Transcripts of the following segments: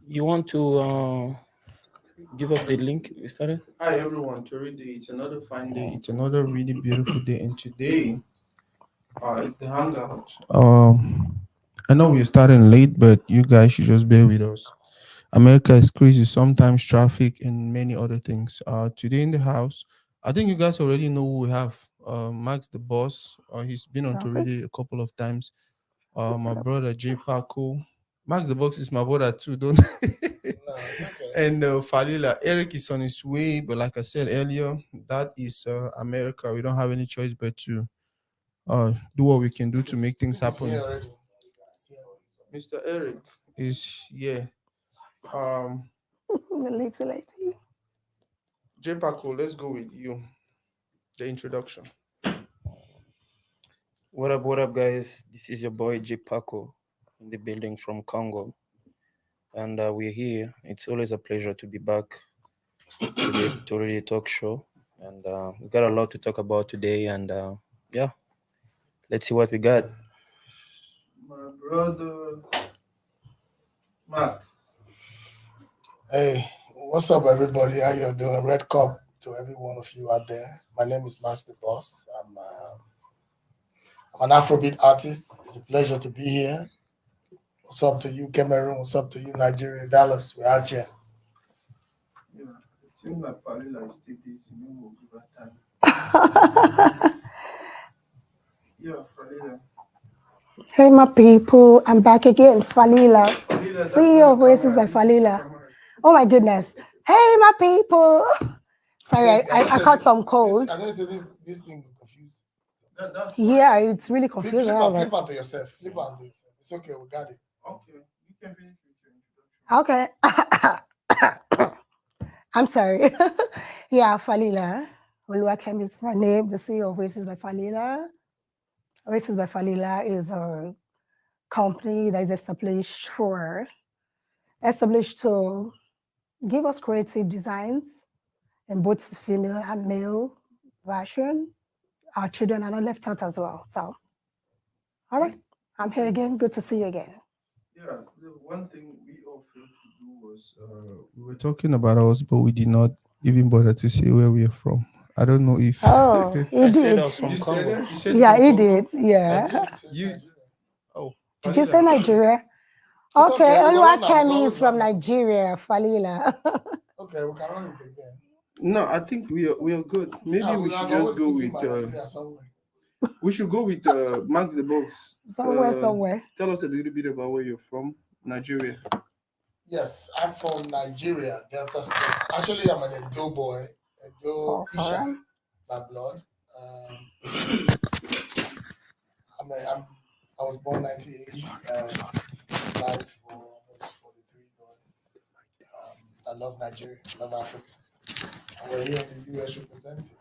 You want to give us the link? We started. Hi everyone, TORIDEY. It's another fine day. It's another really beautiful day, and today, it's the hangout. I know we're starting late, but you guys should just bear with us. America is crazy. Sometimes traffic and many other things. Today in the house, I think you guys already know who we have. Max the boss. He's been on Traffic. TORIDEY a couple of times. My brother J Paco. Max the box is my brother too. Don't. And Falila, Eric is on his way, but like I said earlier, that is America. We don't have any choice but to do what we can do to make things happen. Mr. Eric is here. Um, Late, late. J Paco, let's go with you. The introduction. What up, guys? This is your boy J Paco in the building from Congo, and we're here. It's always a pleasure to be back to the talk show, and we got a lot to talk about today. And yeah, let's see what we got. My brother Max. Hey, what's up, everybody? How you doing? Red cup to every one of you out there. My name is Max the Boss. I'm an Afrobeat artist. It's a pleasure to be here. What's up to you, Cameroon? What's up to you, Nigeria, Dallas? We're out here. Yeah, it seems like Falila is take this. You know, we'll give her time. Yeah, Falila. Hey, my people, I'm back again. Falila. Falila, See your voices by Falila. Oh my goodness. Hey, my people. Sorry, I caught some cold. I know this thing will confuse. Yeah, it's really confusing. Flip onto yourself. Flip onto yourself. It's okay. We got it. Okay, you can finish with your introduction. Okay. I'm sorry. Yeah, Falila. Oluwakem is my name, the CEO of Races by Falila. Races by Falila is a company that is established to give us creative designs in both female and male version. Our children are not left out as well. So, all right, I'm here again. Good to see you again. Yeah, the one thing we all failed to do was we were talking about us, but we did not even bother to say where we are from. I don't know if. Oh, he I said did. I was from You said Congo. it? You said Yeah, from he Congo? did. Yeah. You. Oh. Did you Falila. say Nigeria? It's Okay, okay, we can run now, Oluwakemi we is can from run now. Nigeria, Falila. Okay, we can run it again. No, I think we are good. Maybe Yeah, we we should can just always go put him with in Nigeria somewhere. we should go with Max the Box. Somewhere. Tell us a little bit about where you're from, Nigeria. Yes, I'm from Nigeria, Delta State. Actually, I'm an Edo boy, Edo Oh, Isha alright. by blood. I was born 1980. Married for almost 43. But I love Nigeria. I love Africa. And we're here in the US representing. Basically,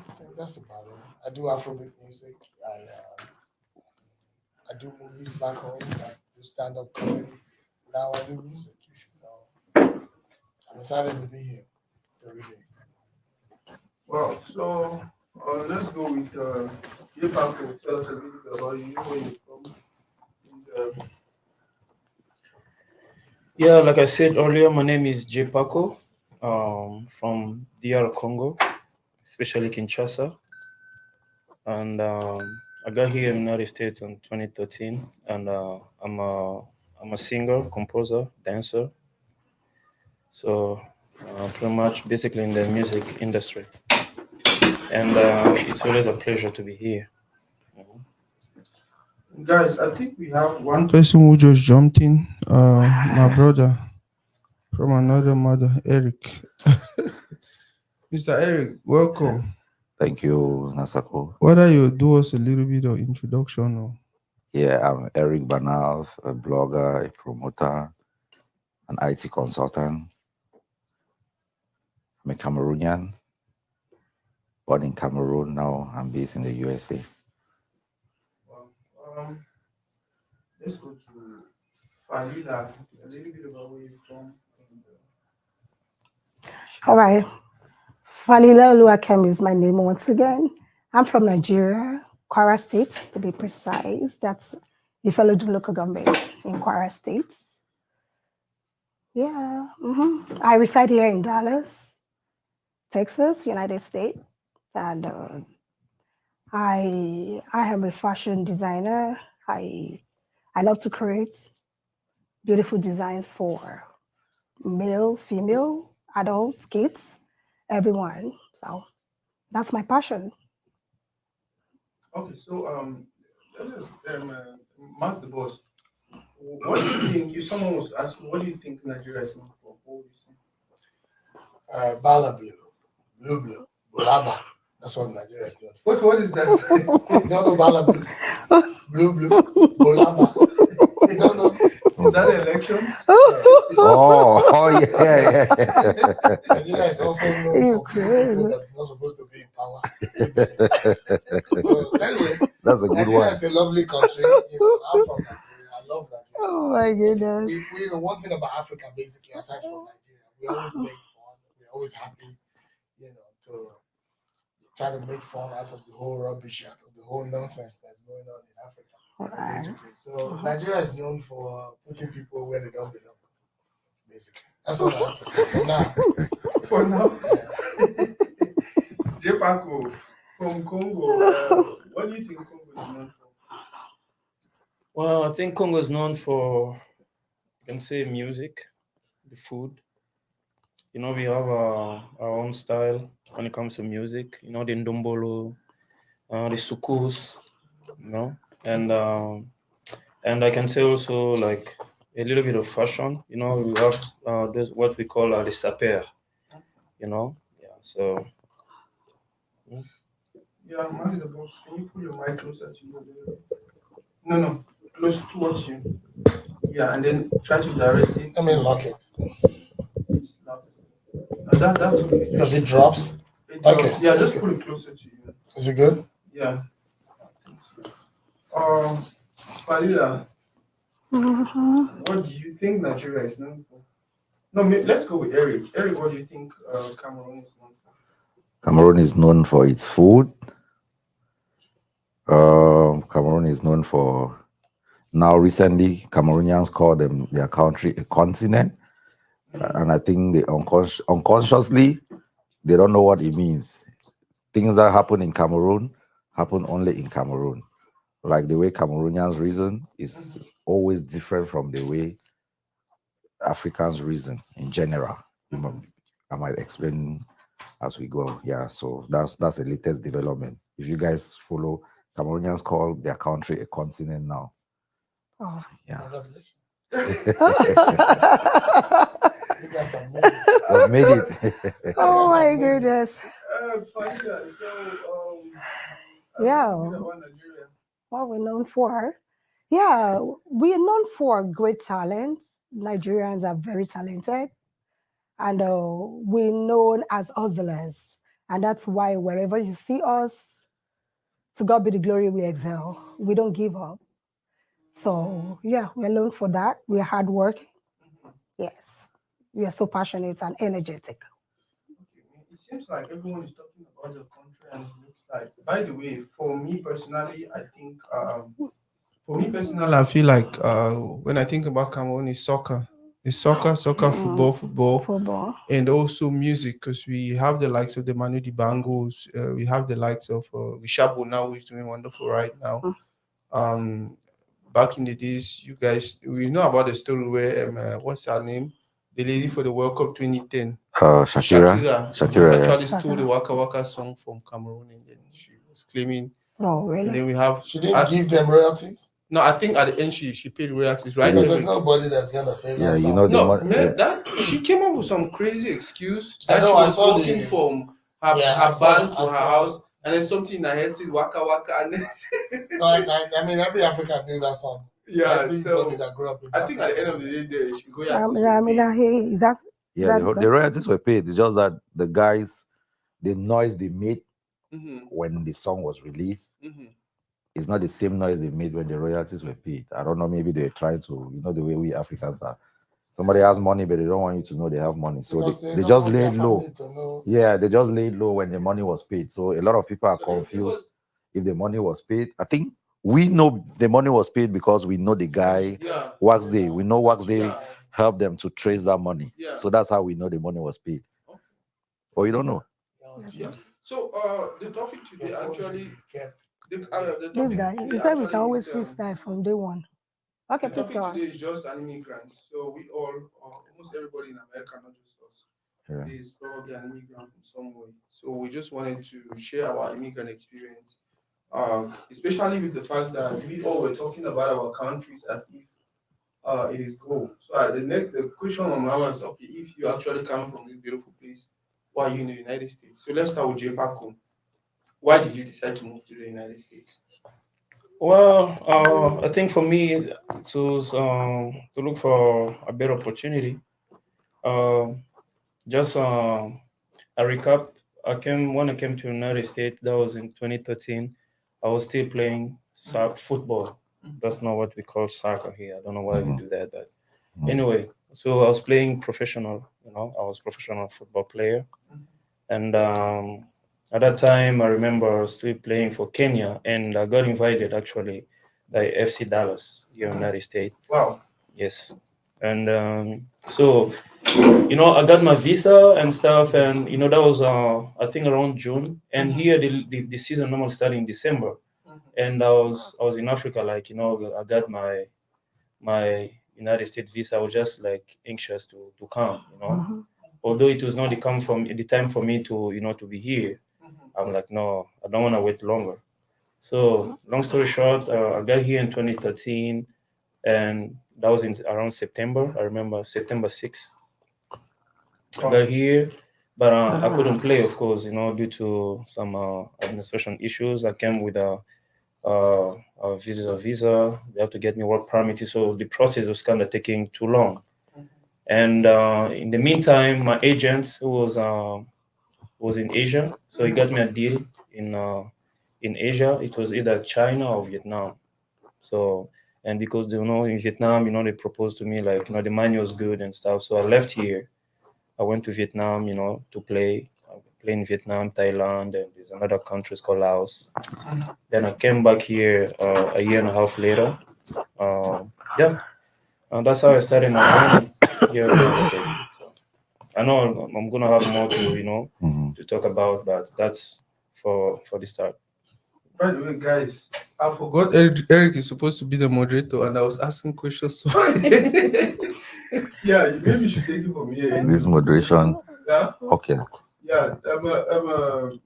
I think that's about it. I do Afrobeat music. I do movies back home. I do stand-up comedy. Now I do music. So I'm excited to be here every day. Wow. So let's go with Paco. Tell us a little bit about you, where you're from. And, Yeah, like I said earlier, my name is J Paco, from DR Congo, especially Kinshasa, and I got here in the United States in 2013, and I'm a singer, composer, dancer. So pretty much, basically in the music industry, and it's always a pleasure to be here. guys, I think we have one person who just jumped in. My brother from another mother, Eric. Mr. Eric, welcome. Thank you, Nasako. Why don't you do us a little bit of introduction? Or Yeah, I'm Eric Banav, a blogger, a promoter, an IT consultant. I'm a Cameroonian, born in Cameroon. Now I'm based in the USA. Well, let's go to Falila. A little bit about where you're from. All right. Falila Oluwakem is my name once again. I'm from Nigeria, Kwara State to be precise. That's Ifeoludu local government in Kwara State. Yeah. I reside here in Dallas, Texas, United States, and I am a fashion designer. I love to create beautiful designs for male, female, adults, kids, everyone. So that's my passion. Okay, so let us Max the boss. What do you think? If someone was asking, what do you think Nigeria is known for? What would you say? Bala blue, Bolaba. That's what Nigeria is known for. What is that? You don't know Bala blue, Bolaba. You don't know? Is that the elections? Yeah. Nigeria is also known for people that's not supposed to be in power. So anyway, That's a good Nigeria one. is a lovely country. You know, I'm from Nigeria. I love Nigeria. Oh my goodness. We know one thing about Africa, basically, aside from Nigeria, we always make fun. We're always happy, you know, to try to make fun out of the whole rubbish, out of the whole nonsense that's going on in Africa. Basically. So Nigeria is known for putting people where they don't belong. Basically, that's all I have to say for now. For now. Jepako from Congo. What do you think Congo is known for? Well, I think Congo is known for, you can say, music, the food. You know, we have our own style when it comes to music. You know, the ndombolo, the sukus, you know, and I can say also like a little bit of fashion. You know, we have this what we call the saper. You know, yeah. So Yeah, Max the boss. Can you put your mic closer to you? No, close towards you. Yeah, and then try to direct it. Let me lock it. It's not. That's okay. Because it drops. Okay. Yeah, just put it closer to you. Is it good? Yeah. Falila, what do you think Nigeria is known for? No, let's go with Eric. Eric, what do you think Cameroon is known for? Cameroon is known for its food. Cameroon is known for, now recently, Cameroonians call their country a continent. And I think they unconsciously, they don't know what it means. Things that happen in Cameroon happen only in Cameroon. Like the way Cameroonians reason is always different from the way Africans reason in general. I might explain as we go. Yeah, so that's the latest development. If you guys follow, Cameroonians call their country a continent now. Oh. Yeah. You guys have made it. I've made it. Oh my goodness. Yeah. What we're known for? Yeah, we are known for great talent. Nigerians are very talented, and we're known as hustlers. And that's why wherever you see us, to God be the glory, we excel. We don't give up. So yeah, we're known for that. We're hardworking. Yes, we are so passionate and energetic. It seems like everyone is talking about the country, and it looks like. By the way, for me personally, I think. I feel like when I think about Cameroon, it's soccer. It's soccer, football, and also music, because we have the likes of the Manu Dibangos, we have the likes of Rishabh now, who is doing wonderful right now. Back in the days, you guys, we know about the story where what's her name? The lady for the World Cup 2010. Shakira actually stole the Waka Waka song from Cameroon, and then she was claiming. Oh, really? And then we have. She didn't give them royalties? No, I think at the end she paid royalties, right? But there's nobody that's gonna say that. Yeah, song. you know No, man, that she came up with some crazy excuse that she was walking from her band to her house, and then something in her head said Waka Waka, and then no, I mean every African knew that song. Yeah, everybody so that grew up in I think at the end of the day, she go the royalties were paid. It's just that the guys, the noise they made when the song was released, it's not the same noise they made when the royalties were paid. I don't know, maybe they're trying to, you know, the way we Africans are. Somebody has money, but they don't want you to know they have money. So they just laid low. Yeah, they just laid low when the money was paid. So a lot of people are confused if the money was paid. I think We know the money was paid because we know the guy Yeah. Wax Day. We know Wax Day Yeah. helped them to trace that money. Yeah. So that's how we know the money was paid. Okay. Or you don't know? Yeah. So the topic today Your phone actually should be kept. the This topic guy, today he said we can actually always is, freestyle from day one. Okay, the please topic go on. today is just an immigrant. So we all, almost everybody in America, not just us, Yeah. is probably an immigrant in some way. So we just wanted to share our immigrant experience, especially with the fact that we all were talking about our countries as if it is gold. So the question on my was, okay, if you actually come from this beautiful place, why are you in the United States? So let's start with J. Paco. Why did you decide to move to the United States? Well, I think for me, it was to look for a better opportunity. Um, just a recap. When I came to United States. That was in 2013. I was still playing football. That's not what we call soccer here. I don't know why we do that, but anyway. So I was playing professional. I was professional football player, and at that time I remember I was still playing for Kenya, and I got invited actually by FC Dallas here in the United States. Wow. Yes, and so I got my visa and stuff, and that was I think around June, and here the season normally started in December, and I was in Africa, like I got my United States visa. I was just like anxious to come, although it was not the time for me to be here. I'm like, no, I don't want to wait longer. So long story short, I got here in 2013, and that was in around September. I remember September 6th. I got here, but I couldn't play, of course, due to some administration issues. I came with a visa. They have to get me work permit, so the process was kind of taking too long. And in the meantime, my agent, who was in Asia, so he got me a deal in Asia. It was either China or Vietnam. So, and because in Vietnam, they proposed to me, like, the money was good and stuff. So I left here. I went to Vietnam, to play. I played in Vietnam, Thailand, and there's another country called Laos. Then I came back here a year and a half later. Yeah, and that's how I started my journey here in the United States. So I know I'm gonna have more to talk about, but that's for the start. By the way, guys, I forgot Eric is supposed to be the moderator, and I was asking questions. So yeah, maybe you should take it from here. This moderation. Yeah. Okay. Yeah.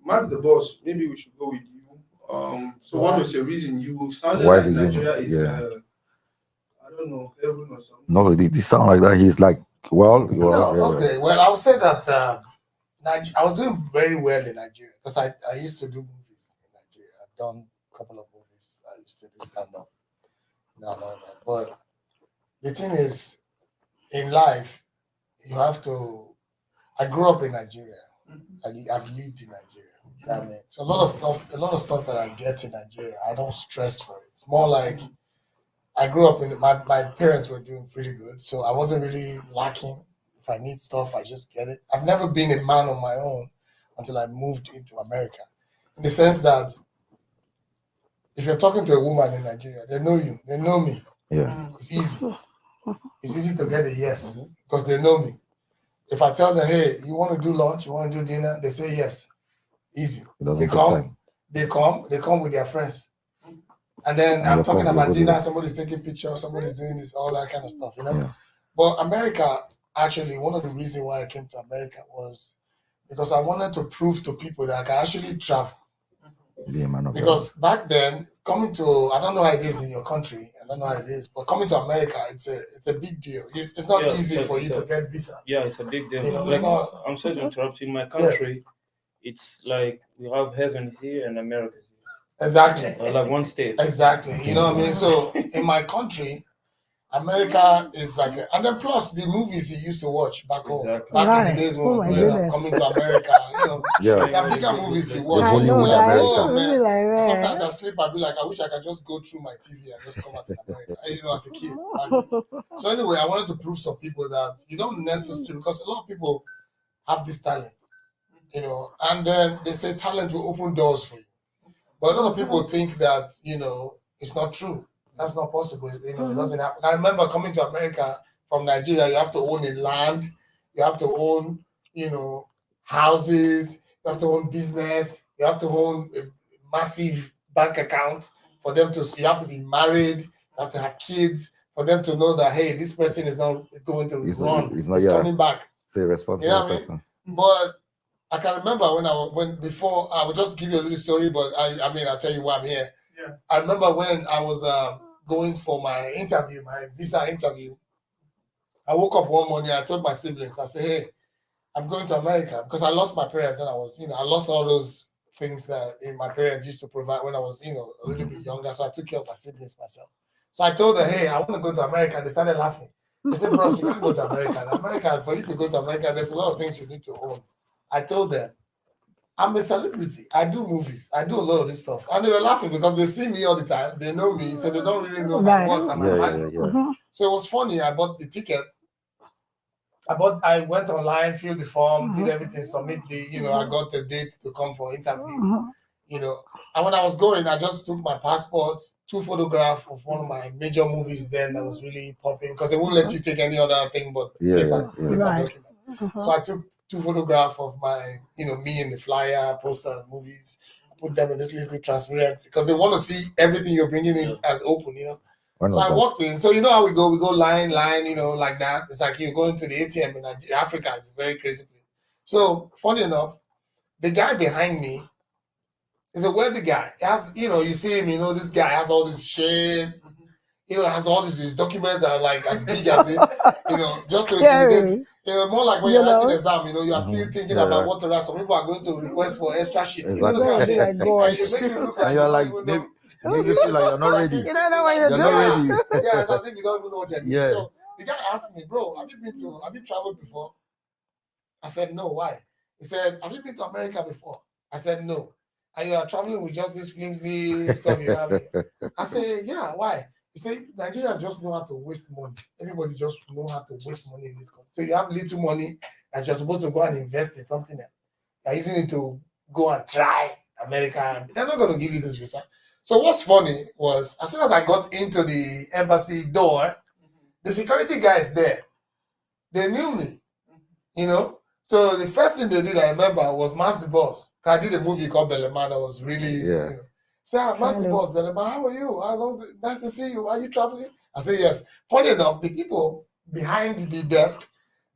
Max the boss. Maybe we should go with you. So what was your reason? You sounded Why like did you- Nigeria is yeah. I don't know, heaven or something. No, it sound like that. He's like, well, No, okay. Well, I'll say that I was doing very well in Nigeria because I used to do movies in Nigeria. I've done a couple of movies. I used to do stand up and all that. But the thing is, in life, you have to. I grew up in Nigeria. I've lived in Nigeria. You know what I mean? So a lot of stuff that I get in Nigeria, I don't stress for it. It's more like I grew up in my parents were doing pretty good, so I wasn't really lacking. If I need stuff, I just get it. I've never been a man on my own until I moved into America, in the sense that if you're talking to a woman in Nigeria, they know you, they know me. Yeah. It's easy. It's easy to get a yes because they know me. If I tell them, hey, you want to do lunch, you want to do dinner, they say yes. Easy. It doesn't They take come, time. they come with their friends. And then And I'm you're talking comfortable about with dinner, it. somebody's taking pictures, somebody's doing this, all that kind of stuff, Yeah. But America, actually, one of the reasons why I came to America was because I wanted to prove to people that I can actually travel. Be a man of Because back then, coming to, I don't know how it is in your country, I don't know how it is, but coming to America, it's a big deal. It's not Yeah, easy for you it's to get visa. Yeah, it's a big deal. It's Like, not. I'm sorry to interrupt you. In my country, it's like we have heaven here and America here. Exactly. Like one state. Exactly. You know what I mean? So in my country, America is like, and then plus the movies you used to watch back home, Exactly. back in Right. the days when Oh we my were growing up, goodness. coming to America, Yeah. there are bigger movies you watch. I Hollywood, know, You're right? America. oh, Really man. like, man. Sometimes I sleep, I'll be like, I wish I could just go through my TV and just come out in America. As a kid. So anyway, I wanted to prove some people that you don't necessarily, because a lot of people have this talent, and then they say talent will open doors for you. But a lot of people think that, it's not true. That's not possible. It doesn't happen. I remember coming to America from Nigeria. You have to own a land. You have to own, houses. You have to own business. You have to own a massive bank account for them to. You have to be married. You have to have kids for them to know that, hey, this person is not going to run. He's coming back. It's a responsible person. But I can remember before I will just give you a little story, but I'll tell you why I'm here. Yeah. I remember when I was going for my interview, my visa interview. I woke up one morning, I told my siblings, I said, hey, I'm going to America because I lost my parents when I was, I lost all those things that my parents used to provide when I was, a little bit younger. So I took care of my siblings myself. So I told them, hey, I want to go to America. They started laughing. They said, bro, you can't go to America. In America, for you to go to America, there's a lot of things you need to own. I told them, I'm a celebrity. I do movies. I do a lot of this stuff. And they were laughing because they see me all the time. They know me, so they don't really know my work and my value. So it was funny. I bought the ticket. I went online, filled the form, did everything, submit I got the date to come for interview. And when I was going, I just took my passport, 2 photographs of one of my major movies then that was really popping because they won't let you take any other thing but paper document. So I took 2 photographs of my, me in the flyer, poster, movies. I put them in this little transparent because they want to see everything you're bringing in as open, So I walked in. So you know how we go line, like that. It's like you're going to the ATM in Nigeria. Africa is a very crazy place. So funny enough, the guy behind me is a wealthy guy. He has, you see him, this guy has all this shit. Has all these documents that are like as big as this, just to intimidate. More like when you're writing an exam, you are still thinking about what to write. Some people are going to request for extra shit. Exactly. You know what I'm saying? And you make you look like you're like, you feel like you're not ready. You don't know what you're doing. Yeah, it's as if you don't even know what you're doing. Yeah. So the guy asked me, bro, have you traveled before? I said, no, why? He said, have you been to America before? I said, no. And you are traveling with just this flimsy stuff you have here. I said, yeah, why? He said, Nigerians just know how to waste money. Everybody just know how to waste money in this country. So you have little money and you're supposed to go and invest in something else. You're using it to go and try America. They're not going to give you this visa. So what's funny was, as soon as I got into the embassy door, the security guys there, they knew me, So the first thing they did, I remember, was Mask the Boss. I did a movie called Belema that was really, So, Master Boss, Belema, how are you? Nice to see you. Are you traveling? I said, yes. Funny enough, the people behind the desk,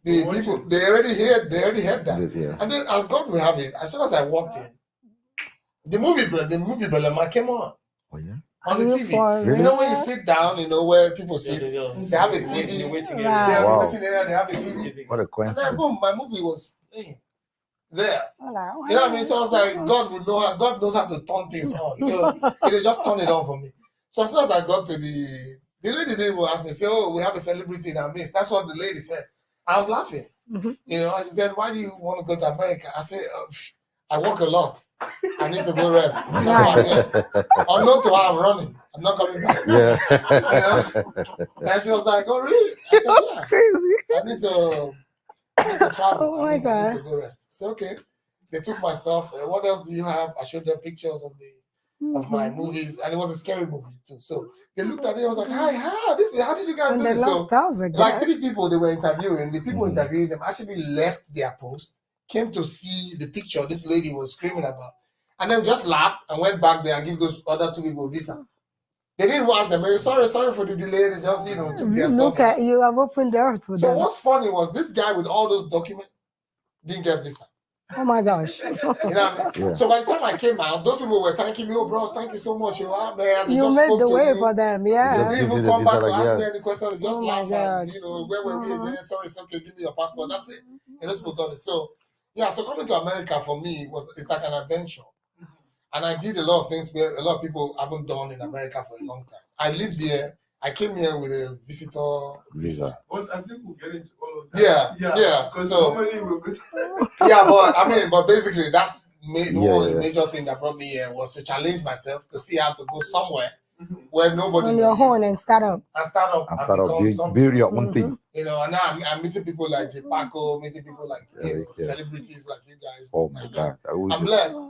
they already heard that. Yeah. And then, as God will have it, as soon as I walked in, the movie Belema came on. Oh, yeah? On the TV. Really? When you sit down, where people sit, they have a TV. They waiting area, they have a TV. What a coincidence. And then, boom, my movie was playing. There. You know what I mean? So I was like, God knows how to turn things on. So he just turned it on for me. So as soon as I got to the lady didn't even ask me, say, oh, we have a celebrity in our midst. That's what the lady said. I was laughing. And she said, why do you want to go to America? I said, I work a lot. I need to go rest. That's why I'm here. Unknown to her, I'm running. I'm not coming back. Yeah. And she was like, oh, really? I said, yeah. Crazy. I need to travel. Oh my God. I need to go rest. So okay. They took my stuff. What else do you have? I showed them pictures of my movies, and it was a scary movie too. So they looked at it. I was like, "Hi, how did you guys do this?" So like 3 people they were interviewing. The people interviewing them actually left their post, came to see the picture this lady was screaming about, and then just laughed and went back there and give those other 2 people visa. They didn't ask them, sorry for the delay. They just, took their stuff. Look at you have opened doors for them. So what's funny was this guy with all those documents didn't get visa. Oh my gosh. You know what I mean? Yeah. So by the time I came out, those people were thanking me, oh bros, thank you so much. Man, you just made the way for them, yeah. They didn't even come back to ask me any questions. They just laughed and, where were we? Sorry, it's okay, give me your passport. That's it. And those people got it. So yeah, so coming to America for me it's like an adventure. And I did a lot of things where a lot of people haven't done in America for a long time. I lived here. I came here with a visitor visa. But I think we'll get into all of that. Yeah. Because normally we're good. but basically that's one major thing that brought me here was to challenge myself to see how to go somewhere where nobody On knows your you. own and start up. And start up And and start up, become something. build your own thing. You know, and now I'm meeting people like J Paco, meeting people like celebrities like you guys. Oh my God. I'm blessed.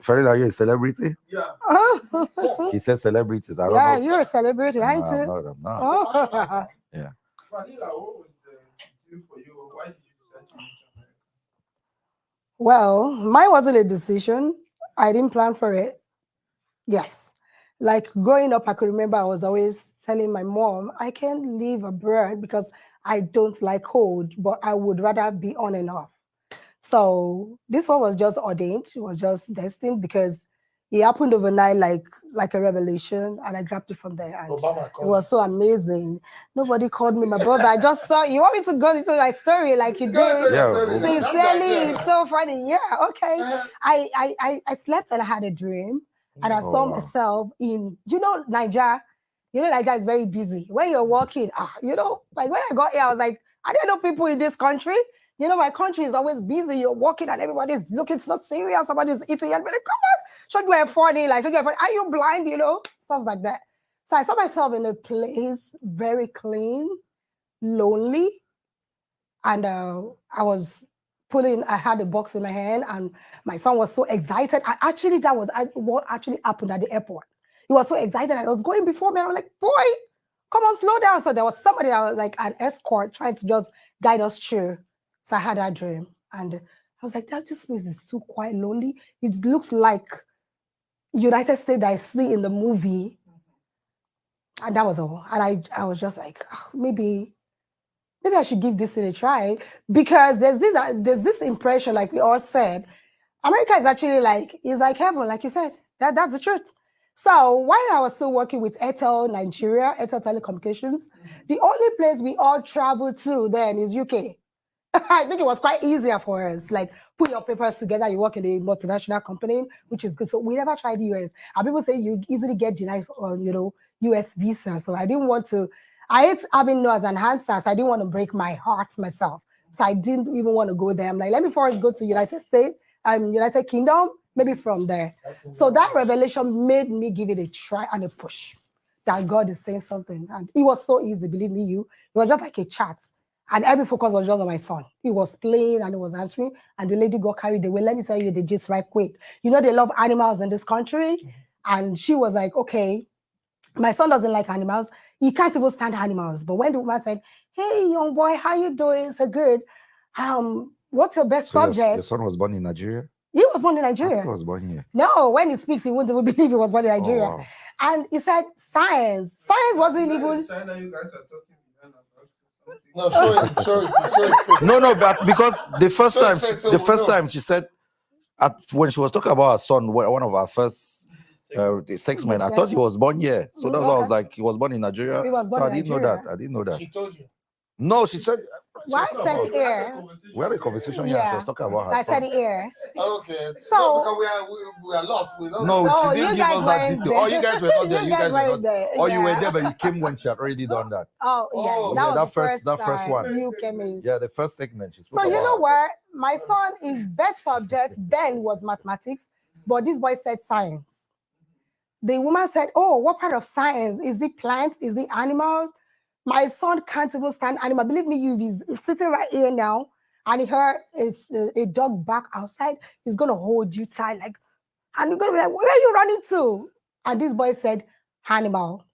Faril, are you a celebrity? Yeah. He said celebrities. I don't Yeah, know. you're a celebrity, No, ain't I'm you? not. I'm not. Oh. Yeah. Vanilla, what was the deal for you? Why did you decide to move to America? Well, mine wasn't a decision. I didn't plan for it. Yes. Like growing up, I could remember I was always telling my mom, I can't live abroad because I don't like cold, but I would rather be on and off. So this one was just ordained. It was just destined because it happened overnight, like a revelation, and I grabbed it from there. And Obama it was so amazing. Nobody called me, my brother. I just saw you. Want me to go into my story like you did? Sincerely, it's so funny. Yeah, okay. I slept and I had a dream, and I saw myself in Nigeria. Nigeria is very busy. When you're walking, like when I got here, I was like, I didn't know people in this country. My country is always busy. You're walking and everybody's looking so serious. Somebody's eating and be like, come on, should you have funny? Are you blind? Stuff like that. So I saw myself in a place very clean, lonely. And I had a box in my hand and my son was so excited. And actually, that was what actually happened at the airport. He was so excited and I was going before me. I was like, boy, come on, slow down. So there was somebody that was like an escort trying to just guide us through. So I had that dream. And I was like, this place is too quite lonely. It looks like United States that I see in the movie. And that was all. And I was just like, maybe I should give this thing a try. Because there's this impression, like we all said, America is actually it's like heaven, like you said. That's the truth. So while I was still working with Airtel Nigeria, Airtel Telecommunications, the only place we all travel to then is UK. I think it was quite easier for us. Like, put your papers together, you work in a multinational company, which is good. So we never tried the US. And people say you easily get denied on, US visa. So I didn't want to. I hate having no as an answer. So I didn't want to break my heart myself. So I didn't even want to go there. I'm like, let me first go to United States, United Kingdom, maybe from there. So that revelation made me give it a try and a push. That God is saying something. And it was so easy, believe me, it was just like a chat. And every focus was just on my son. He was playing and he was answering, and the lady got carried away. Let me tell you the gist right quick. They love animals in this country. And she was like, okay, my son doesn't like animals. He can't even stand animals. But when the woman said, hey, young boy, how you doing? So good. What's your best subject? Your son was born in Nigeria? He was born in Nigeria. He was born here. No, when he speaks, he wouldn't even believe he was born in Nigeria. Oh, wow. And he said, science. Science wasn't even... You guys are talking. No, show it. No, but because the first time she said, when she was talking about her son, one of our first sex men, I thought he was born here. So that's why I was like, he was born in Nigeria. So I didn't know that. I didn't know that. She told you. No, she said. Why I said it here? We had a conversation here. She was talking about her I son. said it here. Okay. So no, because we are lost. We don't No, know. she didn't give us that detail. Oh, you guys were not there. You guys were not there. Oh, you were there, but you came when she had already done that. Oh, yes. Oh, That was that first one. You came in. Yeah, the first segment. She spoke So you about know her what? My son, his best subject then was mathematics, but this boy said science. The woman said, oh, what part of science? Is it plants? Is it animals? My son can't even stand animal. Believe me, he's sitting right here now, and he heard a dog bark outside. He's gonna hold you tight, and you're gonna be like, where are you running to? And this boy said, animal.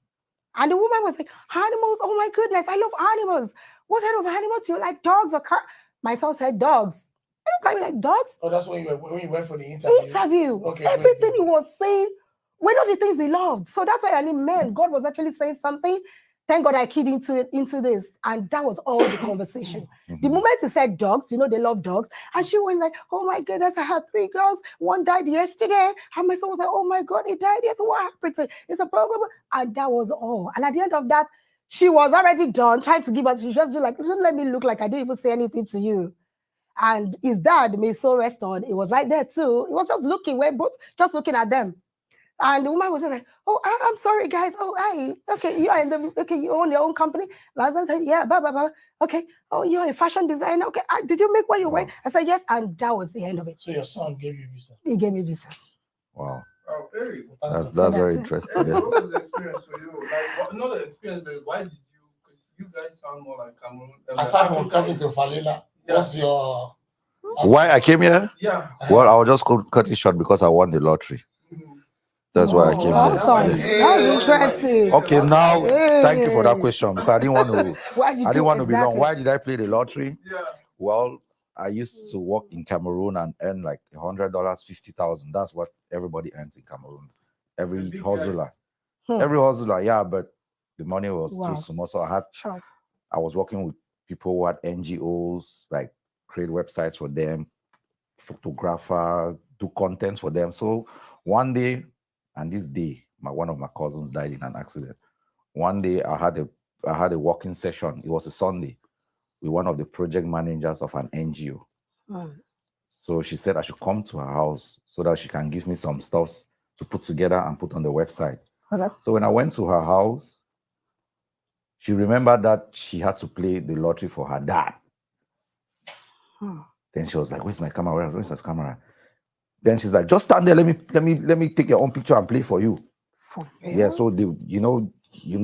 And the woman was like, animals? Oh my goodness, I love animals. What kind of animals do you like? Dogs or cats? My son said dogs. I don't like dogs. Oh, that's when you went for the interview. Okay. Everything he was saying were not the things he loved. So that's why I mean, man, God was actually saying something. Thank God I keyed into this. And that was all the conversation. The moment he said dogs, they love dogs. And she went like, oh my goodness, I had 3 girls. One died yesterday. And my son was like, oh my God, he died yesterday. What happened to it? It's a problem. And that was all. And at the end of that, she was already done trying to give us, she just do like, don't let me look like I didn't even say anything to you. And his dad made so rest on. It was right there too. He was just looking, we're both just looking at them. And the woman was just like, oh, I'm sorry, guys. Oh, okay, you own your own company. And I said, yeah, blah, blah, blah. Okay, oh, you're a fashion designer. Okay, did you make what you wear? I said, yes. And that was the end of it. So your son gave you visa? He gave me visa. Wow. Oh, Eric. That's that's very it. interesting. Eric, Yeah. what was the experience for you? Like, not the experience, but why did you? Because you guys sound more like Cameroon. Aside from coming to Falila, what's your Why I came here? Yeah. Well, I will just cut it short because I won the lottery. That's why I came here. Awesome. Yes. That's interesting. Okay, now thank you for that Hey. question because I didn't want to. Why did I didn't want to be long. exactly? Why did I play the lottery? Yeah. Well, I used to work in Cameroon and earn like $100, 50,000. That's what everybody earns in Cameroon. Every big hustler, Hmm. every hustler, yeah. But the money was Wow. too small, so Sure. I was working with people who had NGOs, like create websites for them, photographer, do content for them. So one day, and this day, one of my cousins died in an accident. One day, I had a working session. It was a Sunday with one of the project managers of an NGO. Hmm. So she said I should come to her house so that she can give me some stuff to put together and put on the website. Okay. So when I went to her house, she remembered that she had to play the lottery for her dad. Hmm. Then she was like, "Where's my camera? Where's my camera?" Then she's like, "Just stand there. Let me take your own picture and play for you." For Yeah. real? So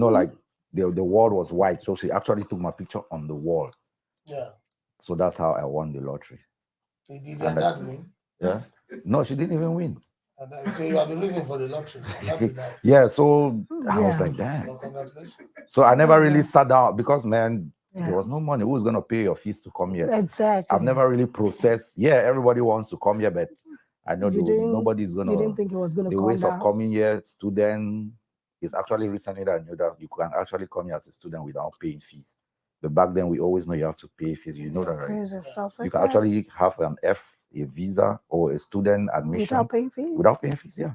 like the wall was white, so she actually took my picture on the wall. Yeah. So that's how I won the lottery. So did your dad win? Yeah. No, she didn't even win. So you are the reason for the lottery. Yeah. So I was Yeah. like, damn. Well, congratulations. So I never really sat down because, man, Yeah. there was no money. Who's going to pay your fees to come here? Exactly. I've never really processed. Yeah, everybody wants to come here, but I know nobody's going You didn't to. think it was going to The come ways down. of coming here, student, is actually recently that I knew that you can actually come here as a student without paying fees. But back then, we always know you have to pay fees. You know that, right? Crazy stuff You like can that. actually have a visa or a student admission Without paying fees. without paying fees. Yeah.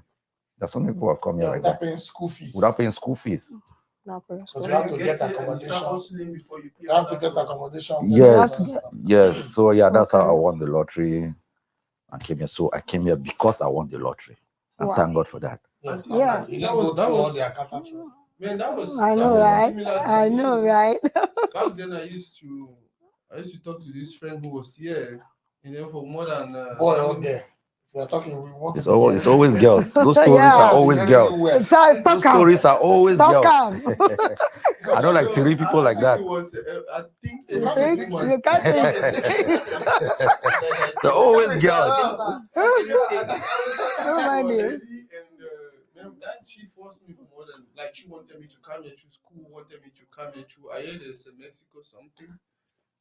There's some people who have come here like Without that. paying school fees. Without paying school fees. Not paying Because school. you have to get accommodation. You have to get accommodation. Yes. You have Yes. So yeah, that's how I Okay. won the lottery and came here. So I came here because I won the lottery. And Wow. thank God for that. Yes. Yeah. You didn't go through all the Akata. Man, that was. I know, that was right? similar to I me. know, right? Back then, I used to talk to this friend who was here, for more than. Boy, out there. We are talking. We want It's to be always hearing- girls. Those stories Yeah. are always Hearing girls. you well. Those Talk stories are always Talk girls. am. I know like three people like that. I think You it was. can't think? be You can't They're always girls. Nobody. That she forced me for more than she wanted me to come here to school, wanted me to come here to. I heard there's a Mexico something,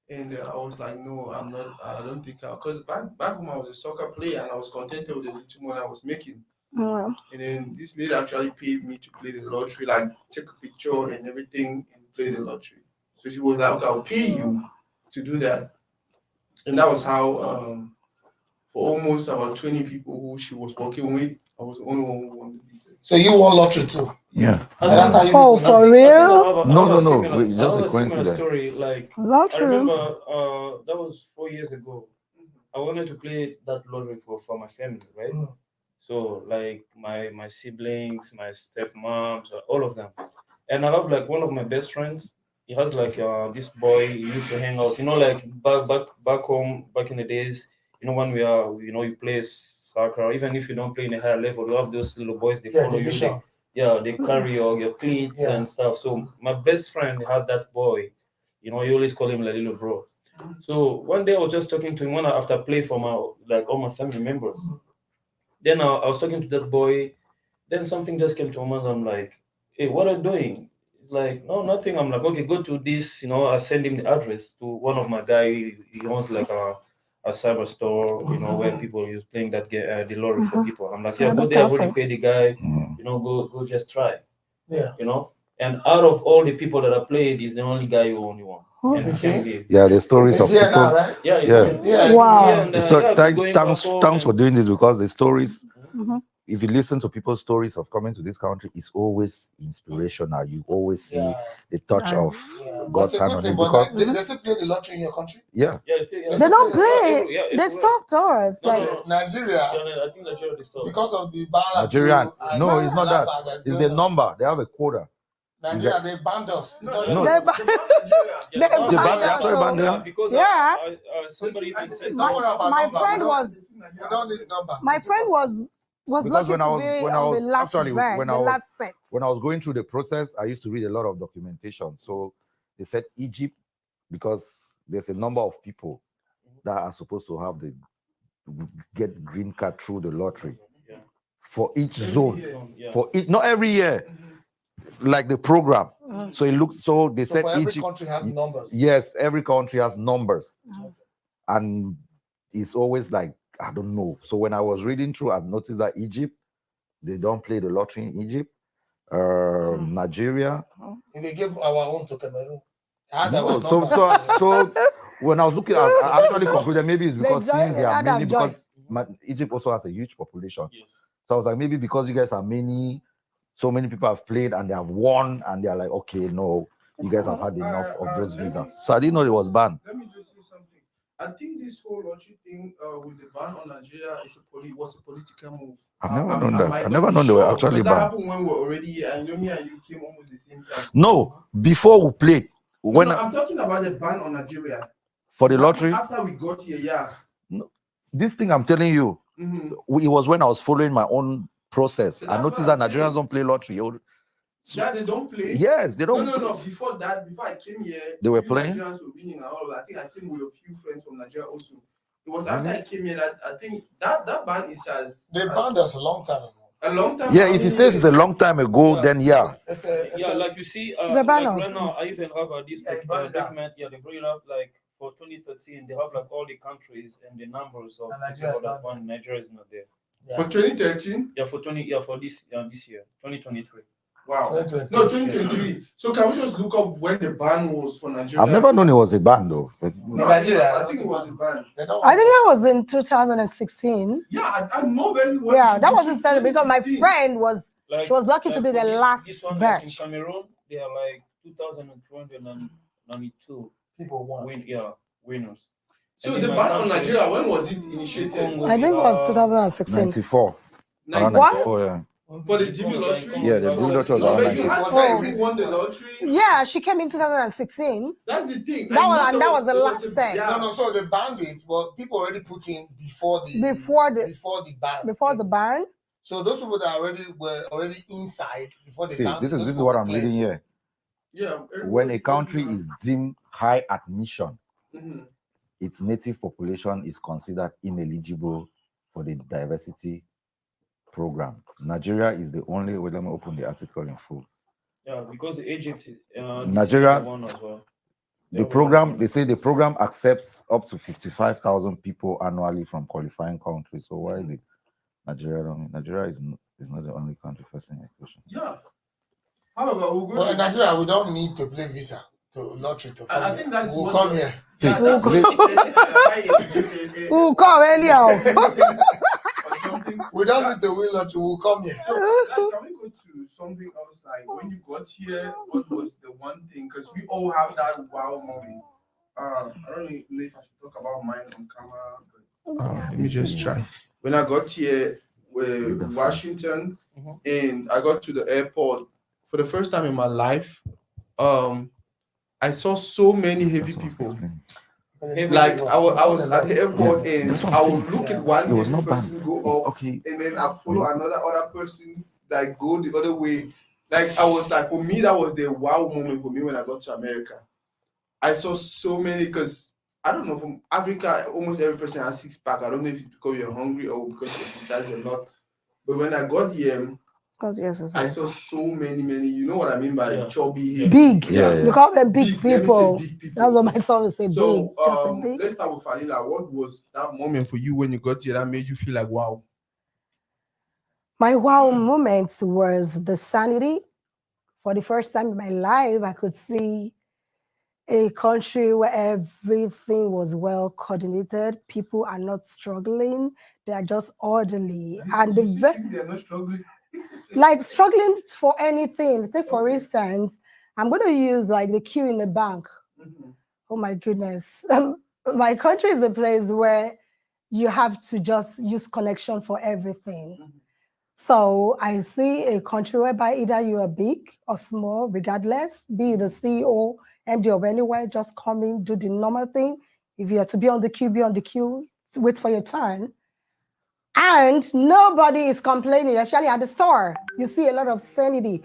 and I was like, no, I'm not. I don't think because back home I was a soccer player and I was contented with the little money I was making. Yeah. And then this lady actually paid me to play the lottery, like take a picture and everything and play the lottery. So she was like, okay, I'll pay you to do that. And that was how for almost about 20 people who she was working with, I was the only one who won the business. So you won lottery too. Yeah. And that's how you Oh, people for know. real? No. Wait, just a I have a similar coincidence. story. Like Not I true. remember that was 4 years ago. I wanted to play that lottery for my family, right? Mm. So like my siblings, my stepmoms, all of them. And I have like one of my best friends. He has like this boy he used to hang out. Like back home back in the days. When we are you play soccer. Even if you don't play in a higher level, you have those little boys. They follow you. division. They carry your cleats Yeah. and stuff. So my best friend had that boy. You always call him like little bro. So one day I was just talking to him after play for all my family members. Then I was talking to that boy. Then something just came to my mind. I'm like, hey, what are you doing? He's like, no, nothing. I'm like, okay, go to this. I send him the address to one of my guy. He owns like a cyber store, where people use playing that game, the lottery for people. I'm like, yeah, go Cyber there, go cafe. pay the guy. Mm. Go just try. Yeah. And out of all the people that I played, he's the only guy who only won. Oh. And You he see? came here. Yeah, the stories It's of here now, people. right? Yeah, Yeah. Yeah. Wow. Yeah, and, Thanks for doing this because the stories, Mhm. if you listen to people's stories of coming to this country, it's always inspirational. You always see Yeah. the touch Yeah. of Yeah. God's That's a hand good on thing, it. but Because they still play the lottery in your country. yeah, They don't play. Yeah, They stopped us. No, Like, no, Nigeria, I think that you're the story. because of the Bala Nigerian. Blue and No, it's not that. Laba that's It's going the on. number. They have a quota. Nigeria, they banned us. It's not No. they Yeah, they They banned they us, actually so- banned them. because Yeah. somebody even said Don't worry about my number. friend We was don't need number. my friend was Was Because lucky when I to was be when I on the was last actually bench, when the I was last set. when I was going through the process, I used to read a lot of documentation. So they said Egypt because there's a number of people that are supposed to have the get green card through the lottery Yeah. for each Every zone. year. Yeah. For it, not every year, like the program. So it looks so they So said for every Egypt. country has numbers. Yes, every country has numbers, and it's always like I don't know. So when I was reading through, I noticed that Egypt, they don't play the lottery in Egypt. Nigeria. If they give our own to Cameroon, had No, our so numbers. so when I was looking, I actually concluded maybe it's because join- since they are Adam mainly join. because Egypt also has a huge population. Yes. So I was like, maybe because you guys are many, so many people have played and they have won, and they're like, okay, no, you guys have had enough of those visas. So I didn't know it was banned. Let me just say something. I think this whole lottery thing with the ban on Nigeria was a political move. I've never known I that. might I not never be known they were sure, actually because that banned. happened when we were already here. I know me and you came almost the same time. No, before we played, when I'm talking about the ban on Nigeria. for the lottery, After we got here, yeah. this thing I'm telling you, it was when I was following my own process. So I that's noticed what that I'm Nigerians saying. don't play lottery. Yeah, they don't play. Yes, they don't. No. Before that, before I came here, They were you playing? Nigerians were winning and all. I think I came with a few friends from Nigeria also. It was after I came here that I think that ban is as They banned us a long time ago. a long time. Yeah, if he says it's a long time ago, then yeah. Yeah, like you see, The like banners. right now, I even have this Yeah, he banned that. document. Yeah, they bring it up like for 2013. They have like all the countries and the numbers of And Nigeria is that not one. Nigeria is not there. Yeah. For 2013? Yeah, for this year, 2023. Wow. 2023. No, 2023. So can we just look up when the ban was for Nigeria? I've never known it was a ban though. No, Nigeria, I think it was a ban. They don't I think want that was in 2016. Yeah, I know very well. Yeah, that was in because my 2016. friend was Like, she was lucky to be for the this last one, like in batch. Cameroon, they are like 2,292 people want. winners. So And the in ban my on country, Nigeria, when was it initiated? Congo, I think it was 2016. 94. Around 94? 94, yeah. For the DV lottery? Yeah, the DV lottery was No, around but you had 94. friends who won the lottery. Yeah, she came in 2016. That's the thing. That was the last set. Yeah. No, so they banned it, but people already put in before the ban. Before the ban. So those people that were already inside before the See, ban. this is what I'm reading here. Yeah. When a country is deemed high admission, Mhm. its native population is considered ineligible for the diversity program. Nigeria is the only. Wait, let me open the article in full. Yeah, because Egypt is Nigeria, one as well. the program, they say the program accepts up to 55,000 people annually from qualifying countries. So why is it Nigeria? Nigeria is not the only country facing inclusion. Yeah. However, we'll go But to in Nigeria, we don't need to play visa to lottery to come I here. think that's We'll what come the- here. Yeah, We'll that's Who come earlier? or something. We don't need to win lottery. We'll come here. So, like, can we go to something else? Like, when you got here, what was the one thing? Because we all have that wow moment. I don't know if I should talk about mine on camera, but let me just try. When I got here, Washington, and I got to the airport for the first time in my life, I saw so many heavy people. Like I was at the airport and I would look at one heavy person go up, and then I follow another person that go the other way. Like I was like, for me, that was the wow moment for me when I got to America. I saw so many because I don't know, from Africa, almost every person has 6-pack. I don't know if it's because you're hungry or because you exercise a lot. But when I got here, I saw so many. You know what I mean by chubby, big. Yeah. We call them big people. Big people. That's what my son would say. So big. Just a big. let's start with Falila. What was that moment for you when you got here that made you feel like wow? My wow moment was the sanity. For the first time in my life, I could see a country where everything was well coordinated. People are not struggling; they are just orderly, and They're not struggling. like struggling for anything. Take for instance, I'm going to use like the queue in the bank. Oh my goodness. My country is a place where you have to just use connection for everything. So I see a country whereby either you are big or small, regardless, be the CEO, MD of anywhere, just come in, do the normal thing. If you have to be on the queue, wait for your turn. And nobody is complaining, especially at the store. You see a lot of sanity.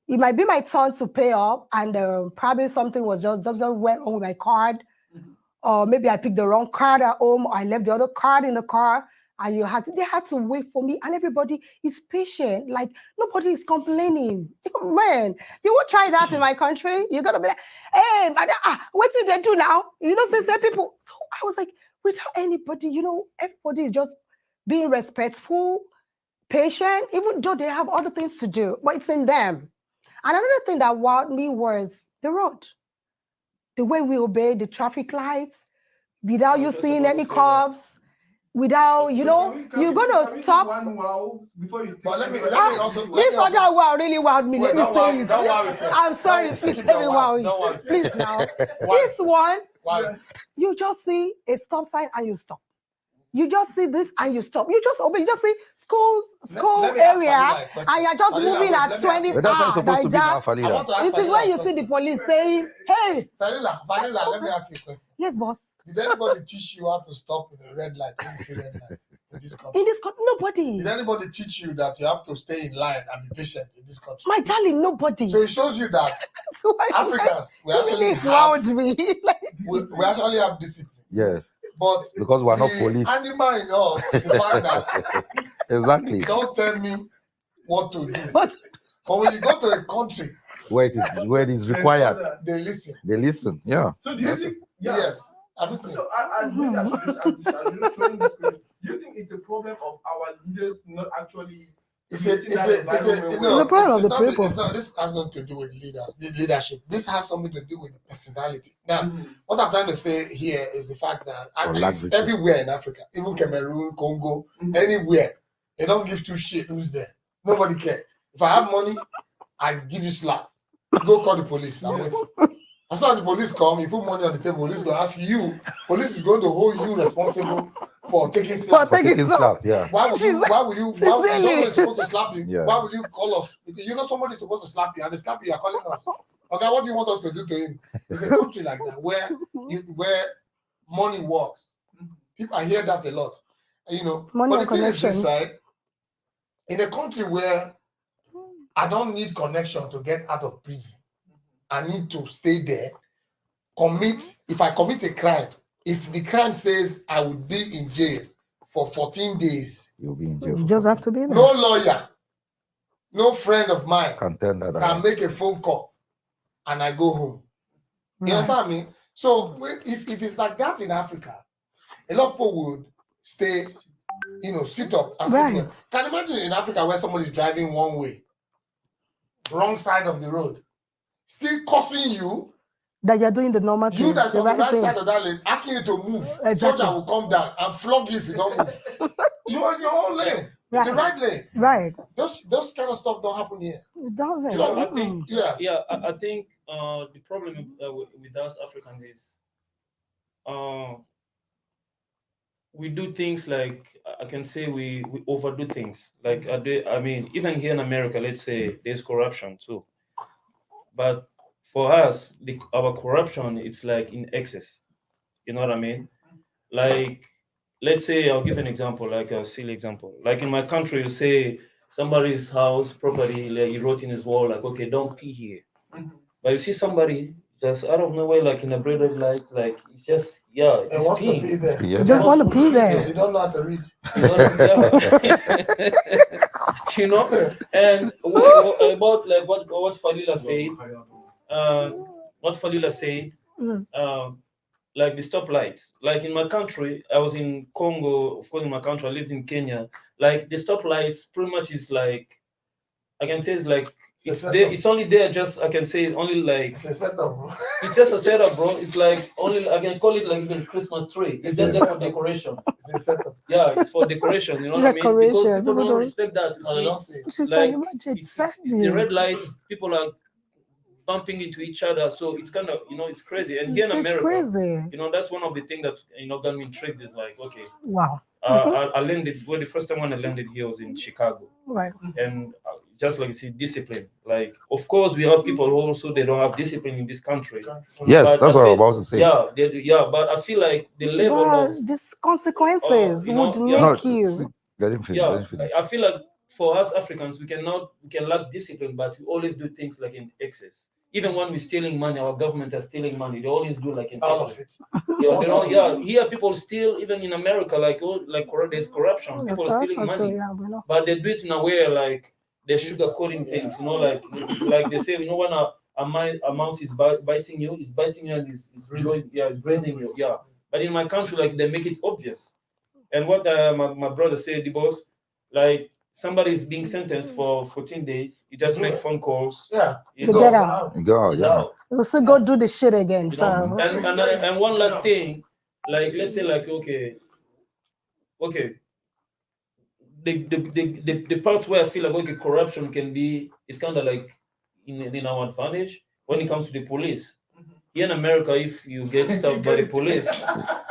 It might be my turn to pay up, and probably something was just went on with my card, or maybe I picked the wrong card at home, or I left the other card in the car, and they had to wait for me, and everybody is patient. Like nobody is complaining. Man, you would try that in my country. You're gonna be like, hey, madam, what did they do now? You know, say people. So I was like, without anybody, you know, everybody is just being respectful, patient, even though they have other things to do, but it's in them. And another thing that wowed me was the road. The way we obey the traffic lights without you seeing any cops, without, you know, you're going to stop. One wow before you But let me also. This other wow really wowed me. Let me say it. I'm sorry, please let me wow you. Please now. This one, you just see a stop sign and you stop. You just see this and you stop. You just obey. You just see school area, and you're just moving at 20. But that's not supposed to be now, Falila. It is when you see the police saying, "Hey, Falila, let me ask you a question. Yes, boss. Did anybody teach you how to stop in a red light when you see red light in this country? In this country, nobody. Did anybody teach you that you have to stay in line and be patient in this country? My darling, nobody. So it shows you that So Africans, we actually have discipline. Yes. But because we're not police. Animal in us is the fact that exactly. Don't tell me what to do. But when you go to a country where it is required, they listen. They listen. Yeah. So do you think? Yes. I'm listening. So I agree that you think it's a problem of our leaders not actually? It's the problem of the people. This has nothing to do with leadership. This has something to do with the personality. Now, what I'm trying to say here is the fact that everywhere in Africa, even Cameroon, Congo, anywhere, they don't give two shit who's there. Nobody cares. If I have money, I give you slap. Go call the police. I'm waiting. As soon as the police come, you put money on the table, police go ask you, police is going to hold you responsible for taking slap. Yeah. Why would you know supposed to slap you? Yeah. Why would you call us? Because you know somebody's supposed to slap you, and they slap you, you're calling us. Okay, what do you want us to do to him? It's a country like that where money works. People, I hear that a lot. You know, money but the thing is connection. this, right? In a country where I don't need connection to get out of prison, I need to stay there, if I commit a crime, if the crime says I would be in jail for 14 days, you'll be in jail. You just have to be there. No lawyer, no friend of mine can make a phone call and I go home. You understand me? So if it's like that in Africa, a lot of people would stay, sit up and sit there. Can you imagine in Africa where somebody is driving one way, wrong side of the road, still cursing you that you're doing the normal thing. You that's on the right side of that lane, asking you to move. Exactly. Soldier will come down and flog you if you don't move. You're on your own lane, the right lane. Right. Those kind of stuff don't happen here. It doesn't. So I think, I think the problem with us Africans is we do things like, I can say we overdo things. Like, I mean, even here in America, let's say there's corruption too. But for us, our corruption, it's like in excess. You know what I mean? Like, let's say, I'll give an example, like a silly example. Like in my country, you say somebody's house, property, like he wrote in his wall, like, okay, don't pee here. But you see somebody just out of nowhere, like in a red light, like it's just, it's wants to pee there. You just want to pee there. Because you don't know how to read. You know, and about like what Falila said, like the stoplights. Like in my country, I was in Congo. Of course, in my country, I lived in Kenya. Like the stoplights, pretty much is like, I can say it's like it's there. It's only there. Just I can say only like it's a setup. It's just a setup, bro. It's like only I can call it like even Christmas tree. It's just there for decoration. It's a setup. Yeah, it's for decoration. You know what I mean? Because people don't respect that. You see, like it's the red lights. People are bumping into each other, so it's kind of it's crazy. And here in America, crazy. That's one of the things that got me intrigued. Is like, okay, wow. I landed. Well, the first time when I landed here was in Chicago, right? And just like you see, discipline. Like, of course, we have people who also they don't have discipline in this country. Yes, that's what I'm about to say. Yeah, but I feel like the level of these consequences would make you. I feel like for us Africans, we can lack discipline, but we always do things like in excess. Even when we're stealing money, our government are stealing money. They always do like in All of excess. it. Here people steal, even in America, there's corruption. People are stealing money, but they do it in a way like they're sugarcoating things. Like they say, when a mouse is biting you, and it's breathing you. Yeah, but in my country, like they make it obvious. And what my brother said, the boss, like somebody is being sentenced for 14 days. You just make phone calls. Yeah, You get out. Go, out. You still go do the shit again. You know? So And one last thing, like let's say like okay, the parts where I feel like okay, corruption can be, it's kind of like in our advantage when it comes to the police. Here in America, if you get stopped by the police,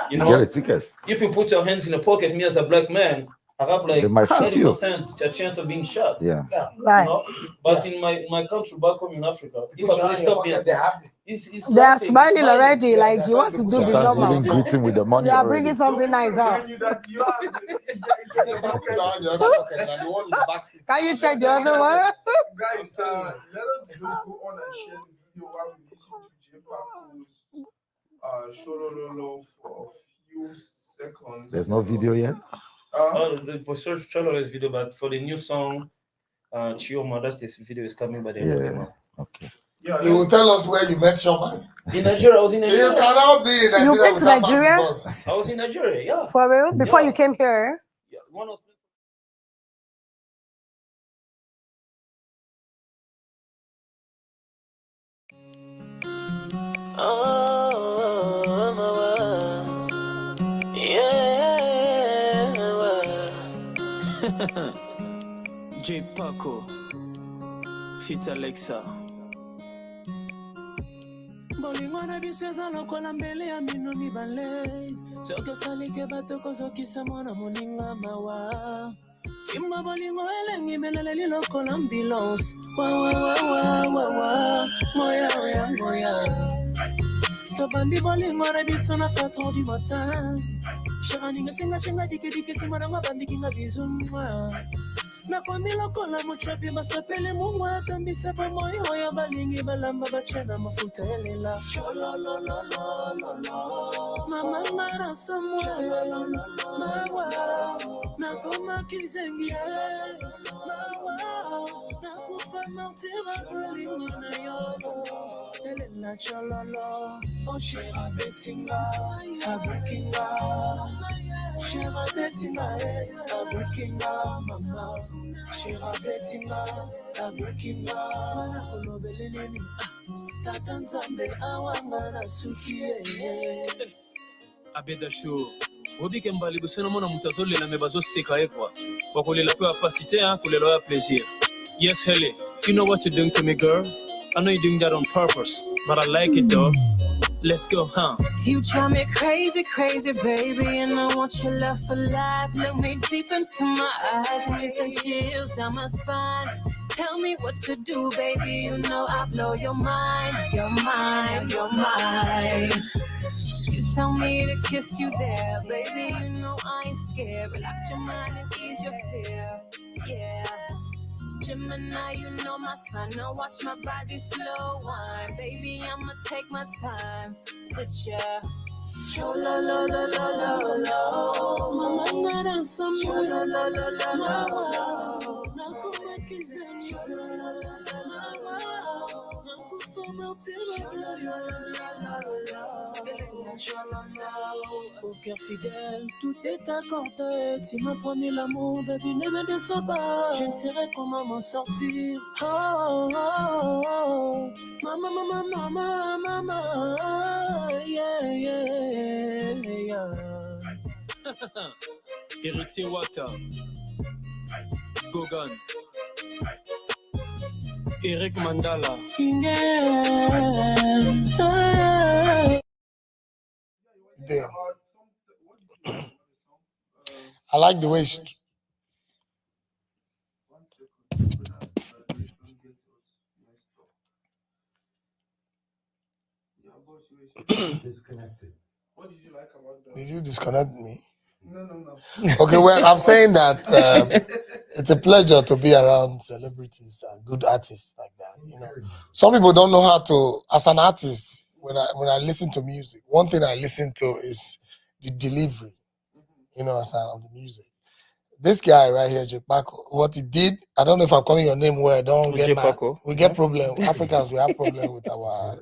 you get a ticket. If you put your hands in the pocket, me as a black man, I have like They might shoot you. 30% a chance of being shot. Yeah. right. But in my country back home in Africa, if a police stop me, they're happy. They are smiling already. Like you want to do the Sometimes normal. even greeting with the money. You are already. bringing something nice out. Can you check the other one? Guys, let us just go on and share the video while we listen to J-Paco's Sholololo for a few seconds. There's no video yet? For Chololo's video, but for the new song, Chioma, that's this video is coming by the end of the month. Okay. Yeah, You will tell us where you met Shoma. In Nigeria, I was in Nigeria. You cannot be in Nigeria. You went to without Nigeria? passport. I was in Nigeria, yeah. For real? Before you came here? Yeah, one of J Paco, Fit Alexa. Bolingo na biso eza lokola mbele ya mino mibale. Soki osalike bato kozokisa mwana moninga mawa. Timba bolingo elengi meleleli lokola ambulance. Wa. Moya. Tobandi bolingo na biso na 4 ans du matin. Shiraninga singa dike simaranga bambikinga bizu mwa. Nakomi lokola mutrapi basapele mumwa tambisa pamoyo ya balingi balamba bachana mafuta elela. Mama ngara samwa. Mawa. Nakoma kizengi. Mawa. Nakufa martira bolingo na yo. Elela chololo. Oh shira betinga. Abukinga. Shira betinga. Abukinga mama. Shira betinga. Abukinga. Mana kolobele nini. Tata nzambe awanga na sukie. Abeda show. Obike mbali busena mona mutazolela me bazoseka evwa. Bakolela pe apacité kolela ya plaisir. Yes, Helly, you know what you're doing to me, girl? I know you're doing that on purpose, but I like it though. Let's go, huh? You drive me crazy, baby, and I want your love for life. Look me deep into my eyes and you send chills down my spine. Tell me what to do, baby, you know I blow your mind. You're mine. You tell me to kiss you there, baby, you know I ain't scared. Relax your mind and ease your fear, yeah. Gemini, you know my sign. Now watch my body slow wine. Baby, I'ma take my time with ya. Mama, nara samwa. Nakuma kizengi. Au cœur fidèle, tout est accordé. Tu m'as promis l'amour, baby, ne me déçois pas. Je ne saurais comment m'en sortir. Oh. Mama, yeah. Eric Sewata, Gogan, Eric Mandala. There. I like the way Disconnected. What did you like about that? Did you disconnect me? No. Okay, well, I'm saying that it's a pleasure to be around celebrities and good artists like that. You know, some people don't know how to. As an artist, when I listen to music, one thing I listen to is the delivery. You know, of the music. This guy right here, J Paco, what he did, I don't know if I'm calling your name well. Don't get J mad. Paco. We get problem. Africans, we have problem with our.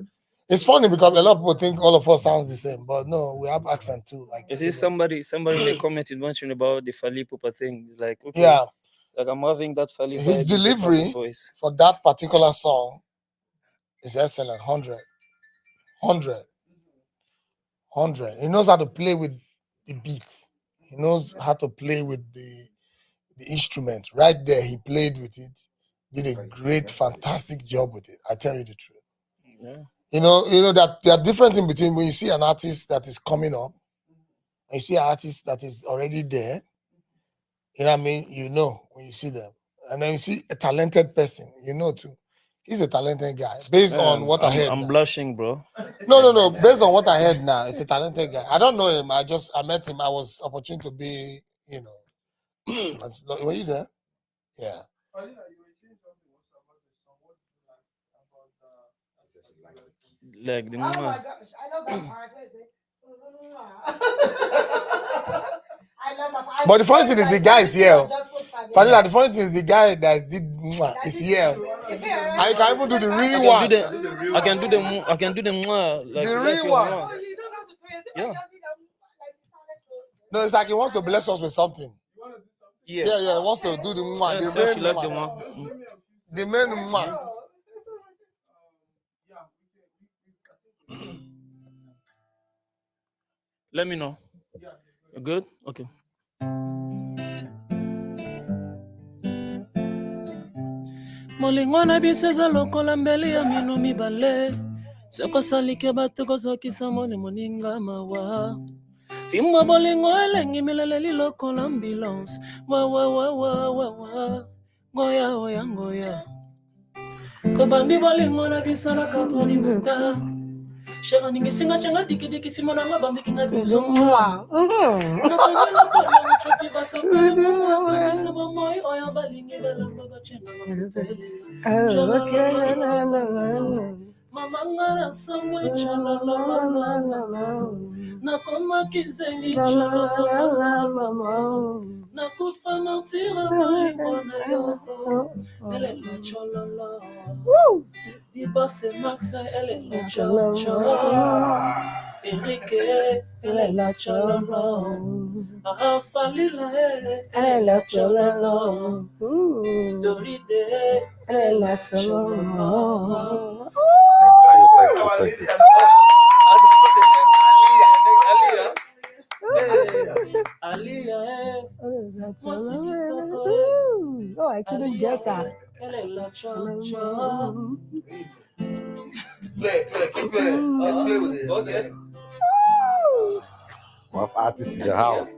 It's funny because a lot of people think all of us sounds the same, but no, we have accent too. Like You see, somebody in the comment is mentioning about the Fali Pupa thing. It's like, okay, yeah, like I'm having that Fali his vibe in J Paco's delivery voice. for that particular song is excellent. 100. He knows how to play with the beats. He knows how to play with the instrument. Right there, he played with it. Did a great, fantastic job with it. I tell you the truth. Yeah. You know that there are different in between when you see an artist that is coming up and you see an artist that is already there. You know what I mean? You know when you see them. And then you see a talented person, you know too. He's a talented guy. Based on what I heard. I'm now. blushing, bro. No. Based on what I heard now, it's a talented guy. I don't know him. I met him. I was opportune to be, you know. Were you there? Yeah. Like the Oh my mwah. gosh, I love that part. I love that part. But the funny thing is the guy is here. Just so tired. Fanila, the funny thing is the guy that did is here. I can even do the real one. I can do the mwah. Like The you real guys feel one. mwah. Oh, you know how to do it. Yeah. No, it's like he wants to bless us with something. Yeah. Yeah, he wants to do the mwah. Yeah, The so she main like the mwah. mwah. The main mwah. Let me know. You good? Okay. Molingo na biso eza lokola mbeli ya mino mibale sokosalike bato kozokisa mone moninga mawa fimwa bolingo elengi mileleli lokola ambulance wa ngoya tobandi bolingo na biso na katoli muta shera ningisinga changa dikidiki simonanga bambikinga biso Mwah. nakongela mpona mochopi basoka bisa bomoi oyo balingi balamba bacena mafutelela Oh, okay. mama ngara sangwe chalalala nakomaki zengi chalalala nakufa nautira bolingo na yo elela chololo dibose maxa elela cholo Enrique elela chololo afalila elela chololo Toride elela chololo. Thank you. Aliyah, Oh, I couldn't get that. Play, keep playing. Let's play with it. Okay. We have artists in the house.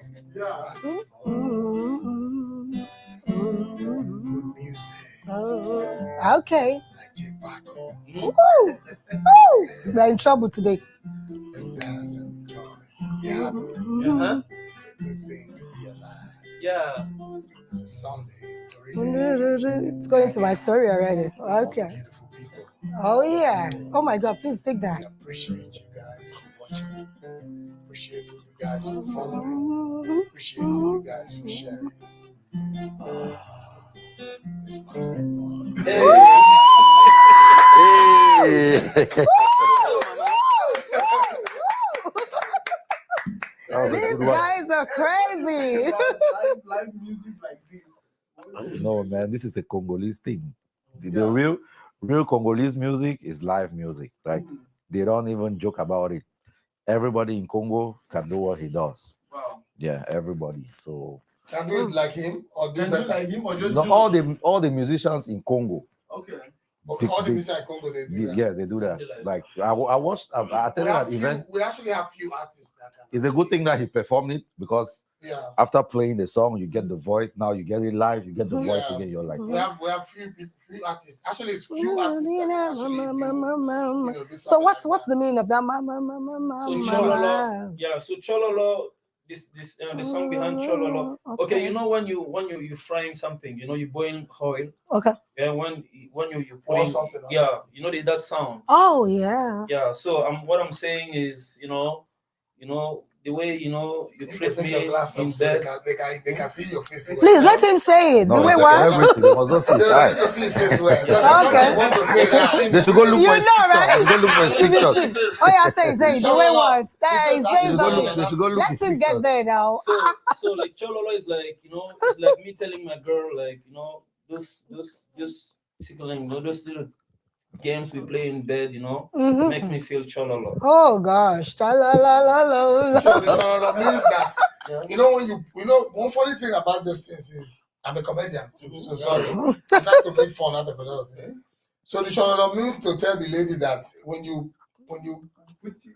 Good music. Okay. Like J Paco. We're in trouble today. Let's dance and rejoice. Yeah, Uh-huh. it's a good thing to be alive. Yeah. It's a Sunday. TORIDEY. It's going to my story already. Okay. Beautiful people. Oh, yeah. Oh, my God. Please take that. We appreciate you guys for watching. Appreciate you guys for following. Appreciate you guys for sharing. It's basketball. That was a These good one. guys are crazy. Live music like this. No, man, this is a Congolese thing. The real Congolese music is live music. Like they don't even joke about it. Everybody in Congo can do what he does. Wow. Yeah, everybody. So Can do it like him or do Can do better? like him or just no, do all the musicians in Congo. Okay. Okay, all the music in Congo, they do that. Yeah, they do that. Like I watched. I attended an event. We actually have few artists that can. It's a good thing that he performed it because Yeah. after playing the song, you get the voice. Now you get it live. You get the voice Yeah. again. You're like, We have few people, few artists. Actually, it's few artists that can actually do, this So something what's like the meaning of that? So Chololo, yeah. So Chololo, the song behind Chololo. Okay, Okay. you know when you frying something, you know, you boil oil. Okay. Yeah, when you Pour putting, something on yeah, you know that sound. Oh yeah. Yeah, so what I'm saying is, you know, the way you You treat can take your me glass in up so they bed. can see your face well. Please let him say it. No, The way it's a what? celebrity. They must not see his They eye. need to see your face well. Because Yeah. there's something Okay. he wants to say now. They should go look You for his know, picture. right? They should go look for his Let me pictures. see. Oh yeah, say it. The way what? Hey, he's They saying should go something. look. They should go look Let his him get pictures. there now. So like Chololo is like, it's like me telling my girl, like, those tickling, those little games we play in bed, makes me feel Chololo. Oh gosh. So the Ta-la-la-la-la. Shololo means that, Yeah. when one funny thing about those things is, I'm a comedian too, so sorry. I'm trying to make fun out of a lot of things. So the Shololo means to tell the lady that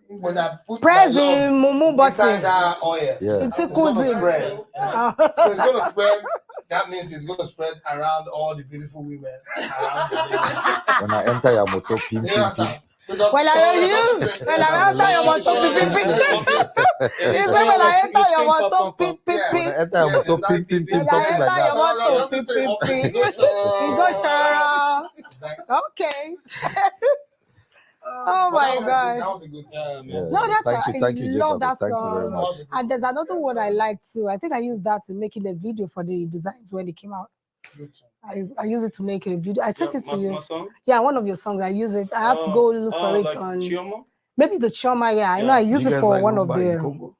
when I put Press my the love mumu inside button. that oil, Yeah. It's it's going to cozy. spread. So it's going to spread. That means it's going to spread around all the beautiful women around the neighborhood. When I enter your motor, pim, You pim, pim. understand? Because When I Shololo use, doesn't stay- when I enter your motor, Shololo pip, doesn't pip, stay in pip. one place. He said when I enter your motor, pip, pip, Yeah. When I pip. enter your Yeah, motor, exactly. pim, pim, pim, When I something like enter your that. Shololo motor, doesn't pip, stay in pip, one place. pip. It goes He goes shara. Exactly. Okay. But Oh my that God. was a good thing. Yeah, Yeah. No, that's Thank you, I love Jacob. that Thank you very song. That was much. a good And there's another one I like too. I think I used that to make it a video for the designs when it came out. Good song. I use it to make a video. I sent it to my you. song. Yeah, one of your songs. I use it. I had to go look for it like on Chioma. maybe the Choma. Yeah, I know. I Yeah. used You it guys for like one of rumba in the. Congo?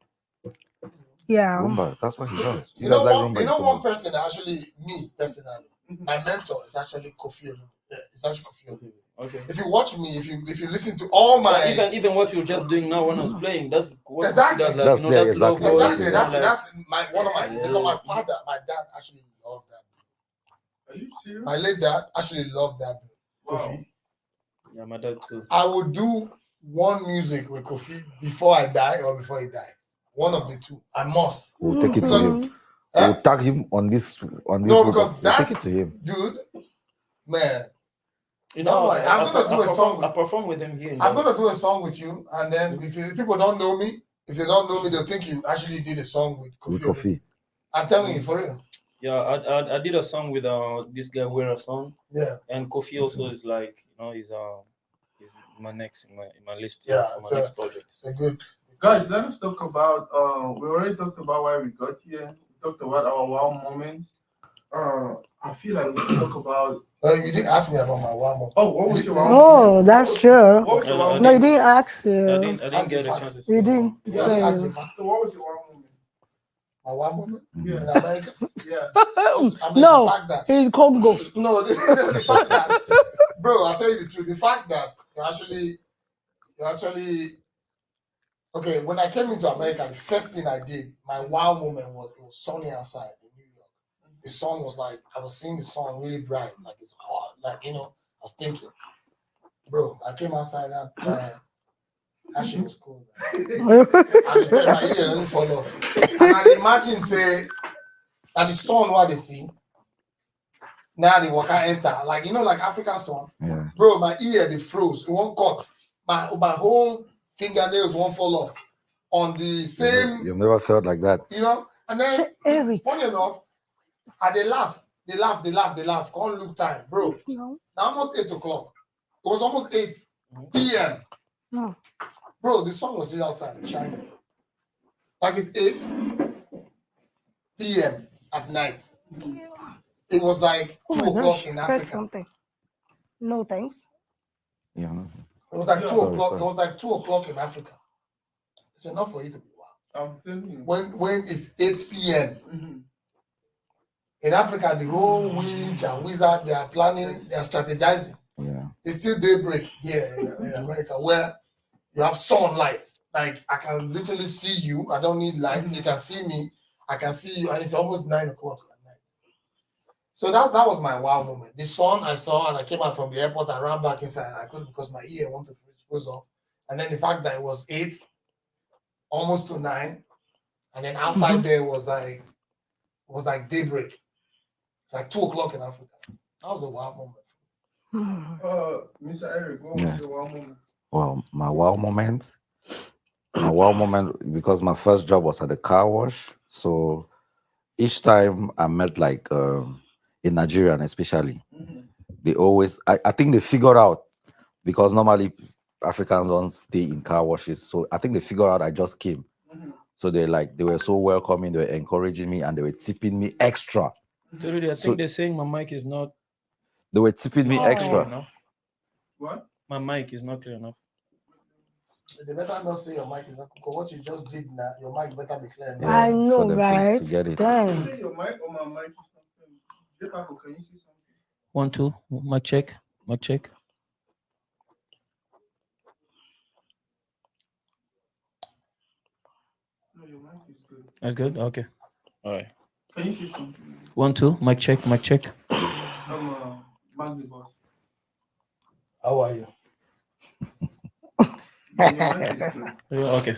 Yeah. Rumba, that's what he does. You guys know like what? rumba You in know Congo? one person that actually, me personally, my mentor is actually Kofi Olomide. Yeah, it's actually Kofi Olomide. Okay. If you watch me, if you listen to all my Even what you're just doing now when I was playing, that's what Exactly. he does, like, That's- yeah, that low exactly. voice, exactly, that's like, that's one of my because my father, my dad actually loved that. Are you serious? My late dad actually loved that Wow. Kofi. yeah, my dad too. I would do one music with Kofi before I die or before he dies. One of the two. I must. We'll take it to Because- him. Eh? We'll tag him on this. No, group because of- we'll that take it to him. dude, man. You Don't know, worry, I'm gonna do a song I with- perform with him here. in I'm Dallas. gonna do a song with you, and then if people don't know me, if they don't know me, they'll think you actually did a song with Kofi. With Olomide. Kofi. I'm telling you for real. Yeah, I did a song with this guy Wear a Song, Yeah, and Kofi also is like, he's my next in my list Yeah, for it's my a- next project. it's a good. Guys, let us talk about. We already talked about why we got here. We talked about our wow moments. I feel like we should talk about. You didn't ask me about my one more. Oh, what was your wow Oh, moment? that's true. What was your wow I No, you moment? didn't ask I you. didn't That's get the a fact. chance to You speak. didn't Yeah, say. ask the fact. So what was your wow moment? My one moment Yeah. in America. Yeah. I mean, No, the fact that in Congo. no, the fact that, bro, I'll tell you the truth. The fact that you actually, okay. When I came into America, the first thing I did, my wow moment was it was sunny outside in New York. The sun was like I was seeing the sun really bright, like it's hot, like I was thinking, bro. I came outside that shit was cool. Man. I tell my ear only fall off. And I imagine say that the sun what they see. Now the water enter, like like African sun. Yeah. Bro, my ear they froze. It won't cut. My whole fingernails won't fall off on the same, You've never felt like that. And then Eric. funny enough, they laugh. Can't look time, bro. No. Now almost 8 o'clock. It was almost 8 p.m. No. Bro, the sun was still outside shining. Like it's 8 p.m. at night. It was like Oh 2 my o'clock gosh. in Press Africa. something. No thanks. Yeah. It was like Yeah. 2 Sorry, o'clock. sorry. It was like 2 o'clock in Africa. It's enough for you to be wild. I'm telling you. When it's 8 p.m. Mhm. in Africa, the whole witch and wizard, they are planning, they are strategizing. Yeah. It's still daybreak here in America where you have sunlight. Like I can literally see you. I don't need light. You can see me. I can see you, and it's almost 9 o'clock at night. So that was my wow moment. The sun I saw, and I came out from the airport. I ran back inside. I couldn't because my ear wanted to freeze off. And then the fact that it was 8, almost to 9, and then outside there was like daybreak. It's like 2 o'clock in Africa. That was a wow moment. Mr. Eric, what was Yeah. your wow moment? Well, my wow moment. my wow moment, because my first job was at the car wash. So each time I met like in Nigerian especially, they always I think they figured out, because normally Africans don't stay in car washes. So I think they figured out I just came. So they were so welcoming, they were encouraging me, and they were tipping me extra. Toride, I So- think they're saying my mic is not They were tipping me Oh. clear extra. enough. What? My mic is not clear enough. They better not say your mic is not because what you just did now, your mic better be clear now. Yeah, I for know, them to right? get it. Damn. Say your mic or my mic is something. J-Paco, can you see something? 1, 2, mic check, mic check. No, your mic is good. That's good. Okay. All right. Can you see something? 1, 2, mic check, mic check. Mark the boss. How are you? Your mic is good. Yeah, okay.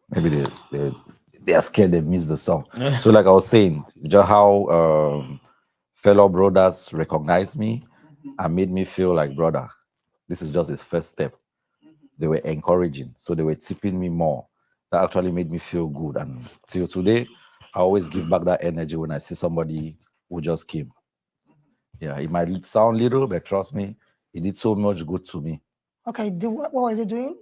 Maybe they are scared they missed the song. So like I was saying, just how fellow brothers recognized me and made me feel like, brother, this is just his first step. They were encouraging, so they were tipping me more. That actually made me feel good. And till today, I always give back that energy when I see somebody who just came. Yeah, it might sound little, but trust me, it did so much good to me. Okay, what were you doing?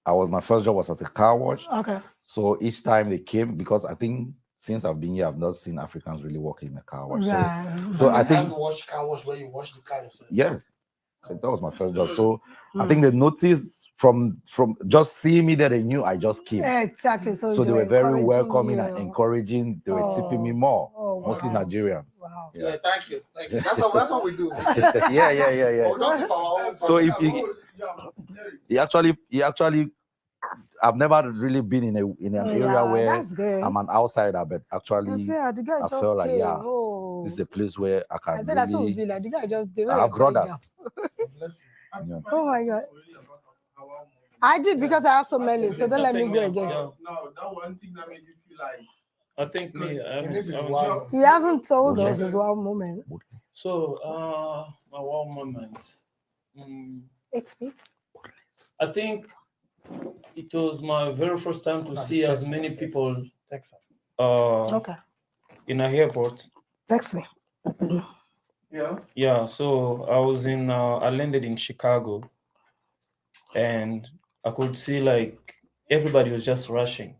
My first job was at a car wash. Okay. So each time they came, because I think since I've been here, I've not seen Africans really work in a car wash. Right. So I think, car wash where you wash the car yourself. yeah, that was my first job. So I think they noticed from just seeing me there, they knew I just came. Exactly. So they were very encouraging welcoming you. and encouraging. They were tipping me Oh. more, Oh, mostly wow. Nigerians. Wow. Yeah, thank you. Thank you. That's what we do. Yeah. Oh, don't tip our own So if pocket. he actually, I've never really been in an area where that's good. I'm an outsider, but actually Yeah, the guy I just felt like, came. yeah, Oh. this is a place where I I can said that's what would really. be like. The guy just came. I have brothers. Bless you. Yeah. Oh my God. I did because I have so many, so don't let me go again. No, that one thing that made you feel like. I think me. And this is I haven't- wow. He hasn't told Yes. us his one moment. So, my wow moment. 8 weeks. I think it was my very first time to see as many people Text her. Okay. in an airport. Text me. Yeah. Yeah, so I landed in Chicago, and I could see like everybody was just rushing.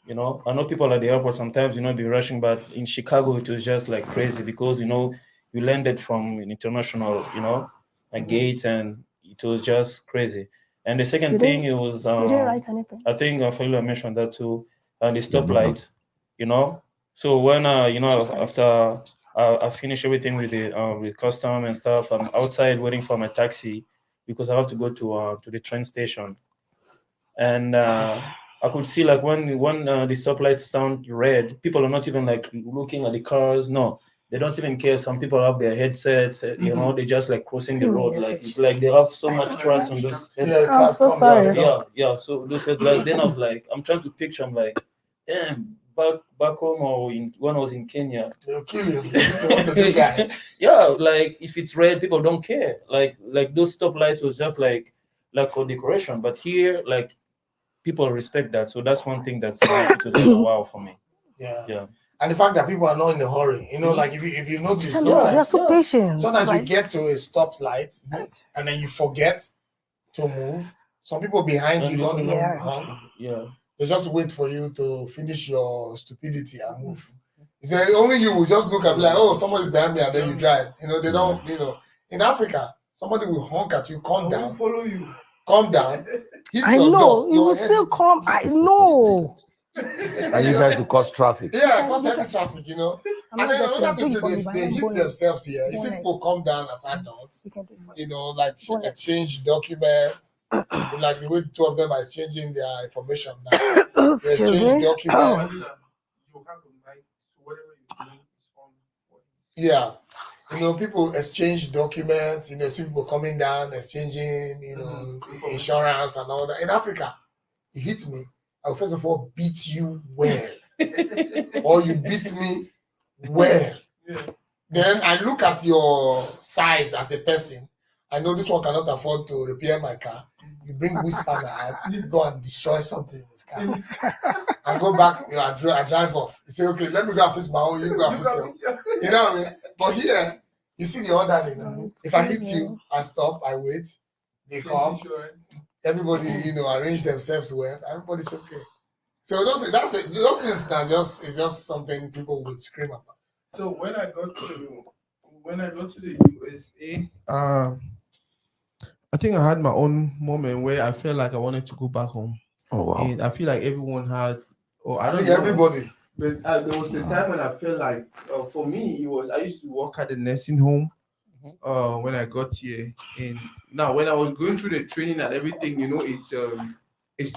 You know, I know people at the airport sometimes, be rushing, but in Chicago it was just like crazy because, you landed from an international, a gate, and it was just crazy. And the second You thing, didn't- it was, You didn't write anything. I think Falila mentioned that too, and the Yeah, stoplight, So when, after I finish everything with the with custom and stuff, I'm outside waiting for my taxi because I have to go to the train station. And I could see like when the stoplights sound red, people are not even like looking at the cars. No, they don't even care. Some people have their headsets, they just like crossing the road. Like it's like they have so much trust on this. Yeah, I'm so sorry. Yeah. So those headlights. Then I was like, I'm trying to picture. I'm like, damn, back home or when I was in Kenya. They'll kill you. You want to do that. Yeah, like if it's red, people don't care. Like those stoplights was just like for decoration. But here, like people respect that. So that's one thing that's it was like a wow for me. Yeah. And the fact that people are not in a hurry, like if you notice, I know, they're sometimes, so patient. sometimes Like, you get to a stoplight and then you forget to move. Some people behind you don't even honk. Yeah. They just wait for you to finish your stupidity and move. It's like only you will just look and be like, oh, somebody's behind me, and then you drive. They don't, in Africa, somebody will honk at you, calm down, Follow you. calm down, hit I your know, door. you your will head still will- come. I know. And you guys will cause traffic. Yeah, cause heavy traffic, I'm and not then getting another thing big too, for me, but they I'm hit bonus. themselves here. You see Bonus. people come down as adults, You can do it. like Bonus. exchange documents, like the way the two of them are exchanging their information now. They Excuse exchange me. documents. You have a mic, so whatever you're doing is on. Yeah. People exchange documents, see people coming down, exchanging, insurance and all that. In Africa, you hit me, I will first of all beat you well. Or you beat me well. Yeah. Then I look at your size as a person. I know this one cannot afford to repair my car. you bring whisper out, you go and destroy something in his car, and go back. You know, I drive off. You say, okay, let me go and fix my own. You go and fix your own. You know what I mean? But here, you see the order. You know, if I hit you, I stop. I wait. They come. Everybody, you know, arrange themselves well. Everybody's okay. So those things that it's just something people would scream about. So when I got to the USA, I think I had my own moment where I felt like I wanted to go back home. Oh wow. And I feel like everyone had, or I don't think know, everybody. But there was the time when I felt like, for me, I used to work at the nursing home when I got here. And now when I was going through the training and everything, you know, it's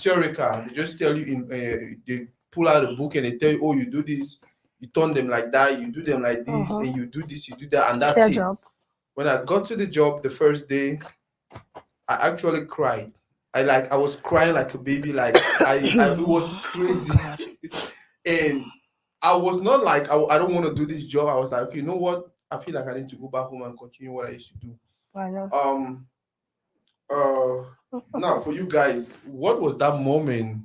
theoretical. They just tell you, they pull out a book and they tell you, oh, you do this, you turn them like that, you do them like this, and you do this, you do that, and that's Their it. job. When I got to the job the first day, I actually cried. I was crying like a baby, like it was crazy. And I was not like I don't want to do this job. I was like, okay, you know what? I feel like I need to go back home and continue what I used to do. I know. Now for you guys, what was that moment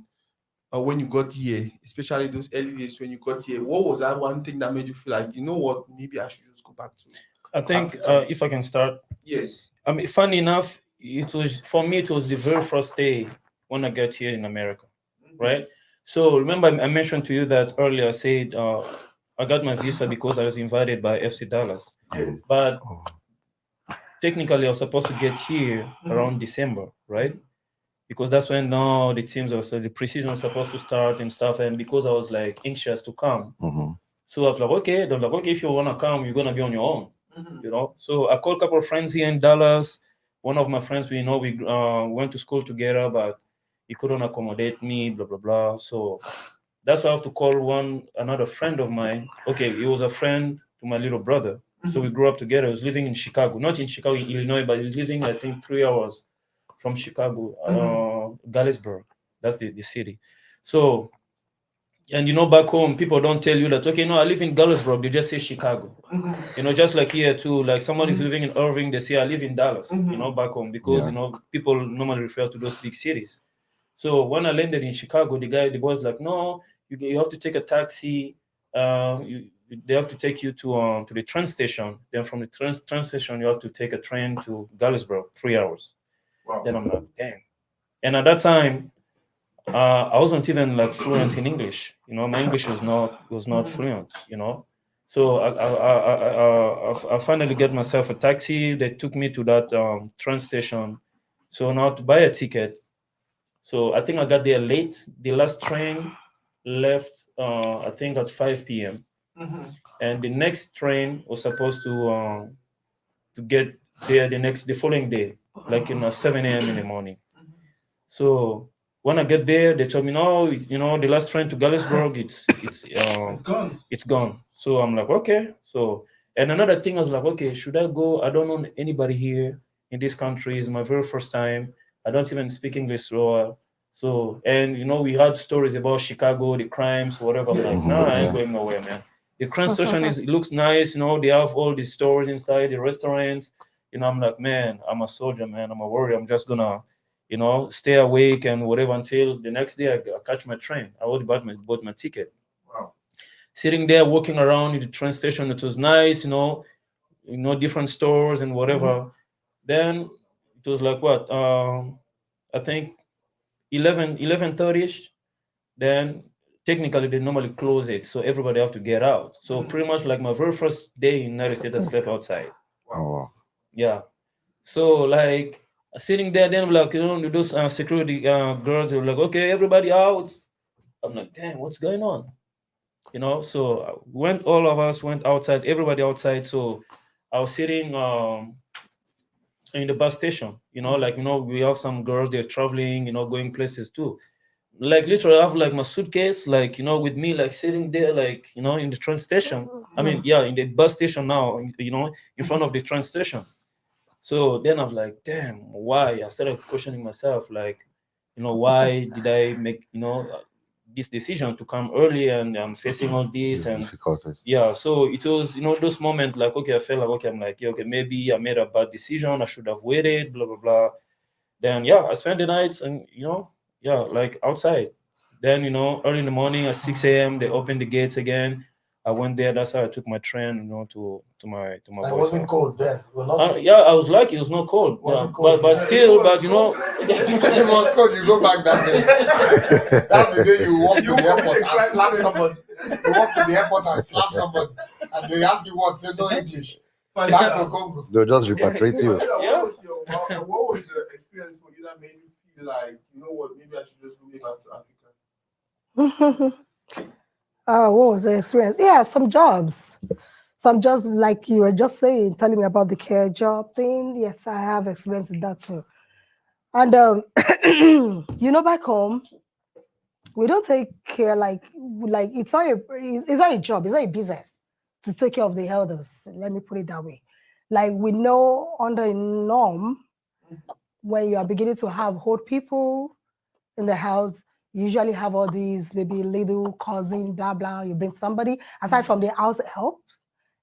when you got here, especially those early days when you got here? What was that one thing that made you feel like, you know what, maybe I should just go back to I think Africa? if I can start, Yes. I mean, funny enough, it was for me. It was the very first day when I got here in America, right? So remember, I mentioned to you that earlier. I said I got my visa because I was invited by FC Dallas, but technically I was supposed to get here around December, right? Because that's when now the teams also the preseason was supposed to start and stuff. And because I was like anxious to come, so I was like, okay, they're like, okay, if you wanna come, you're gonna be on your own, you know. So I called a couple of friends here in Dallas. One of my friends, we went to school together, but he couldn't accommodate me, blah blah blah. So that's why I have to call another friend of mine. Okay, he was a friend to my little brother. So we grew up together. He was living in Chicago, not in Chicago, in Illinois, but he was living, I think, 3 hours from Chicago, Galesburg. That's the city. So, and you know, back home, people don't tell you that, okay, no, I live in Galesburg. They just say Chicago. You know, just like here too, like somebody's living in Irving, they say, I live in Dallas, you know, back home, because, you know, people normally refer to those big cities. So when I landed in Chicago, the boy was like, no, you have to take a taxi. They have to take you to the train station. Then from the train station, you have to take a train to Galesburg, 3 hours. Wow. Then I'm like, damn. And at that time, I wasn't even like fluent in English. You know, my English was not fluent. You know, so I finally get myself a taxi. They took me to that train station. So now to buy a ticket. So I think I got there late. The last train left, I think at 5 p.m. And the next train was supposed to get there the following day, like in 7 a.m. in the morning. So when I get there, they told me, no, the last train to Galesburg, it's gone. It's gone. So I'm like, okay. So, and another thing, I was like, okay, should I go? I don't know anybody here in this country. It's my very first time. I don't even speak English well. So, and we had stories about Chicago, the crimes, whatever. I'm like, no, I ain't going nowhere, man. The crime station it looks nice. They have all the stores inside, the restaurants. I'm like, man, I'm a soldier, man. I'm a warrior. I'm just gonna, stay awake and whatever until the next day I catch my train. I already bought my ticket. Wow. Sitting there, walking around in the train station, it was nice, different stores and whatever. Then it was like what? I think 11:30ish. Then technically they normally close it, so everybody have to get out. So pretty much like my very first day in United States, I slept outside. Wow. Yeah. So like sitting there, then like those security girls were like, okay, everybody out. I'm like, damn, what's going on? So all of us went outside, everybody outside. So I was sitting in the bus station. We have some girls, they're traveling, going places too. Like literally I have like my suitcase, like with me, like sitting there, like in the train station. I mean, yeah, in the bus station now, in front of the train station. So then I was like, damn, why? I started questioning myself, like, why did I make, this decision to come early, and I'm facing all this and difficulties. yeah. So it was, those moments like, okay, I felt like, okay, I'm like, yeah, okay, maybe I made a bad decision. I should have waited, blah, blah, blah. Then yeah, I spend the nights and like outside. Then early in the morning at 6 a.m. they open the gates again. I went there. That's how I took my train, to my It boys' wasn't house. cold then. We're lucky. Yeah, I was lucky. It was not cold. Wasn't Yeah, cold, but yeah. still, but If it was cold, you go back that day. That's the day you walk to the airport and slap somebody. You walk to the airport and slap somebody, and they ask you what? Say no English. Back to Congo. They'll just repatriate you. Yeah. What was the experience for you that made you feel like, you know what, maybe I should just go back to Africa? What was the experience? Yeah, some jobs. Some jobs, like you were just saying, telling me about the care job thing. Yes, I have experience with that too. And back home, we don't take care like it's not a job, it's not a business to take care of the elders. Let me put it that way. Like we know under a norm, when you are beginning to have old people in the house, you usually have all these maybe little cousin, blah blah. You bring somebody aside from the house help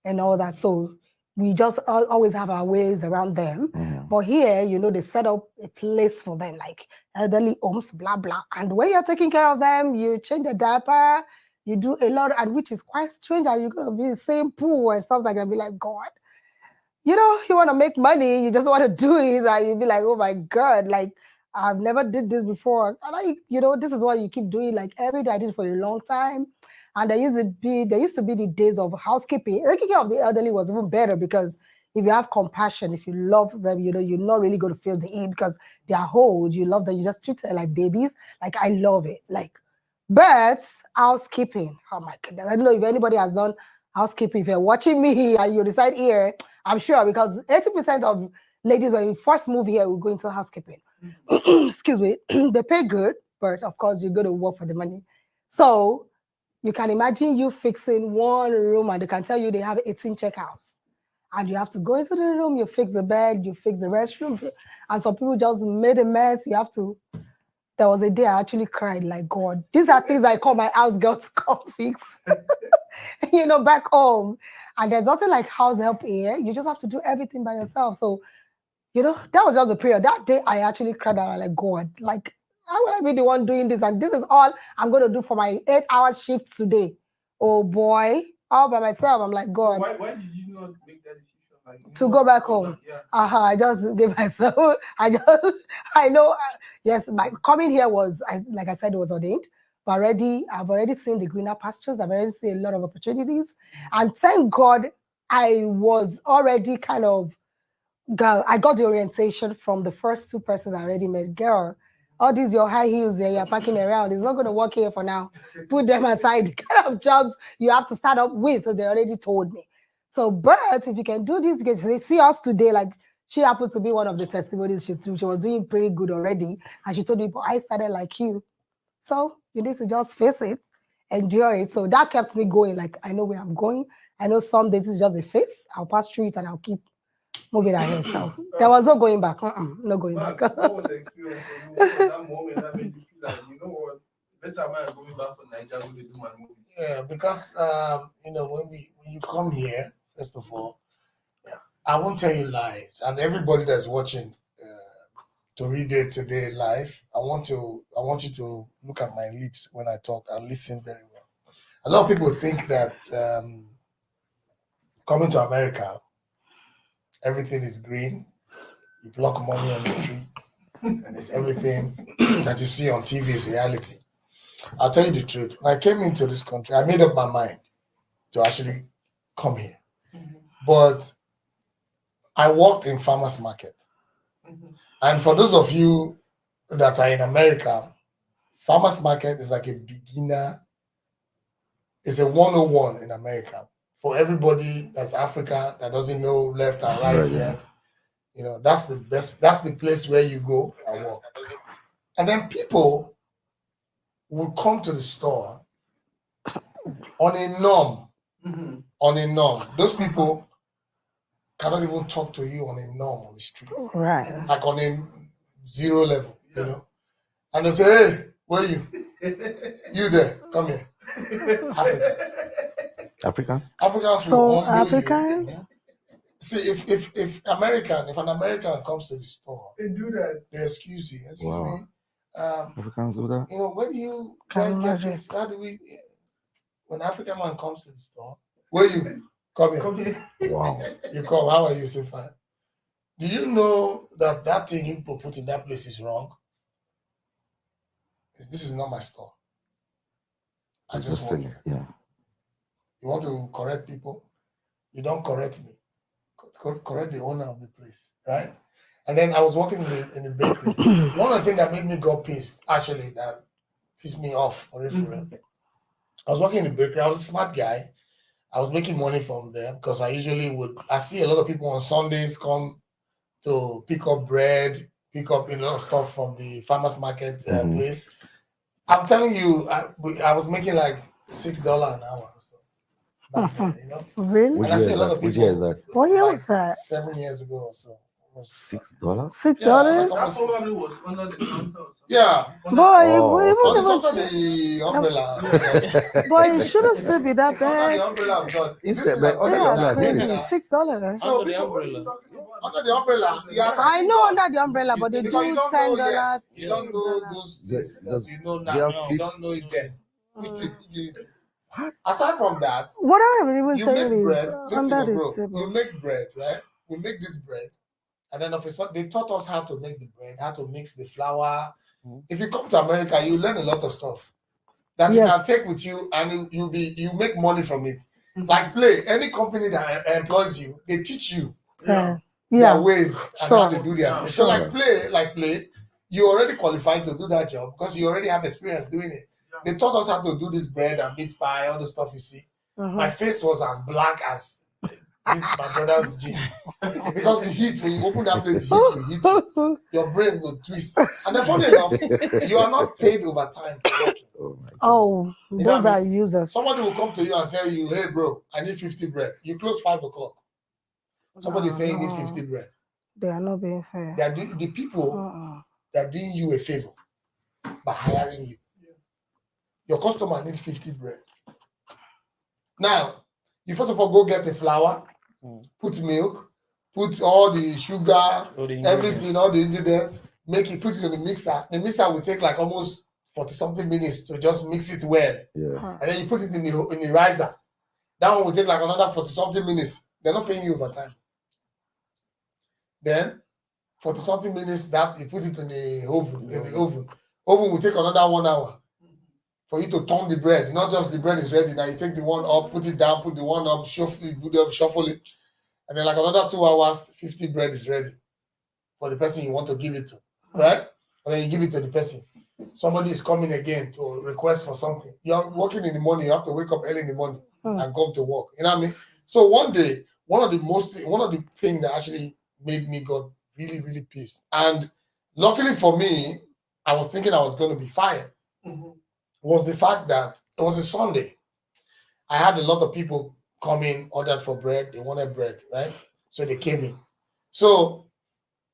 and all that. So we just always have our ways around them. But here, they set up a place for them, like elderly homes, blah blah. And when you're taking care of them, you change the diaper, you do a lot, and which is quite strange. And you're gonna be in the same pool and stuff like that. Be like, God, you want to make money, you just want to do it, and you'll be like, oh my God, like I've never did this before. And this is what you keep doing like every day. I did it for a long time. And there used to be the days of housekeeping. Taking care of the elderly was even better because if you have compassion, if you love them, you're not really going to feel the heat because they are old. You love them, you just treat them like babies. Like I love it. But housekeeping, oh my goodness. I don't know if anybody has done housekeeping. If you're watching me and you decide here, I'm sure because 80% of ladies when you first move here will go into housekeeping. Excuse me. They pay good, but of course you're going to work for the money. So you can imagine you fixing one room and they can tell you they have 18 checkouts. And you have to go into the room, you fix the bed, you fix the restroom. And some people just made a mess. There was a day I actually cried like, God, these are things I call my house girls come fix. Back home. And there's nothing like house help here. You just have to do everything by yourself. So, that was just the period. That day I actually cried out like, God, like, how will I be the one doing this? And this is all I'm going to do for my 8-hour shift today. Oh boy, all by myself. I'm like, God. So why did you not make that decision? To go back home. Yeah. I just gave myself, I know, yes, my coming here was, like I said, it was ordained. But I've already seen the greener pastures. I've already seen a lot of opportunities. And thank God I was already I got the orientation from the first two persons I already met. Girl, all these your high heels there, you're packing around. It's not going to work here for now. Put them aside. The kind of jobs you have to start up with, they already told me. So, but if you can do this, you can see us today. Like she happened to be one of the testimonies. She was doing pretty good already, and she told me, "But I started like you." So you need to just face it, enjoy it. So that kept me going. Like I know where I'm going. I know some days it's just a phase. I'll pass through it and I'll keep moving ahead. So there was no going back. No going back. What was the experience for you? What was that moment that made you feel like, you know what, better man going back to Nigeria to do my movies? Yeah, because when you come here, first of all, I won't tell you lies, and everybody that's watching TORIDEY today live, I want you to look at my lips when I talk and listen very well. A lot of people think that coming to America, everything is green. You pluck money on the tree, and it's everything that you see on TV is reality. I'll tell you the truth. When I came into this country, I made up my mind to actually come here. But I worked in farmers market. And for those of you that are in America, farmers market is like a beginner. It's a 101 in America. For everybody that's African, that doesn't know left and right yet, that's the best. That's the place where you go and work. And then people will come to the store on a norm. On a norm. Those people cannot even talk to you on a norm on the street. Right. Like on a zero level, And they say, hey, where are you? You there, come here. Africans. African? Africans So will humble Africans? you. See, if an American comes to the store, They do that. they excuse you. Excuse Wow. me. Africans do that. You know, where do you Can guys get imagine. this? How do we? When African man comes to the store, where you come here? Come here. Wow. You come. How are you, so fine? Do you know that thing you put in that place is wrong? This is not my store. I just Just want saying, you. yeah. You want to correct people? You don't correct me. Correct the owner of the place, right? And then I was working in the bakery. One of the things that made me go pissed, actually, that pissed me off for real. I was working in the bakery. I was a smart guy. I was making money from there because I see a lot of people on Sundays come to pick up bread, pick up a lot of stuff from the farmers market place. I'm telling you, I was making like $6 an hour or so back then, you know. Really? Which And I year see is a lot that? of Which year is people. that? What year like was that? 7 years ago or so. $6? $6? Yeah, like That almost probably was under the counter. or something. Yeah. Boy, Oh, it Oh, it's wouldn't under even. the umbrella of God. Boy, it shouldn't still be that It's under bad. the umbrella of God. It's This is the- under the Yeah, umbrella, crazy. really? $6. So Under the people, umbrella. under the umbrella, I know under the umbrella, but they do because you don't know yet. $10. You don't know $8. those things The- that you know they now. have You tips. don't know it then. Which tip you eat? Aside from that, What I'm even you saying make is bread. Listen, under the bro. You table. make bread, right? We make this bread, and then of a sudden they taught us how to make the bread, how to mix the flour. If you come to America, you learn a lot of stuff that you can Yes. take with you, and you make money from it. Like Play, any company that employs you, they teach you Yeah. their ways and how Sure. they do their Yeah, thing. So sure. like Play, you're already qualified to do that job because you already have experience doing it. They taught us how to do this bread and meat pie, all the stuff you see. My face was as black as my brother's jean. Because the heat, when you open that place, the heat will hit you. Your brain will twist. And then funny enough, you are not paid overtime for working. Oh my God. Oh, You know those what I are users. Somebody will come to you and tell you, hey bro, I need 50 bread. You close 5 o'clock. Somebody say you need 50 bread. They are not being fair. They are the people that are doing you a favor by hiring you. Your customer needs 50 bread. Now, you first of all go get the flour, put milk, put all the sugar, everything, all the ingredients, make it, put it in the mixer. The mixer will take like almost 40-something minutes to just mix it well. Yeah. And then you put it in the riser. That one will take like another 40-something minutes. They're not paying you overtime. Then 40-something minutes that you put it in the oven. Oven will take another 1 hour for you to turn the bread. Not just the bread is ready. Now you take the one up, put it down, put the one up, shuffle it. And then like another 2 hours, 50 bread is ready for the person you want to give it to. Right? And then you give it to the person. Somebody is coming again to request for something. You're working in the morning, you have to wake up early in the morning and come to work. You know what I mean? So one day, one of the things that actually made me got really, really pissed. And luckily for me, I was thinking I was going to be fired. Was the fact that it was a Sunday. I had a lot of people come in, ordered for bread. They wanted bread, right? So they came in. So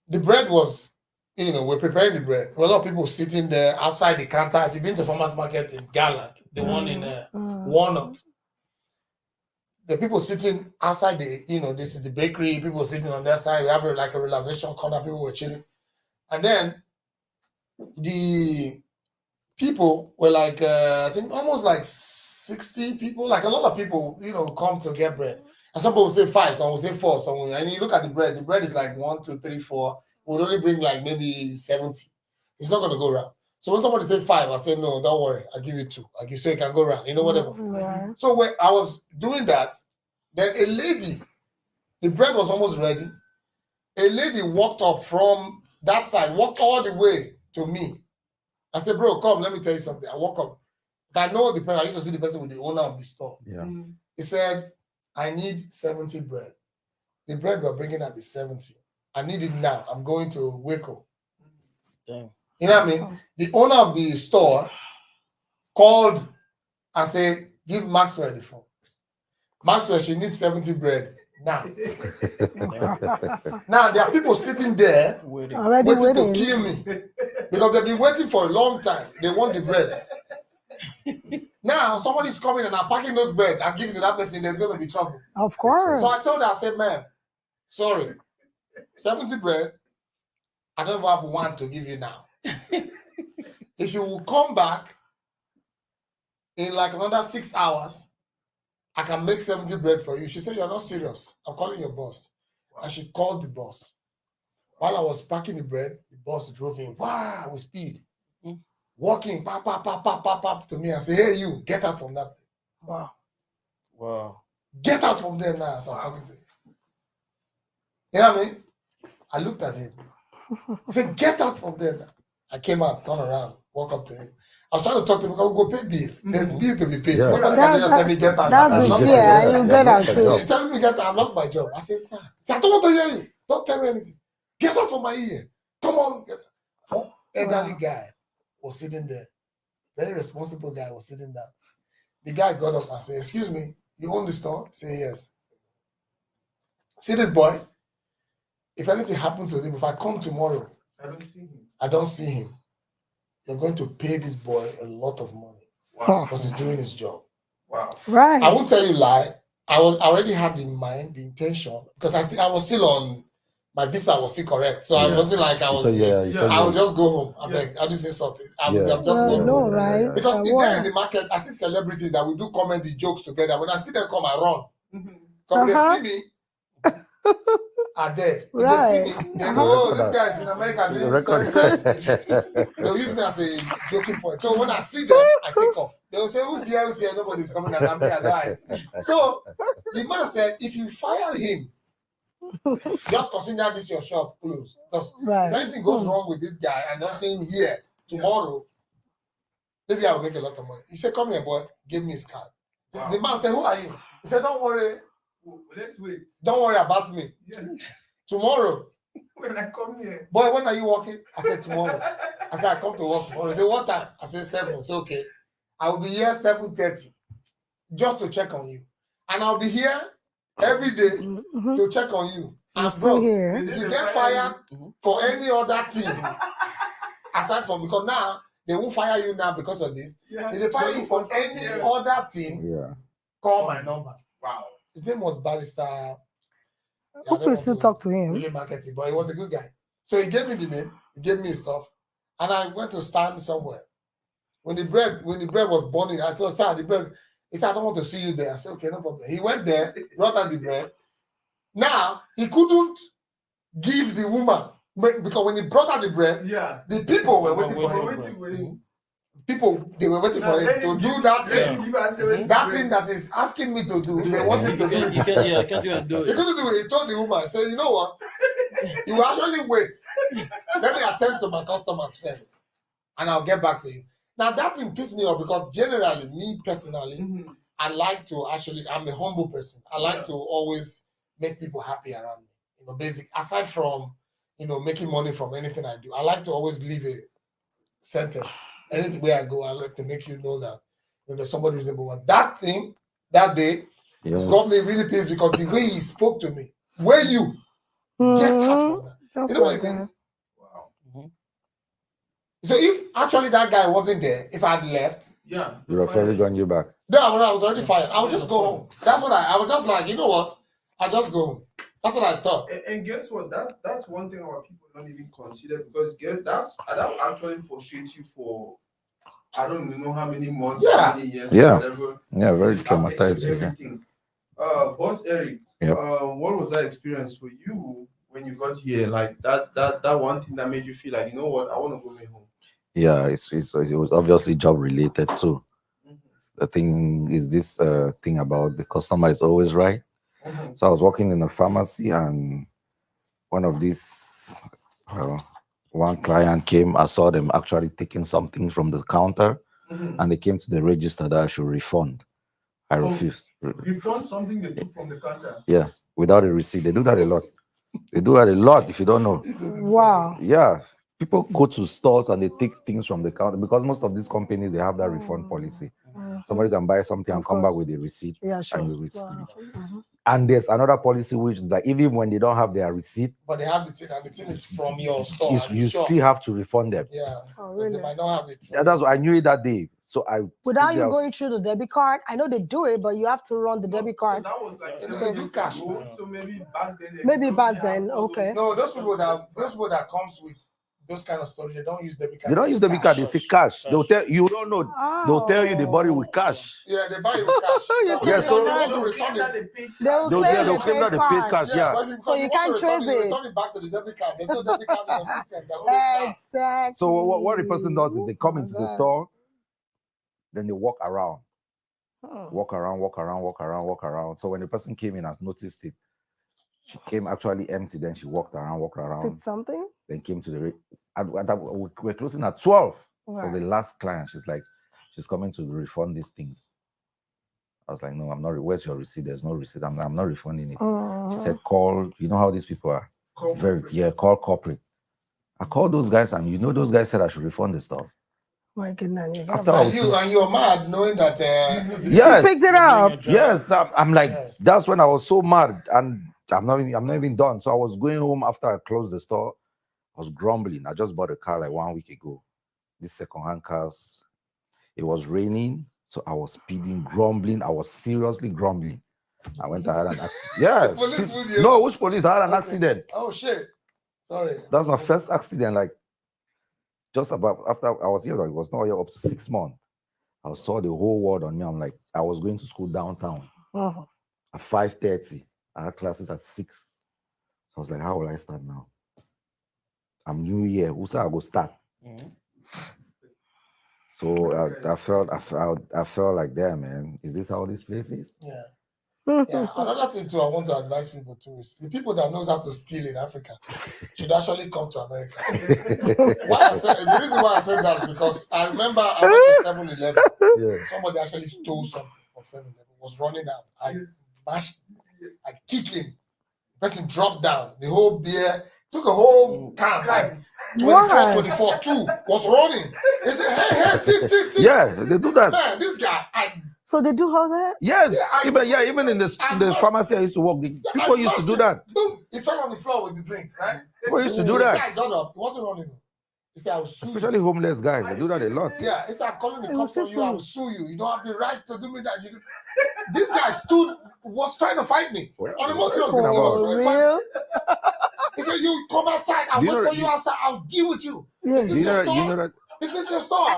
the bread was, we're preparing the bread. A lot of people sitting there outside the counter. If you've been to farmers market in Garland, the one in Walnut, the people sitting outside this is the bakery, people sitting on their side. We have like a relaxation corner, people were chilling. And then the people were like, I think almost like 60 people, like a lot of people, come to get bread. And some people will say 5, some will say 4, and you look at the bread is like 1, 2, 3, 4. It would only bring like maybe 70. It's not going to go around. So when somebody say 5, I say, no, don't worry, I'll give you 2. I'll give so it can go around, whatever. Yeah. So when I was doing that, then a lady, the bread was almost ready. A lady walked up from that side, walked all the way to me. I said, bro, come, let me tell you something. I walk up. I know the person, I used to see the person with the owner of the store. Yeah. He said, I need 70 bread. The bread we're bringing at the 70. I need it now. I'm going to Waco. Damn. You know what I mean? The owner of the store called and said, give Maxwell the phone. Maxwell, she needs 70 bread now. Now, there are people sitting there Already waiting to kill me because they've been waiting for a long time. They want the bread. Now, somebody's coming and I'm packing those bread and giving to that person, there's going to be trouble. Of course. So I told her, I said, ma'am, sorry, 70 bread. I don't have one to give you now. If you will come back in like another 6 hours, I can make 70 bread for you. She said, you're not serious. I'm calling your boss. And she called the boss. While I was packing the bread, the boss drove in, wow, with speed. Walking, pap, to me and say, hey, you, get out from that place. Wow. Wow. Get out from there now. So I'm talking to you. You know what I mean? I looked at him. I said, get out from there now. I came out, turned around, walk up to him. I was trying to talk to him because we'll go pay bill. There's bill to be paid. Yeah. Somebody can just tell me get out. That's I'm the not fear. my job. You get out Yeah. too. He's telling me get out. I've lost my job. I said, sir. He said, I don't want to hear you. Don't tell me anything. Get out from my ear. Come on. Get out. Elderly guy was sitting there. Very responsible guy was sitting down. The guy got up and said, excuse me, you own the store? I said, yes. See this boy? If anything happens to him, if I come tomorrow, I don't see him. You're going to pay this boy a lot of money because he's doing his job. Wow. Right. I won't tell you lie. I already had in mind the intention because I was still on my visa was still correct, so I Yeah. wasn't like I was. I would just go home. I beg. I just say something. I'm just going no, home. right? Because I there won't. in the market, I see celebrities that we do comedy jokes together. When I see them come, I run. Come, they see me. Are dead. If they see me, they know, oh, this guy is in America. They'll use me as a joking point. So when I see them, I take off. They'll say, who's here? Who's here? Nobody's coming. And I'm there. I die. So the man said, if you fire him, just consider this your shop closed. Because if anything goes wrong with this guy and not see him here tomorrow, this guy will make a lot of money. He said, come here, boy. Give me his card. The man said, who are you? He said, don't worry. Let's wait. Don't worry about me. Yeah. Tomorrow. When I come here. Boy, when are you working? I said, tomorrow. I said, I come to work tomorrow. He said, what time? I said, 7. I said, okay. I will be here 7:30 just to check on you. And I'll be here every day to check on you. And bro, here. if you get fired for any other thing, aside from, because now they won't fire you now because of this. Yeah. If they fire you for any other thing, call my number. Wow. His name was Barrister. Who could still talk to him? Really marketing, but he was a good guy. So he gave me the name, he gave me his stuff, and I went to stand somewhere. When the bread was burning, I told sir, the bread. He said, I don't want to see you there. I said, okay, no problem. He went there, brought out the bread. Now he couldn't give the woman because when he brought out the bread, the people were waiting for him. People, they were waiting for him to do that thing. That thing that is asking me to do, they want him to do it. He can't even do He it. couldn't do it. He told the woman, say, you know what? You will actually wait. Let me attend to my customers first, and I'll get back to you. Now that thing pissed me off because generally, me personally, I like to actually, I'm a humble person. I like to always make people happy around me. You know, basic, aside from, you know, making money from anything I do, I like to always leave a sentence. Anywhere I go, I like to make you know that there's somebody reasonable. But that thing, that day, got me really pissed because the way he spoke to me, where you get out from that. You know what it means? Wow. So if actually that guy wasn't there, if I had left, You would have probably gone you back. no, I was already fired. I would just go home. That's what I was just like, you know what? I just go home. That's what I thought. And guess what? That's one thing our people don't even consider because that actually frustrates you for I don't even know how many months, how many years, whatever. Yeah, very It affects traumatized. everything. Boss Eric, what was that experience for you when you got here? Like that one thing that made you feel like, you know what, I want to go home. Yeah, it was obviously job related too. The thing is this thing about the customer is always right. So I was working in a pharmacy and one of these, one client came, I saw them actually taking something from the counter and they came to the register that I should refund. I refused. Refund something they took from the counter? Yeah, without a receipt. They do that a lot. They do that a lot if you don't know. Wow. Yeah, people go to stores and they take things from the counter because most of these companies, they have that refund policy. Somebody can buy something and come back with a receipt and you receive. And there's another policy which is that even when they don't have their receipt, But they have the thing, and the thing is from your store. and you it's shop. still have to refund them. Yeah. Oh, Because they really? might not have it. Yeah, that's what I knew it that day. So I Without stood you there. going through the debit card, I know they do it, but you have to run the debit card. That was like They 7 do years cash ago, now. so maybe back then. they Maybe don't back have then, all okay. No, those people that comes with those kind of stories, they don't use debit card. They don't use debit card, they say cash. They'll tell you don't know. They'll tell you they bought it with cash. Yeah, they buy it with cash. You That's said why so- they want to return it. They'll claim that they paid cash. Yeah, Yeah. but because So you want can't to return trace it, you it. return it back to the debit card. There's no debit card in your system. That's that. Exactly. So what the person does is they come Oh, into the God. store, then they walk around. Oh. Walk around. So when the person came in and noticed it, she came actually empty. Then she walked around, Pick something? then came to the. We're closing at 12. Was Right. the last client. She's like, she's coming to refund these things. I was like, no, I'm not. Where's your receipt? There's no receipt. I'm not refunding it. She said, call. You know how these people are. Call corporate. I called those guys, and those guys said I should refund the stuff. My goodness. After I And was you're mad knowing that. Yes. You picked it up. Yes, I'm like, Yes. that's when I was so mad, and I'm not even done. So I was going home after I closed the store. I was grumbling. I just bought a car like 1 week ago. These secondhand cars. It was raining, so I was speeding, grumbling. I was seriously grumbling. I went and had an accident. Yeah. Police with you? No, which police? I had an Okay. accident. Oh shit! Sorry. That's my first accident. Like just about after I was here, like, it was not here up to 6 months. I saw the whole world on me. I'm like, I was going to school downtown at 5:30. I had classes at 6. So I was like, how will I start now? I'm new here. Who said I go start? So I felt like, damn, man, is this how this place is? Yeah. Yeah. Another thing too, I want to advise people too is the people that knows how to steal in Africa should actually come to America. The reason why I said that is because I remember I went to 7-Eleven. Yeah. Somebody actually stole something from 7-Eleven. Was running out. I kicked him. The person dropped down. The whole beer took a whole can. Like 24, 2 was running. They said, hey, thief. Yeah, they do that. Man, this guy, So they do all that? Yes, Yeah, even in the pharmacy I used to work, people used to do that. Boom, he fell on the floor with the drink, right? People used to do This that. guy got up. He wasn't running. He said, I will sue Especially homeless guys, they do that a lot. Yeah, he said, I'm calling the It was cops on so you. I will sue you. You don't have the right to do me that. This guy was trying to fight me. On the most serious thing, For real? he said, you come outside. I'll wait for you outside. I'll deal with you. Yes. Is this your store? that Is this your store?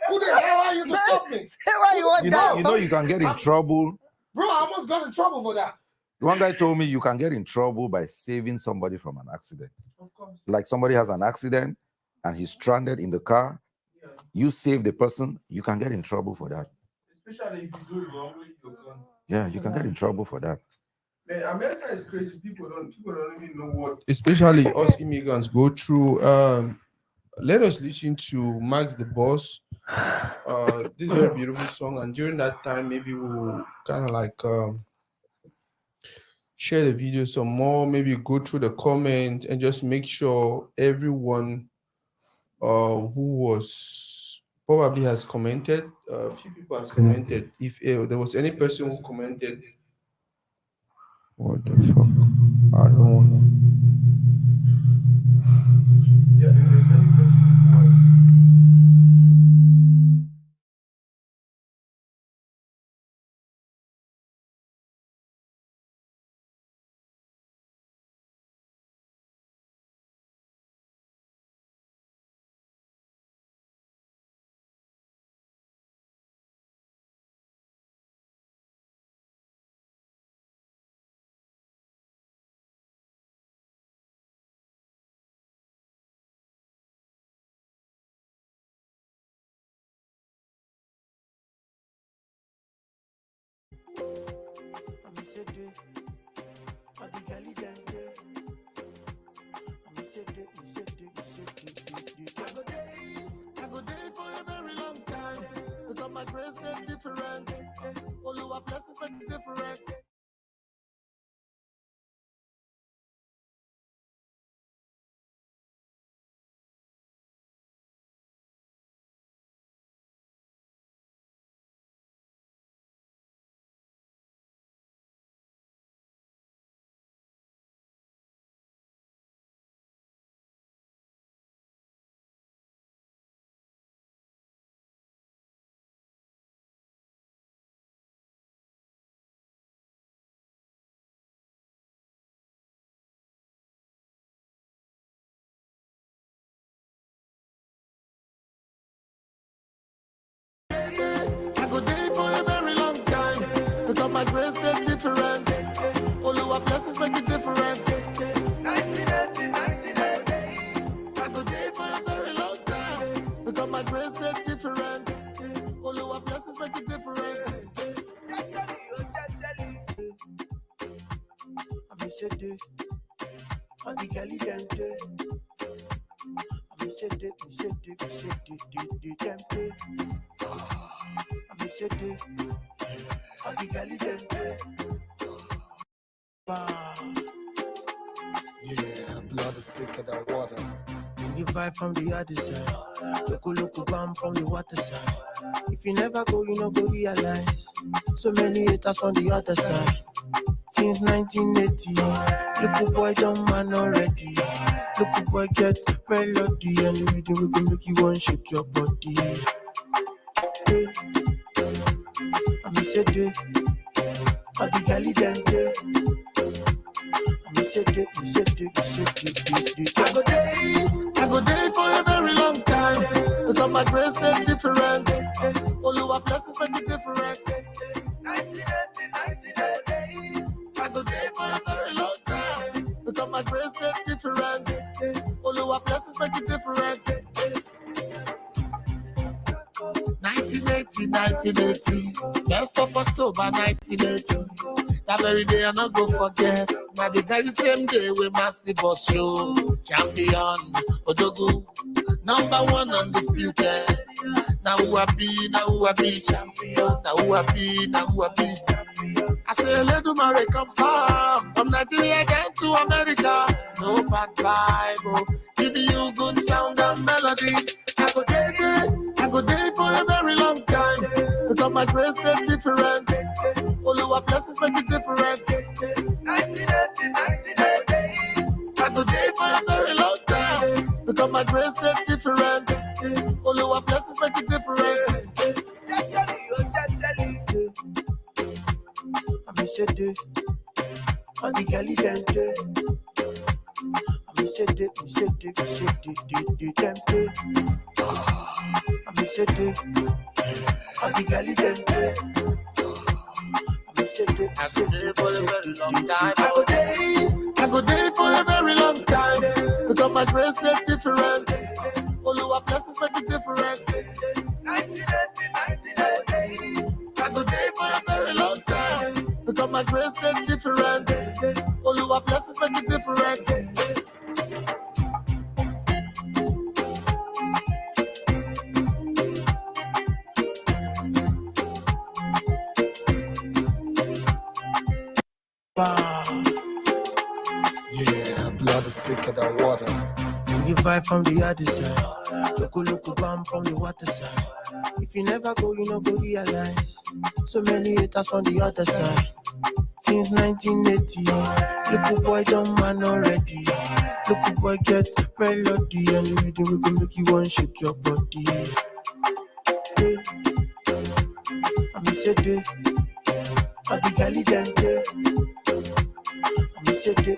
Who the hell are you to stop me? Why you want that? you can get in trouble. Bro, I almost got in trouble for that. One guy told me you can get in trouble by saving somebody from an accident. Of course. Like somebody has an accident and he's stranded in the car. Yeah. You save the person, you can get in trouble for that. Especially if you do it wrongly, you can. Yeah, you can get in trouble for that. Man, America is crazy. People don't even know what. Especially us immigrants go through. Let us listen to Max the Boss. This is a very beautiful song, and during that time, maybe we'll kind of like share the video some more. Maybe go through the comments and just make sure everyone who was probably has commented. A few people has commented. If there was any person who commented, what the fuck? I don't know. Yeah, if there's any person who was I go there for a very long time. Because my grace is different. All our blessings make different. my grace, they're different. Only our blessings make it different. I miss a day. On the galley, them day. I miss a day, them day. I miss a day. On the galley, them day. Yeah, blood is thicker than water. When you vibe from the other side, local bomb from the water side. If you never go, you no go realize. So many haters on the other side. Since 1980, little boy done man already. Little boy get melody and the rhythm we can make you want shake your body. Hey, I miss a day, all the galley them day. I miss a day. I go day for a very long time. Because my grace is different. All our blessings make it different. 1980. I go day for a very long time. Because my grace is different. All our blessings make it different. 1980. 1st of October 1980. That very day I not go forget. Now the very same day we master boss show. Champion, Odogu, #1 undisputed. Now who I be champion. Now who I be. I say let do my confirm. From Nigeria down to America. No bad vibe, give you good sound and melody. I go day for a very long time. Because my grace is different. All our blessings make it different. 1980. I go day for a very long time. Because my grace is different. All our blessings make it different. I miss a day. On the galley them day. I miss a day. Them day. I miss a day. On the galley them day. I go day for a very long time. Because my grace is different. All our blessings make it different. 1980. I go day for a very long time. Because my grace is different. All our blessings make it different. Yeah, blood is thicker than water. When you vibe from the other side, local bomb from the water side. If you never go, you no go realize. So many haters on the other side. Since 1980, little boy done man already. Little boy get melody and the rhythm we can make you want shake your body. Hey, I miss a day, all the galley them day. I miss a day.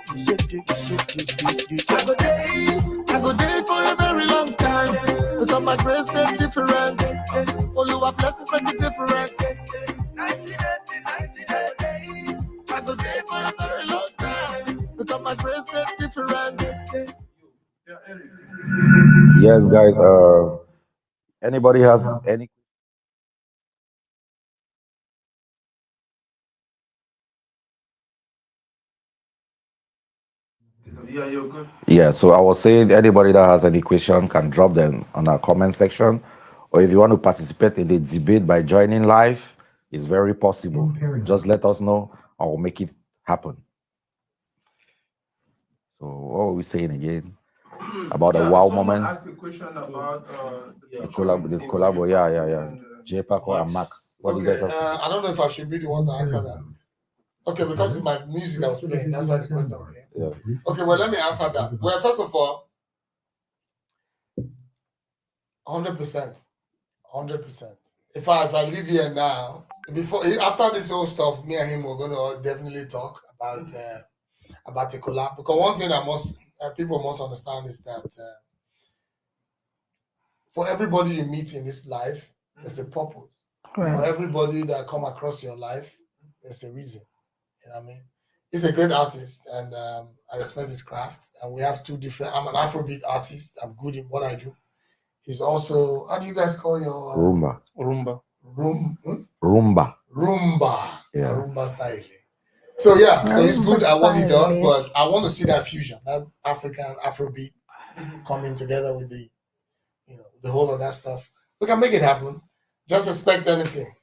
I go day for a very long time. Because my grace is different. All our blessings make it different. 1980. I go day for a very long time. Because my grace is different. Yes, guys. Anybody has any? Yeah, you're good. Yeah. So I was saying, anybody that has any question can drop them on our comment section, or if you want to participate in the debate by joining live, it's very possible. Just let us know, and we'll make it happen. So what were we saying again about the wow someone moment? asked a question about The collab. Yeah. J Paco and Max. What do you guys have? I don't know if I should be the one to answer that. Okay, because it's my music that was playing. That's why the question came. Yeah. Okay, well, let me answer that. Well, first of all, 100%. 100%. If I leave here now, after this whole stuff, me and him we're going to definitely talk about the collab. Because one thing that people must understand is that for everybody you meet in this life, there's a purpose. Right. For everybody that come across your life, there's a reason. You know what I mean? He's a great artist, and I respect his craft. And we have two different. I'm an Afrobeat artist. I'm good in what I do, He's also, how do you guys call your Rumba. Rumba. Rumba. Rumba. Yeah. Rumba style. So yeah, so it's good at what he does, Style. but I want to see that fusion, that African Afrobeat coming together with the, the whole of that stuff. We can make it happen. Just expect anything.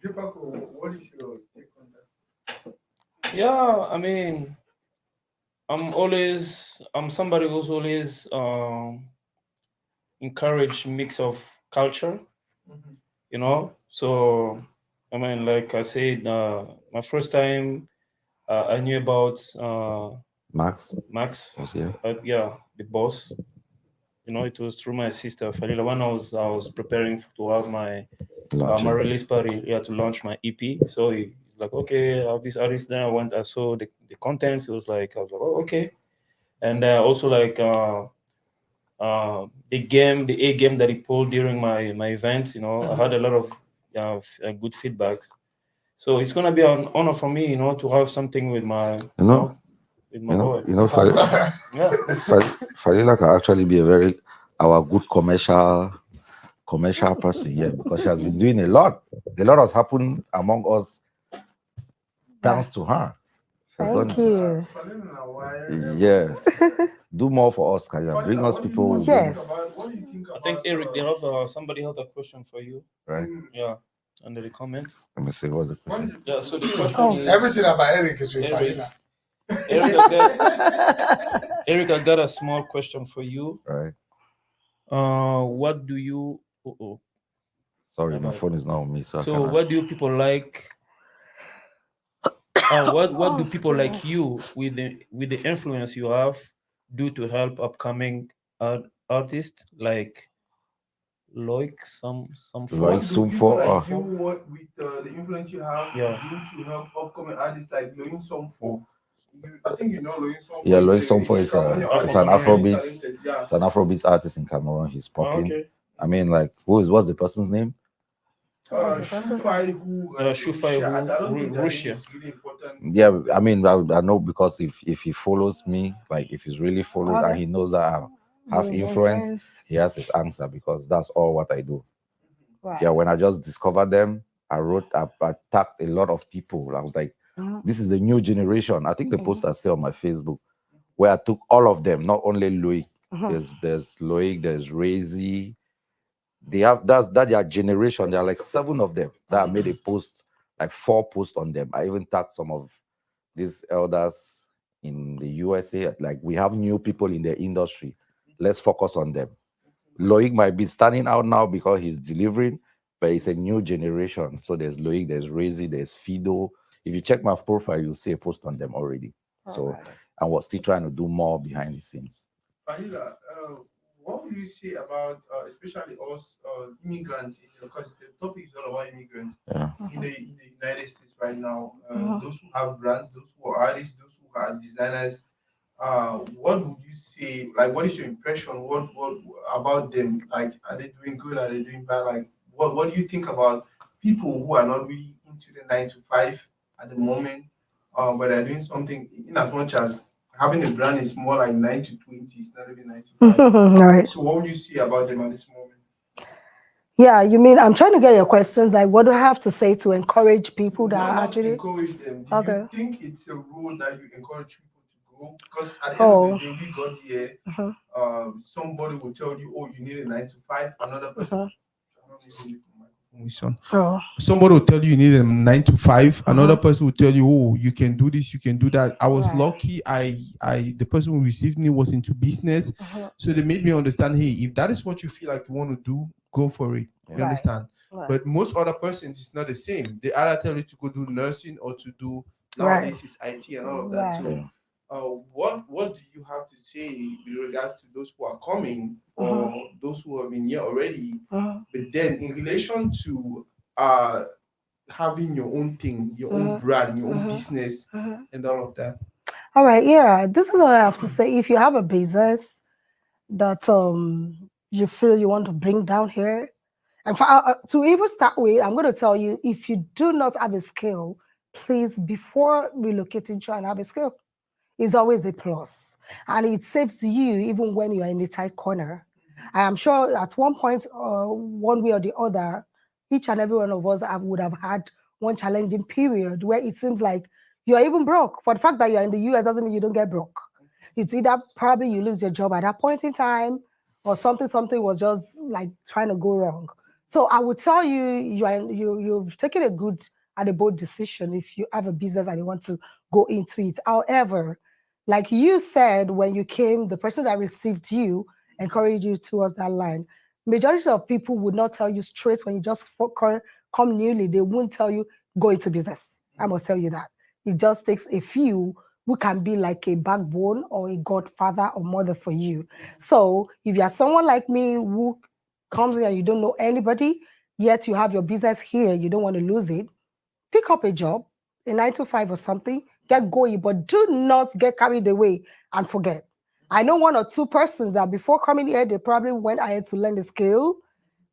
Jipako, what is your take on that? Yeah, I mean, I'm somebody who's always encourage mix of culture, So, I mean, like I said, my first time I knew about Max. Max, Yeah. the boss. It was through my sister Falila when I was preparing to have my release party, to launch my EP. So he's like, okay, I have this artist. Then I saw the contents. It was like, I was like, oh, okay. And also like the A game that he pulled during my event. I had a lot of good feedbacks. So it's gonna be an honor for me, to have something with my, with my boy. Yeah. Falila can actually be our good commercial person here, because she has been doing a lot. A lot has happened among us thanks to her. Thank you. Yes. Do more for us, Kaya. Bring us people. Yes. What do you think I think Eric, they have somebody had a question for you. Right. Yeah, under the comments. Let me see what's the question. Yeah, so the question is Everything about Eric is with Eric. Falila. Eric, I got a small question for you. Right. What do you? Sorry, my phone is not on me, so what do people like? What do people like you with the influence you have do to help upcoming artists like some Like Sumfo? You what with the influence you have Yeah. do to help upcoming artists like Loin Sumfo? I think you know Loin Sumfo. Yeah, Loin Sumfo is it's an Afrobeat. Yeah. It's an Afrobeat artist in Cameroon. He's popping. Okay. I mean, like, what's the person's name? Shufai who Russia. really important. Yeah, I mean, I know, because if he follows me, like if he's really followed and he knows that I have influence, he has his answer, because that's all what I do. Right. Yeah, when I just discovered them, I tagged a lot of people. I was like, this is the new generation. I think the posts are still on my Facebook, where I took all of them, not only Loic. There's Loic, there's Razy. They have that's their generation. There are like 7 of them that I made a post, like 4 posts on them. I even tagged some of these elders in the USA. Like, we have new people in the industry. Let's focus on them. Loic might be standing out now because he's delivering, but it's a new generation. So there's Loic, there's Razy, there's Fido. If you check my profile, you'll see a post on them already. So I was still trying to do more behind the scenes. Vanilla, what would you say about especially us immigrants? Because the topic is all about immigrants in the United States right now. Those who have brands, those who are artists, those who are designers. What would you say? Like, what is your impression? What about them? Like, are they doing good? Are they doing bad? Like, what do you think about people who are not really into the 9 to 5 at the moment, but they're doing something in as much as having a brand is more like 9 to 20, it's not even 9 to 5. Right. So what would you say about them at this moment? Yeah, you mean, I'm trying to get your questions, like, what do I have to say to encourage people that are Not actually encourage them. Do you think it's a role that you encourage people to go? Because at the end of the day, we got here, somebody will tell you, oh, you need a 9 to 5. Another person. Somebody will tell you need a 9 to 5. Another person will tell you, oh, you can do this, you can do that. I was lucky. The person who received me was into business, so they made me understand. Hey, if that is what you feel like you want to do, go for it. You understand? But most other persons, it's not the same. They either tell you to go do nursing or to do nowadays is IT and all of that. So, what do you have to say with regards to those who are coming or those who have been here already? But then, in relation to having your own thing, your own brand, your own business, and all of that. All right, yeah. This is what I have to say. If you have a business that you feel you want to bring down here, and to even start with, I'm going to tell you, if you do not have a skill, please, before relocating, try and have a skill. It's always a plus, and it saves you even when you are in a tight corner. I am sure at one point, one way or the other, each and every one of us would have had one challenging period where it seems like you're even broke. For the fact that you're in the US doesn't mean you don't get broke. It's either probably you lose your job at that point in time, or something was just like trying to go wrong. So I would tell you, you've taken a good and a bold decision if you have a business and you want to go into it. However, like you said, when you came, the person that received you encouraged you towards that line. Majority of people would not tell you straight when you just come newly. They won't tell you go into business. I must tell you that. It just takes a few who can be like a backbone or a godfather or mother for you. So if you're someone like me who comes in and you don't know anybody, yet you have your business here, you don't want to lose it, pick up a job, a 9 to 5 or something, get going, but do not get carried away and forget. I know one or two persons that before coming here, they probably went ahead to learn the skill,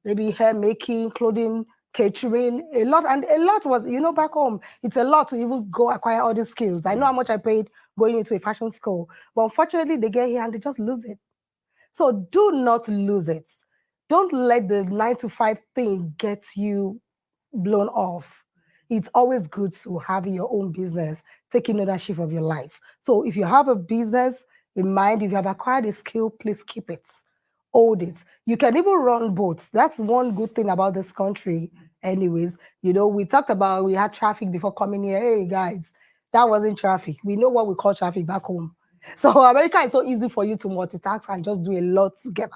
maybe hair making, clothing, catering, a lot. And a lot was, back home, it's a lot to even go acquire all these skills. I know how much I paid going into a fashion school, but unfortunately, they get here and they just lose it. So do not lose it. Don't let the 9 to 5 thing get you blown off. It's always good to have your own business, taking ownership of your life. So if you have a business in mind, if you have acquired a skill, please keep it. Hold it. You can even run boats. That's one good thing about this country. Anyways, we talked about we had traffic before coming here. Hey guys, that wasn't traffic. We know what we call traffic back home. So America is so easy for you to multitask and just do a lot together.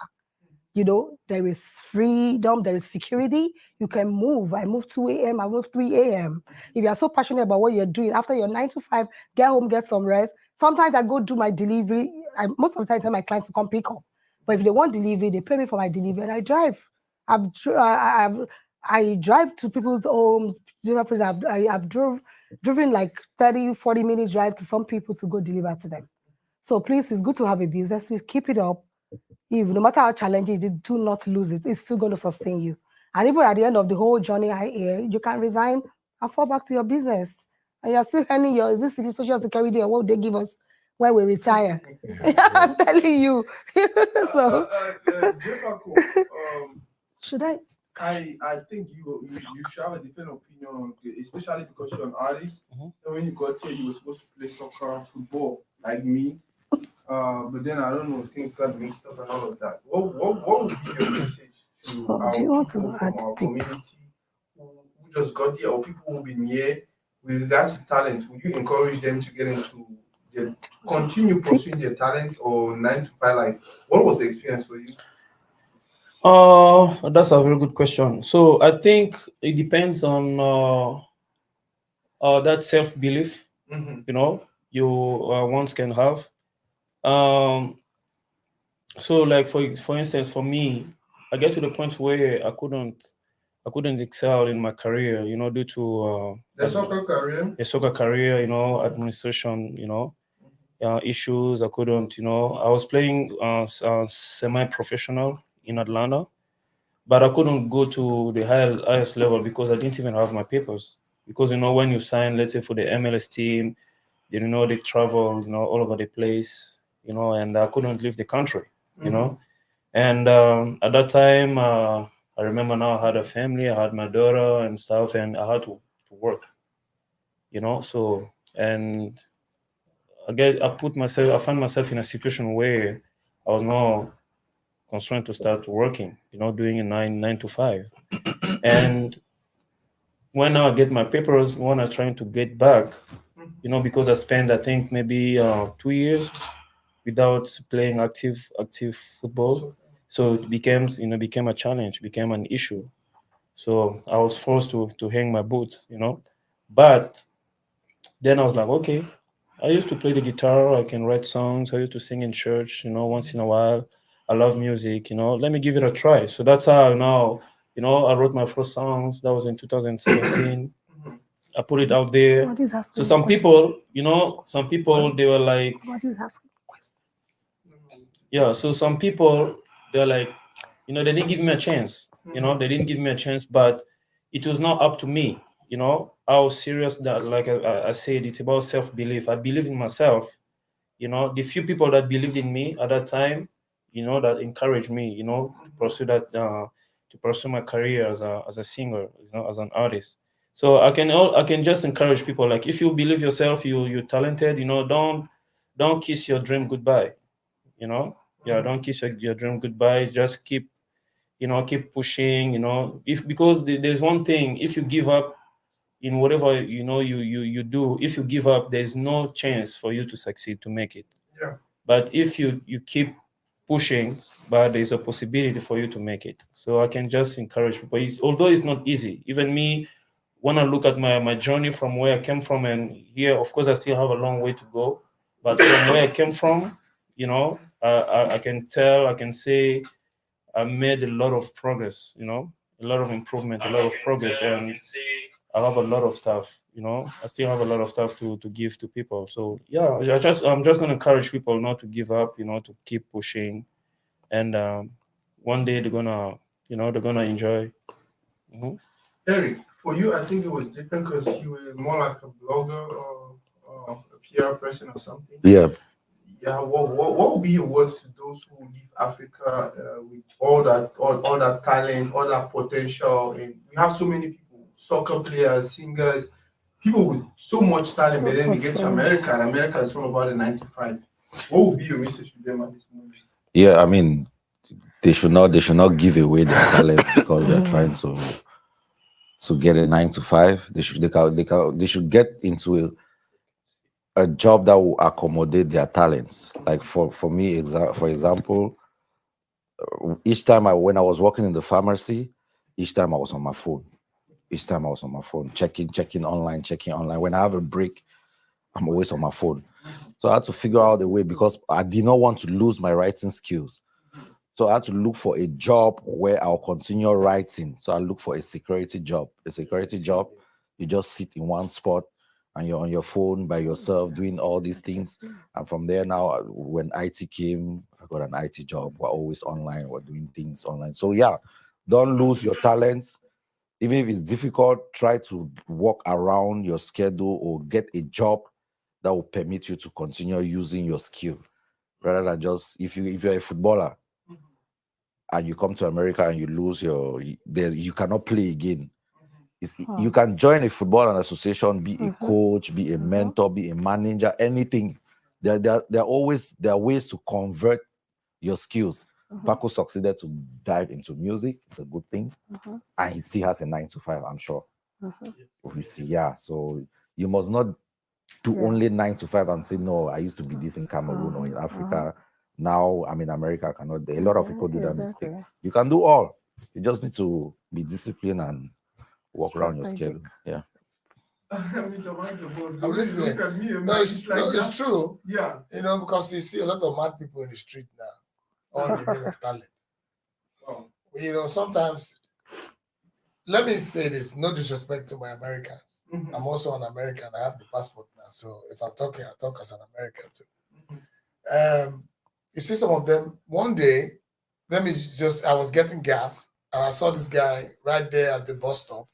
There is freedom, there is security. You can move. I move 2 a.m., I move 3 a.m. If you are so passionate about what you're doing, after your 9 to 5, get home, get some rest. Sometimes I go do my delivery. Most of the time, I tell my clients to come pick up. But if they want delivery, they pay me for my delivery and I drive. I drive to people's homes. I've driven like 30, 40 minutes drive to some people to go deliver to them. So please, it's good to have a business. Please keep it up. No matter how challenging it is, do not lose it. It's still going to sustain you. And even at the end of the whole journey you can resign and fall back to your business. And you're still earning is this social security or what they give us when we retire? I'm telling you. So, should I? I think you should have a different opinion on it, especially because you're an artist. And when you got here, you were supposed to play soccer, football, like me. But then I don't know, things got mixed up and all of that. What would be your message to our people from our community who just got here, or people who've been here with regards to talent? Would you encourage them to get into continue pursuing their talent, or 9 to 5? Like, what was the experience for you? That's a very good question. So I think it depends on that self-belief, you once can have. So like for instance, for me, I get to the point where I couldn't excel in my career, due to the soccer career, administration, issues. I couldn't, I was playing semi-professional in Atlanta, but I couldn't go to the highest level because I didn't even have my papers. Because when you sign, let's say for the MLS team, they travel, all over the place, and I couldn't leave the country, And at that time, I remember now I had a family, I had my daughter and stuff, and I had to work, So, and I found myself in a situation where I was now constrained to start working, doing a 9 to 5. And when I get my papers, when I'm trying to get back, because I spent, I think, maybe 2 years without playing active football. So it became a challenge, became an issue. So I was forced to hang my boots, But then I was like, okay, I used to play the guitar. I can write songs. I used to sing in church, once in a while. I love music, let me give it a try. So that's how now, I wrote my first songs. That was in 2017. I put it out there. So some people, they were like, yeah. So some people, they're like, they didn't give me a chance. They didn't give me a chance, but it was not up to me. How serious that, like I said, it's about self-belief. I believe in myself. The few people that believed in me at that time, that encouraged me, to pursue that, to pursue my career as a singer, as an artist. So I can just encourage people, like, if you believe yourself, you're talented, don't kiss your dream goodbye. Don't kiss your dream goodbye. Just keep pushing. Because there's one thing: if you give up in whatever you do, if you give up, there's no chance for you to succeed, to make it. Yeah. But if you keep pushing, but there's a possibility for you to make it. So I can just encourage people. Although it's not easy, even me, when I look at my journey from where I came from and here, of course, I still have a long way to go. But from where I came from, I can tell, I can say I made a lot of progress, a lot of improvement, a lot of progress. And I have a lot of stuff, I still have a lot of stuff to give to people. So yeah, I'm just going to encourage people not to give up, to keep pushing. And one day they're gonna enjoy. Eric, for you, I think it was different because you were more like a blogger or a PR person or something. Yeah. Yeah. What would be your words to those who leave Africa with all that talent, all that potential? And we have so many people, soccer players, singers, people with so much talent, but then they get to America, and America is all about the 9 to 5. What would be your message to them at this moment? Yeah, I mean, they should not give away their talent because they're trying to get a 9 to 5. They should get into a job that will accommodate their talents. Like for me, for example, each time when I was working in the pharmacy, each time I was on my phone. Checking online. When I have a break, I'm always on my phone. So I had to figure out a way, because I did not want to lose my writing skills. So I had to look for a job where I'll continue writing. So I look for a security job. You just sit in one spot and you're on your phone by yourself doing all these things. And from there now, when IT came, I got an IT job. We're always online. We're doing things online. So yeah, don't lose your talents. Even if it's difficult, try to work around your schedule or get a job that will permit you to continue using your skill, rather than just, if you're a footballer and you come to America and you lose you cannot play again. You can join a football association, be a coach, be a mentor, be a manager, anything. There are ways to convert your skills. Paco succeeded to dive into music. It's a good thing. And he still has a 9 to 5, I'm sure. We see, yeah. So you must not do only 9 to 5 and say, no, I used to be this in Cameroon or in Africa. Now I'm in America. I cannot. A lot of people do that mistake. You can do all. You just need to be disciplined and walk around your schedule. Yeah. I'm listening. No, it's true. Yeah. Because you see a lot of mad people in the street now, all in the name of talent. Wow. Sometimes, let me say this, no disrespect to my Americans. I'm also an American. I have the passport now. So if I'm talking, I talk as an American too. You see some of them, one day, I was getting gas and I saw this guy right there at the bus stop.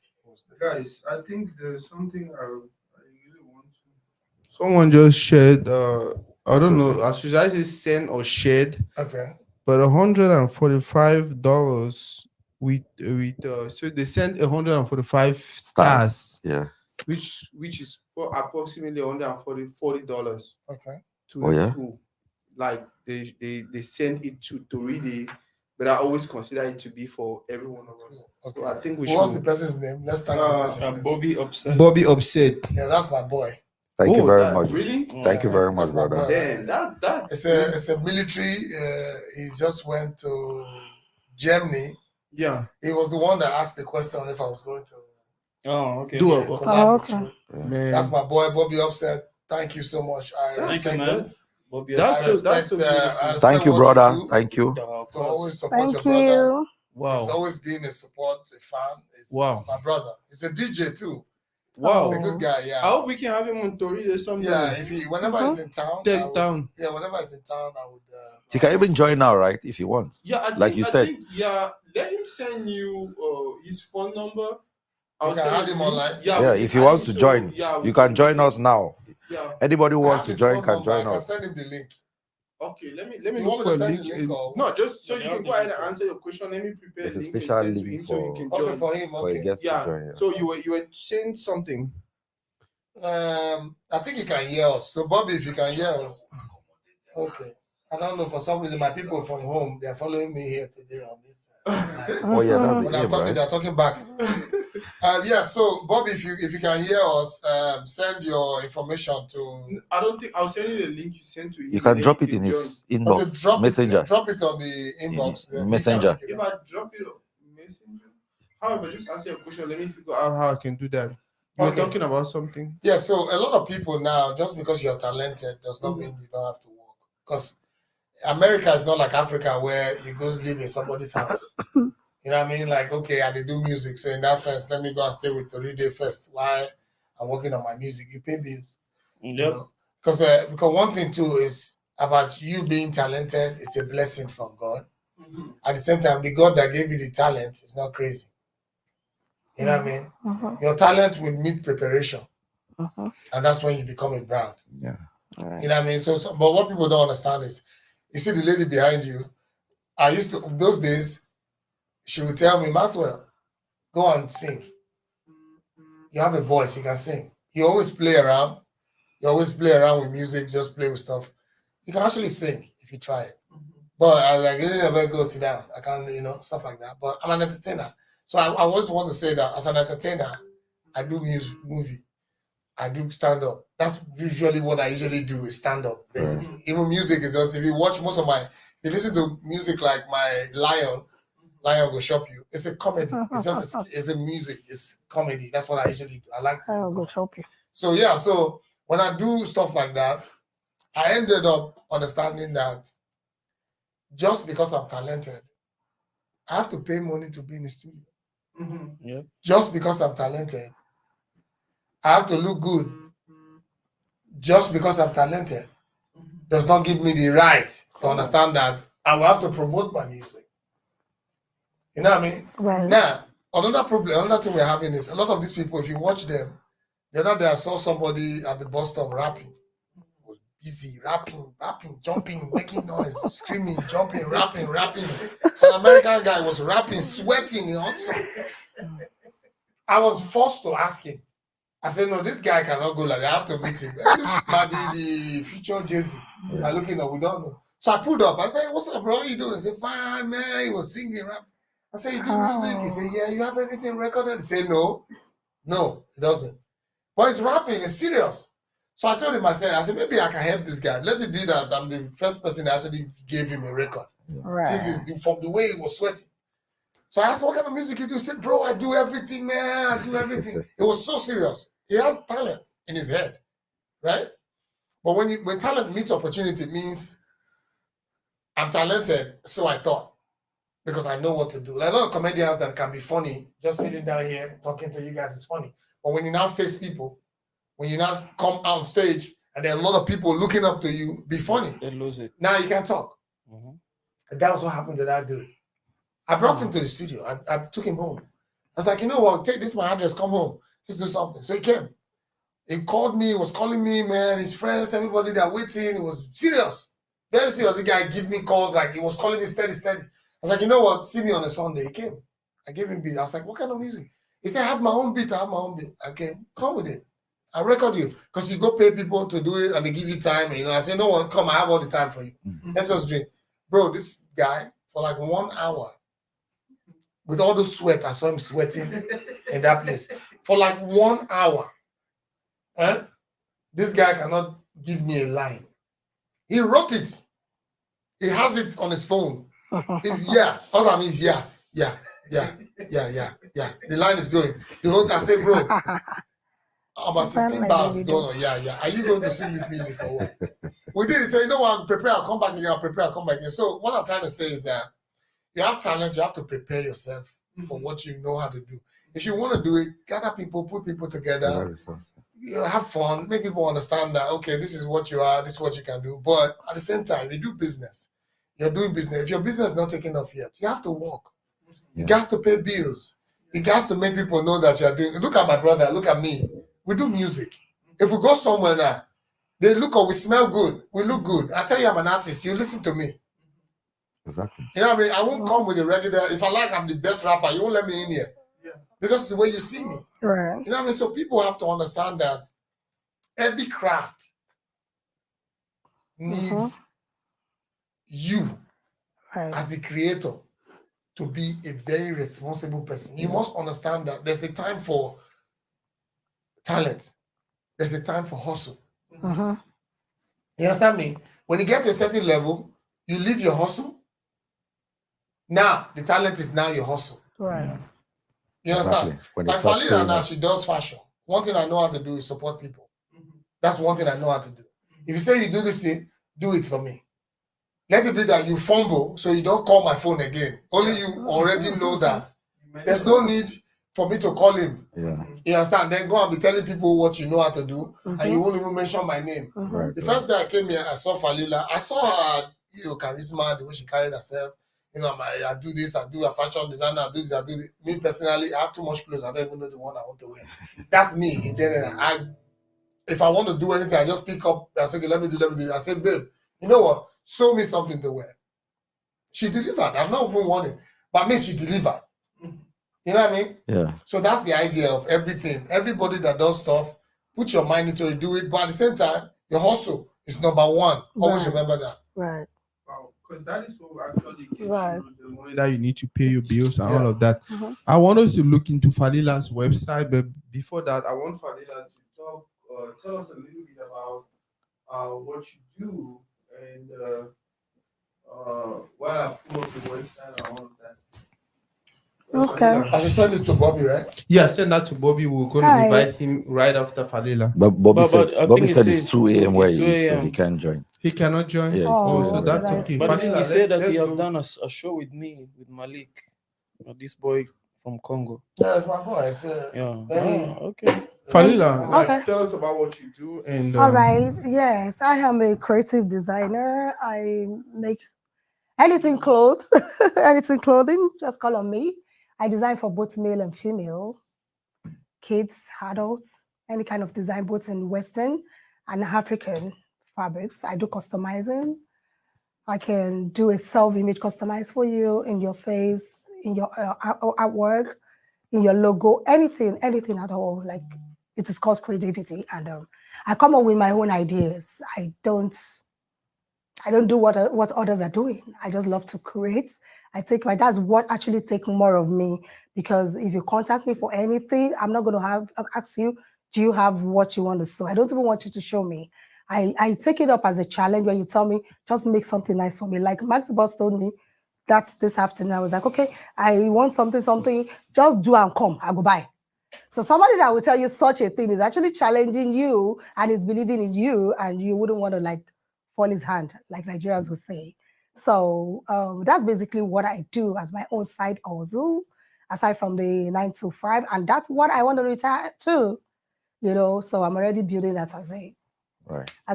Guys, I think there's something I really want to. Someone just shared, I don't know, should I say send or shared? Okay. But $145 with so they sent 145 stars. Yeah. Which is approximately $140. Okay. To the crew. Like they send it to TORIDEY, but I always consider it to be for every one of us. Okay. So I think we should. What's the person's name? Let's thank the person. Bobby Upset. Bobby Upset. Yeah, that's my boy. Thank you very much. Really? Thank you very much, brother. That it's a military. He just went to Germany. Yeah. He was the one that asked the question if I was going to. Oh, okay. Okay. Man. That's my boy, Bobby Upset. Thank you so much. I respect man. Thank you, brother. Thank you. To always support your brother. Wow. He's always been a support, a fan. He's my brother. He's a DJ too. Wow. He's a good guy, yeah. I hope we can have him on TORIDEY someday. Yeah, whenever he's in town. Whenever he's in town, I would. He can even join now, right? If he wants. Yeah, I said. Let him send you his phone number. You can add him online. Yeah, if he wants to join, you can join us now. Yeah. Anybody who wants to join can join us. I can us. send him the link. Okay, let me You look want for me a to send link. the link or No, just so Yeah, you they can have go the ahead link and for answer your question. Let me prepare a There's a link and special send to link him so he for can okay join. for him? for a Okay. guest to Yeah. join. So you were saying something. I think he can hear us. So Bobby, if you can hear us, okay. I don't know, for some reason my people from home, they're following me here today on this. Oh yeah, that's When the I'm game, talking, right? they're talking back. Yeah. So Bobby, if you can hear us, send your information to. I don't think I'll send you the link you sent to him. You can and then drop he it in can join. his Okay, inbox, drop messenger. it on the inbox. Then he can Messenger. pick it If up. I drop it on Messenger, however, just answer your question. Let me figure out how I can do that. You were Okay. talking about something. Yeah, so a lot of people now, just because you're talented does not mean you don't have to work. Because America is not like Africa where you go live in somebody's house. You know what I mean? Like, okay, I do music. So in that sense, let me go and stay with TORIDEY first while I'm working on my music. You pay bills. Yep. You know? Because one thing too is about you being talented, it's a blessing from God. At the same time, the God that gave you the talent is not crazy. You know what I mean? Your talent will need preparation. And that's when you become a brand. Yeah. You know what I mean? So, but what people don't understand is, you see the lady behind you, I used to, those days, she would tell me, Maxwell, go and sing. You have a voice, you can sing. You always play around. You always play around with music, just play with stuff. You can actually sing if you try it. But I was like, I better go sit down. I can't, stuff like that. But I'm an entertainer. So I always want to say that as an entertainer, I do movie. I do stand up. That's usually what I usually do is stand up, basically. Even music is just, if you watch most of if you listen to music like my Lion Go Shop You, it's a comedy. It's just, it's a music. It's comedy. That's what I usually do. I like to Lion Go Shop You. So yeah, so when I do stuff like that, I ended up understanding that just because I'm talented, I have to pay money to be in the studio. Yeah. Just because I'm talented, I have to look good. Just because I'm talented does not give me the right to understand that I will have to promote my music. You know what I mean? Right. Now, another thing we're having is a lot of these people, if you watch them, the other day I saw somebody at the bus stop rapping. Was busy rapping, jumping, making noise, screaming, jumping, rapping. So an American guy was rapping, sweating, I was forced to ask him. I said, no, this guy cannot go like that. I have to meet him. This might be the future Jay-Z. I'm looking up, we don't know. So I pulled up. I said, what's up, bro? How you doing? He said, fine, man. He was singing, rap. I said, you do music? He said, yeah, you have anything recorded? He said, no, he doesn't. But he's rapping, it's serious. So I told him, I said, maybe I can help this guy. Let it be that I'm the first person that actually gave him a record. Right. This is from the way he was sweating. So I asked, what kind of music you do? He said, bro, I do everything, man. I do everything. It was so serious. He has talent in his head, right? But when talent meets opportunity, it means I'm talented, so I thought, because I know what to do. Like a lot of comedians that can be funny, just sitting down here talking to you guys is funny. But when you now face people, when you now come out on stage and there are a lot of people looking up to you, be funny. They lose it. Now you can't talk. And that was what happened to that dude. I brought him to the studio. I took him home. I was like, you know what? Take this my address. Come home. Let's do something. So he came. He called me. Was calling me, man. His friends, everybody, they're waiting. It was serious. Very serious. The guy give me calls like he was calling me steady. I was like, you know what? See me on a Sunday. He came. I gave him beat. I was like, what kind of music? He said, I have my own beat. Okay, come with it. I record you. Because you go pay people to do it and they give you time. And, I say, no one, come. I have all the time for you. Let's just drink. Bro, this guy, for like 1 hour, with all the sweat, I saw him sweating in that place. For like 1 hour. This guy cannot give me a line. He wrote it. He has it on his phone. He's all I mean is yeah. The line is going. The whole time I say, bro, about 16 bars going on. Yeah. Are you going to sing this music or what? We did it. Say, you know what? Prepare, I'll come back again. I'll prepare, I'll come back again. So what I'm trying to say is that you have talent, you have to prepare yourself for what you know how to do. If you want to do it, gather people, put people together, have fun, make people understand that, okay, this is what you are, this is what you can do. But at the same time, you do business. You're doing business. If your business is not taking off yet, you have to work. You got to pay bills. You got to make people know that you're doing. Look at my brother, look at me. We do music. If we go somewhere now, They look or we smell good. We look good. I tell you, I'm an artist. You listen to me. Exactly. You know what I mean? I won't come with a regular. If I like, I'm the best rapper. You won't let me in here. Yeah. Because it's the way you see me. Right. You know what I mean? So people have to understand that every craft needs you as the creator to be a very responsible person. You must understand that there's a time for talent. There's a time for hustle. You understand me? When you get to a certain level, you leave your hustle. Now, the talent is now your hustle. Right. You understand? Exactly. When Like it starts Falina showing now, up. she does fashion. One thing I know how to do is support people. That's one thing I know how to do. If you say you do this thing, do it for me. Let it be that you fumble so you don't call my phone again. Only you already know that. There's no need for me to call him. Yeah. You understand? Then go and be telling people what you know how to do, and you won't even mention my name. Right. The first day I came here, I saw Falila. I saw her, charisma, the way she carried herself. I do this, I do a fashion designer, I do this, I do this. Me personally, I have too much clothes. I don't even know the one I want to wear. That's me in general. If I want to do anything, I just pick up. I say, okay, let me do. I say, babe, you know what? Sew me something to wear. She delivered. I've not even won it, but me, she delivered. You know what I mean? Yeah. So that's the idea of everything. Everybody that does stuff, put your mind into it, do it. But at the same time, your hustle is number one. Always remember that. Right. Wow, because that is what actually gets Right. you the money That you need to pay your bills and Yeah. all of that. I want us to look into Falila's website, but before that, I want Falila to talk, tell us a little bit about what you do and what I put up the website and all of that. Okay. I should send this to Bobby, right? Yeah, send that to Bobby. We're going to Hi. invite him right after Falila. But Bobby said, I Bobby think said it it's says 2 a.m. where it's he 2 is, so a.m. he can't join. He cannot join. Yeah, it's Oh, 2 so a.m. that's okay. okay. But Falila, he said that he let's have go. done a show with me, with Malik, this boy from Congo. Yeah, it's my boy. It's Yeah. very. Okay. Falila, Okay. tell us about what you do and All right. Yes, I am a creative designer. I make anything clothes, anything clothing. Just call on me. I design for both male and female, kids, adults, any kind of design, both in Western and African fabrics. I do customizing. I can do a self-image customize for you in your face, in your artwork, in your logo, anything at all. Like it is called creativity, and I come up with my own ideas. I don't do what others are doing. I just love to create. That's what actually take more of me, because if you contact me for anything, I'm not going to ask you, do you have what you want to sew? I don't even want you to show me. I take it up as a challenge when you tell me, just make something nice for me. Like Max the Boss told me that this afternoon. I was like, okay, I want something, just do and come. I go buy. So somebody that will tell you such a thing is actually challenging you and is believing in you, and you wouldn't want to like fall his hand, like Nigerians would say. So that's basically what I do as my own side hustle, aside from the 9 to 5, and that's what I want to retire to. So I'm already building that as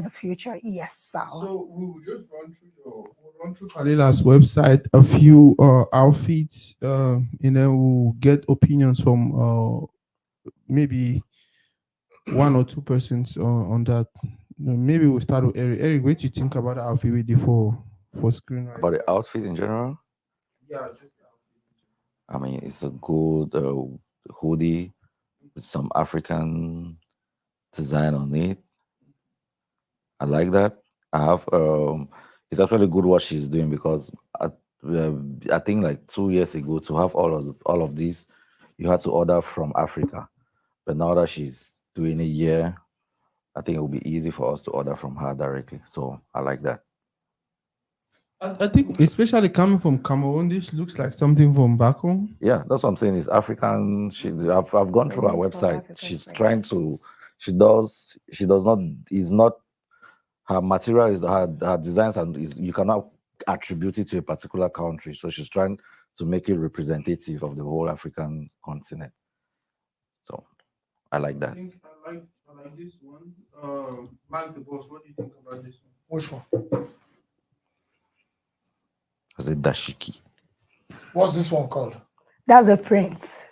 a future. Yes. So we will just run through Falila's website, a few outfits, and then we'll get opinions from maybe one or two persons on that. Maybe we'll start with Eric. Eric, what do you think about the outfit we did for screen? Right About the outfit in general, yeah, just the outfit. I mean, it's a good hoodie with some African design on it. I like that. I have it's actually good what she's doing, because I think like 2 years ago, to have all of these, you had to order from Africa. But now that she's doing it here, I think it will be easy for us to order from her directly. So I like that. I think, especially coming from Cameroon, this looks like something from back home. Yeah, that's what I'm saying. It's African. I've gone through her website. She's trying to. She does not. Is not. Her material is her designs, and you cannot attribute it to a particular country. So she's trying to make it representative of the whole African continent. So I like that. I like this one. Max the Boss, what do you think about this one? Which one? Was it dashiki? What's this one called? That's a print.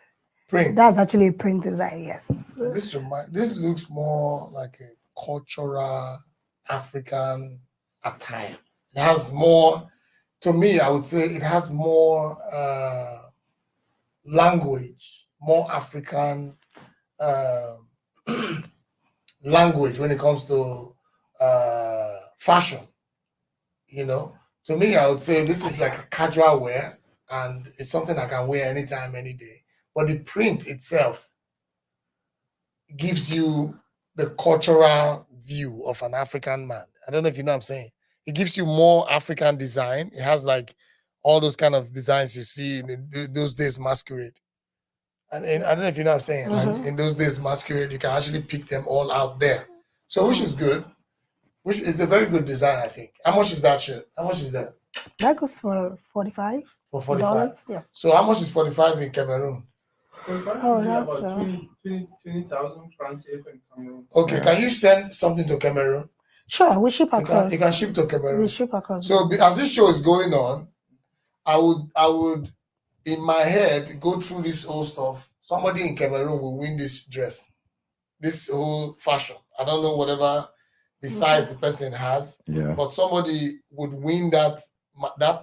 Print. That's actually a print design. Yes. This looks more like a cultural African attire. It has more, to me, I would say it has more language, more African language when it comes to fashion. You know, to me, I would say this is like a casual wear, and it's something I can wear anytime, any day. But the print itself gives you the cultural view of an African man. I don't know if you know what I'm saying. It gives you more African design. It has like all those kind of designs you see in those days masquerade. And I don't know if you know what I'm saying. Like in those days masquerade, you can actually pick them all out there. So which is good. Which is a very good design, I think. How much is that shit? How much is that? That goes for 45. For 45. Yes. So how much is 45 in Cameroon? 45 Oh, should be that's about true. 20,000 francs CFA in Cameroon. Okay, can you send something to Cameroon? Sure, we ship across. You can ship to Cameroon. We ship across. So as this show is going on, I would in my head go through this whole stuff. Somebody in Cameroon will win this dress, this whole fashion. I don't know whatever the size the person has, but somebody would win that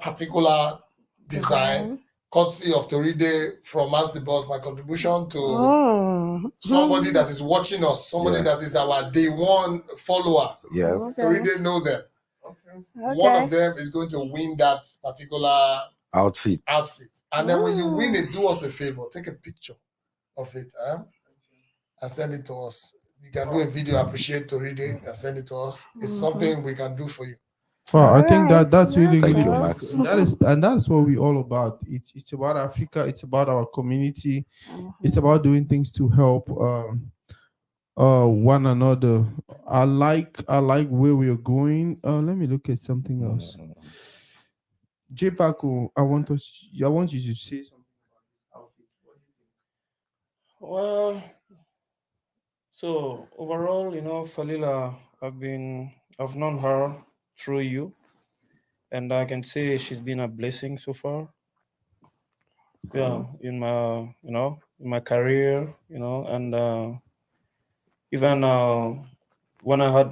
particular design, courtesy of Toride from Mass the Boss. My contribution to somebody that is watching us, somebody that is our day one follower. Yes. Toride know them. Okay. One of them is going to win that particular outfit. And then when you win it, do us a favor, take a picture of it and send it to us. You can do a video, appreciate Toride, and send it to us. It's something we can do for you. Well, I think that's really Thank really you, good. Max. That's what we're all about. It's about Africa. It's about our community. It's about doing things to help one another. I like where we are going. Let me look at something else. J Paco, I want you to say something about this outfit. What do you think? Well, so overall, Falila, I've known her through you, and I can say she's been a blessing so far. Yeah, in my career, and even when I had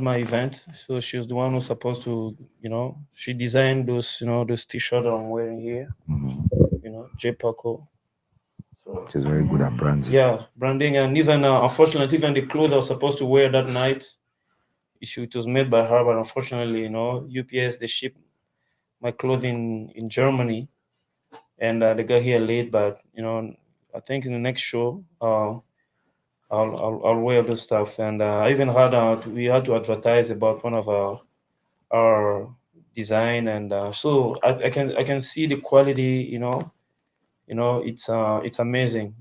my event, so she was the one who's supposed to, she designed those t-shirts I'm wearing here, J Paco. So She's very good at branding. yeah, branding, and even unfortunately, even the clothes I was supposed to wear that night, it was made by her, but unfortunately, UPS they shipped my clothing in Germany, and they got here late. But I think in the next show, I'll wear those stuff, and I even we had to advertise about one of our design, and so I can see the quality. It's amazing.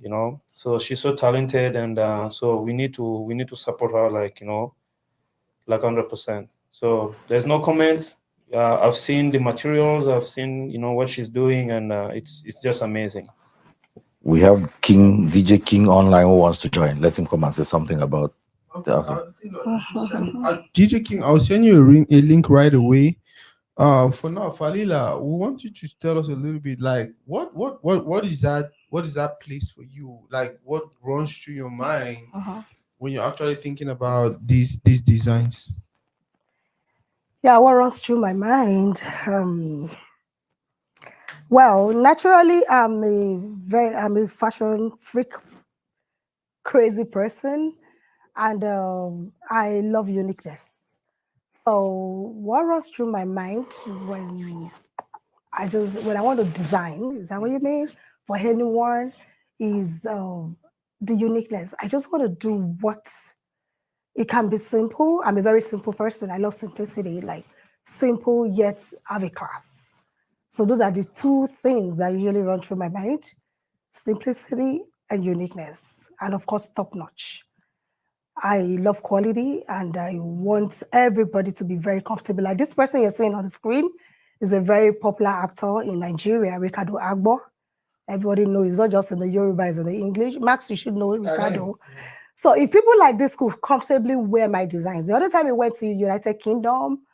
So she's so talented, and so we need to support her like 100%. So there's no comments. I've seen the materials. I've seen what she's doing, and it's just amazing. We have DJ King online who wants to join. Let him come and say something about. DJ King, I'll send you a link right away. For now, Falila, we want you to tell us a little bit, like what is that place for you? Like what runs through your mind when you're actually thinking about these designs? Yeah, what runs through my mind? Well, naturally, I'm a fashion freak, crazy person, and I love uniqueness. So what runs through my mind when I want to design, is that what you mean? For anyone, is the uniqueness. I just want to do what it can be simple. I'm a very simple person. I love simplicity, like simple yet have a class. So those are the two things that usually run through my mind: simplicity and uniqueness, and of course, top notch. I love quality, and I want everybody to be very comfortable. Like this person you're seeing on the screen is a very popular actor in Nigeria, Ricardo Agbo. Everybody knows he's not just in the Yoruba, he's in the English. Max, you should know Ricardo. So if people like this could comfortably wear my designs. The other time we went to United Kingdom,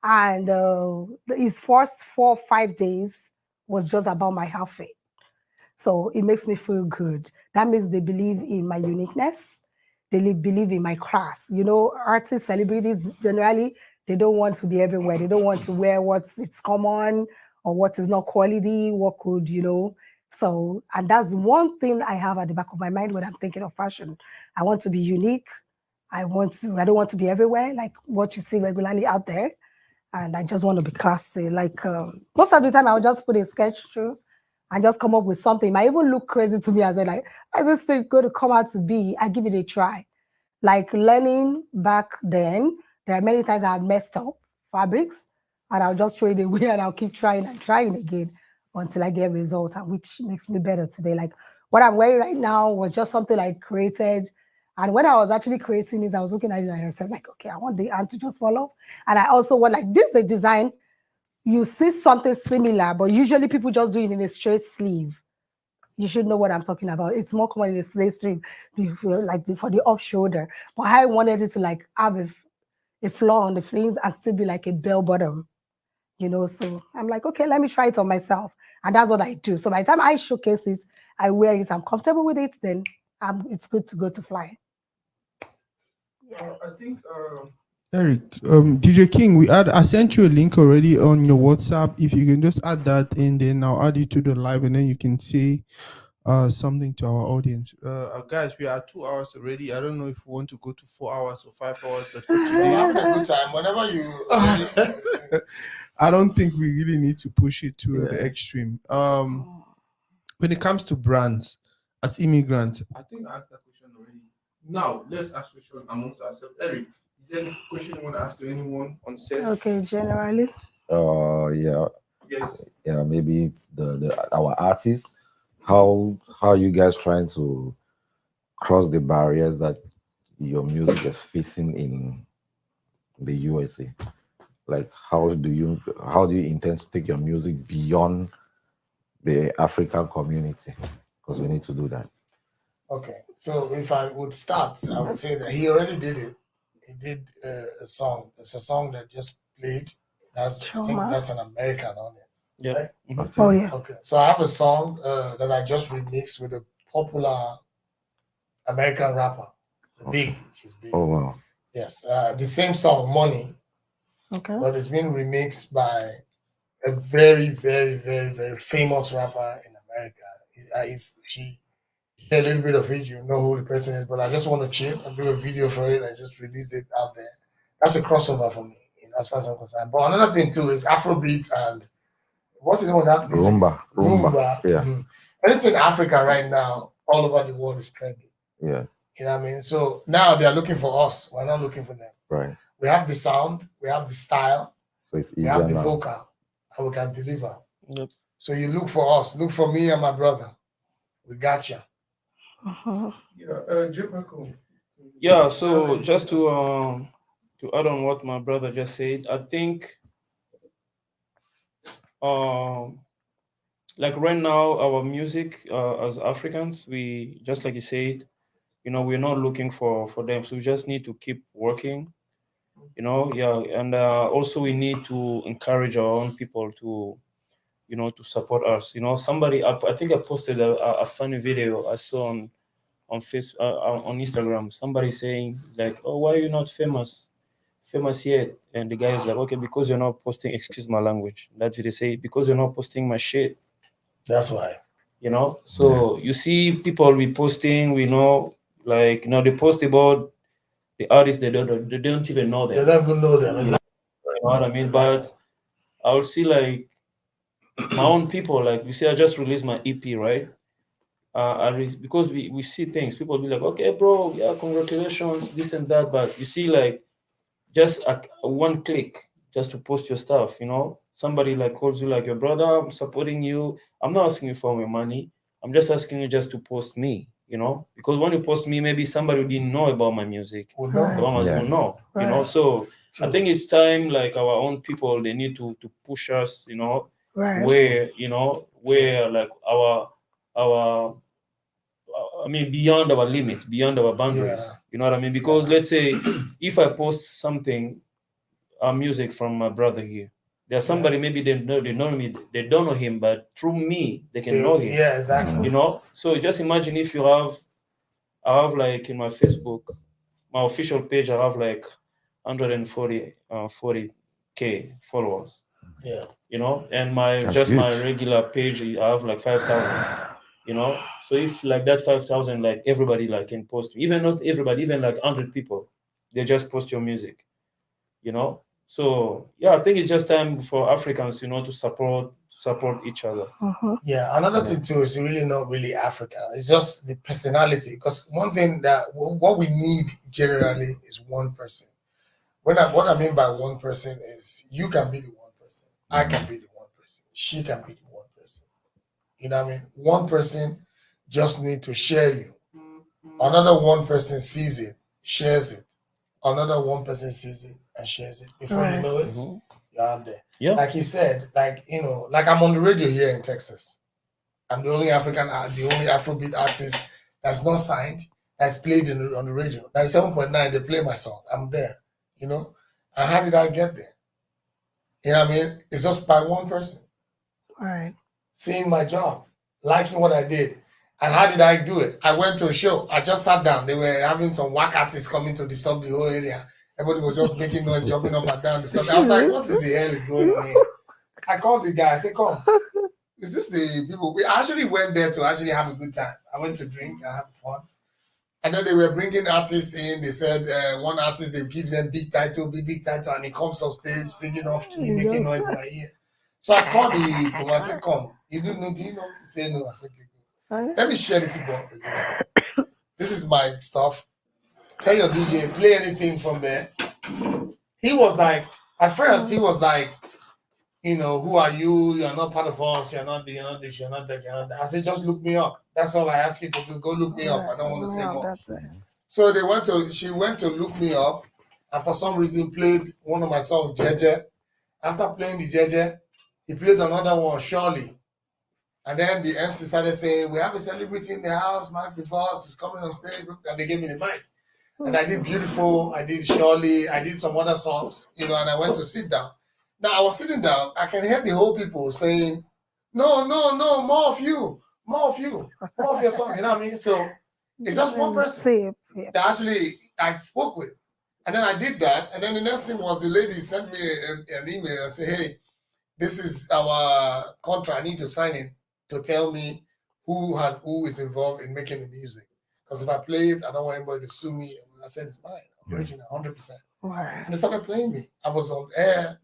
and his first 4 or 5 days was just about my outfit. So it makes me feel good. That means they believe in my uniqueness. they believe in my class. You know, artists, celebrities, generally, they don't want to be everywhere. They don't want to wear what's it's common or what is not quality, what could, you know. So, and that's one thing I have at the back of my mind when I'm thinking of fashion. I want to be unique. I don't want to be everywhere, like what you see regularly out there. And I just want to be classy. Like most of the time, I'll just put a sketch through and just come up with something. It might even look crazy to me as well. Like, as this thing going to come out to be? I give it a try. Like learning back then, there are many times I've messed up fabrics and I'll just throw it away and I'll keep trying and trying again until I get results, and which makes me better today. Like what I'm wearing right now was just something I created. And when I was actually creating this, I was looking at it and I said, like, okay, I want the hand to just fall off. And I also want like this, the design, you see something similar, but usually people just do it in a straight sleeve. You should know what I'm talking about. It's more common in a straight sleeve, like for the off shoulder. But I wanted it to like have a flaw on the sleeves and still be like a bell bottom, you know. So I'm like, okay, let me try it on myself. And that's what I do. So by the time I showcase it, I wear it, I'm comfortable with it, then it's good to go to fly. Yeah. I think Eric, DJ King, I sent you a link already on your WhatsApp. If you can just add that in, then I'll add you to the live, and then you can say something to our audience. Guys, we are 2 hours already. I don't know if we want to go to 4 hours or 5 hours, but for today, We're having a good time. Whenever you I don't think we really need to push it to the extreme. When it comes to brands, as immigrants, I think I asked that question already. Now let's ask question amongst ourselves. Eric, is there any question you want to ask to anyone on set? Okay, generally. Yeah. Yes. Yeah, maybe our artists. How you guys trying to cross the barriers that your music is facing in the USA? Like how do you intend to take your music beyond the African community? Because we need to do that. Okay, so if I would start, I would say that he already did it. He did a song. It's a song that just played. I think that's an American on it. Yeah. Right? Mm-hmm. Oh yeah. Okay, so I have a song that I just remixed with a popular American rapper, the Big. She's Big. Oh wow. Yes, the same song, Money. Okay. But it's been remixed by a very, very, very, very famous rapper in America. If she share a little bit of it, you know who the person is. But I just want to chill and do a video for it and just release it out there. That's a crossover for me, as far as I'm concerned. But another thing too is Afrobeat and what's the name of that music? Rumba. Yeah. Mm-hmm. Anything in Africa right now, all over the world is trending. Yeah. You know what I mean? So now they're looking for us. We're not looking for them. Right. We have the sound, we have the style, so it's we have the vocal, and we can deliver. Yep. So you look for us, look for me and my brother. We got you. Yeah, so just to add on what my brother just said, I think like right now our music as Africans, we just like you said, you know, we're not looking for them, so we just need to keep working, you know. Yeah, and also we need to encourage our own people to, you know, to support us. You know, somebody I think I posted a funny video I saw on Facebook, on Instagram. Somebody saying like, "Oh, why are you not famous yet?" And the guy is like, "Okay, because you're not posting." Excuse my language. That video say, "Because you're not posting my shit." That's why. You know, so you see people reposting. We know, like, you know, they post about the artists they don't even know them. They don't even know them. You know what I mean? But I would see like my own people. Like you see, I just released my EP, right? Because we see things, people be like, okay, bro, yeah, congratulations, this and that. But you see, like, just a one click just to post your stuff, you know, somebody like calls you like, your brother, I'm supporting you. I'm not asking you for your money. I'm just asking you just to post me, you know, because when you post me, maybe somebody who didn't know about my music will know, you know. So I think it's time, like our own people, they need to push us, you know, where, you know, where like our I mean, beyond our limits, beyond our boundaries. You know what I mean? Because let's say if I post something, music from my brother here, there's somebody maybe they know me, they don't know him, but through me they can know him. Yeah, exactly. You know, so just imagine if you have I have like in my Facebook, my official page, I have like 40K followers. Yeah. You know, and my That's just my huge. regular page, I have like 5,000. You know, so if like that 5,000, like everybody like can post, even not everybody, even like 100 people, they just post your music. You know, so yeah, I think it's just time for Africans, you know, to support each other. Yeah, another thing too is really not really Africa. It's just the personality. Because one thing that what we need generally is one person. What I mean by one person is you can be the one person, I can be the one person, she can be the one person. You know what I mean? One person just need to share you. Another one person sees it, shares it. Another one person sees it and shares it. Before you know it, you're out there. Yeah. Like he said, like like I'm on the radio here in Texas. I'm the only the only Afrobeat artist that's not signed, that's played on the radio. 97.9, they play my song. I'm there, you know? And how did I get there? You know what I mean? It's just by one person. Right. Seeing my job, liking what I did. And how did I do it? I went to a show. I just sat down. They were having some whack artists coming to disturb the whole area. Everybody was just making noise, jumping up and down. I was like, what is the hell is going on here? I called the guy. I said, come. Is this the people? We actually went there to actually have a good time. I went to drink and have fun. And then they were bringing artists in. They said one artist, they give them big title, and he comes on stage singing off key, making noise in my ear. So I called the people. I said, come. Do you know? He said, no. I said, okay, good. Let me share this with you. This is my stuff. Tell your DJ, play anything from there. He was like, at first, he was like, who are you? You're not part of us. You're not this, you're not that, you're not that. I said, just look me up. That's all I ask you to do. Go look me up. I don't want to say more. So she went to look me up, and for some reason played one of my songs, Jeje. After playing the Jeje, he played another one, Surely. And then the MC started saying, we have a celebrity in the house, Max the Boss is coming on stage, and they gave me the mic. And I did Beautiful, I did Surely, I did some other songs, and I went to sit down. Now I was sitting down, I can hear the whole people saying, no, more of you, more of your song, you know what I mean? So it's just one person that actually I spoke with. And then I did that, and then the next thing was the lady sent me an email and said, hey, this is our contract, I need to sign it to tell me who is involved in making the music. Because if I play it, I don't want anybody to sue me. And I said, it's mine, I'm original, 100%. Right. And they started playing me. I was on air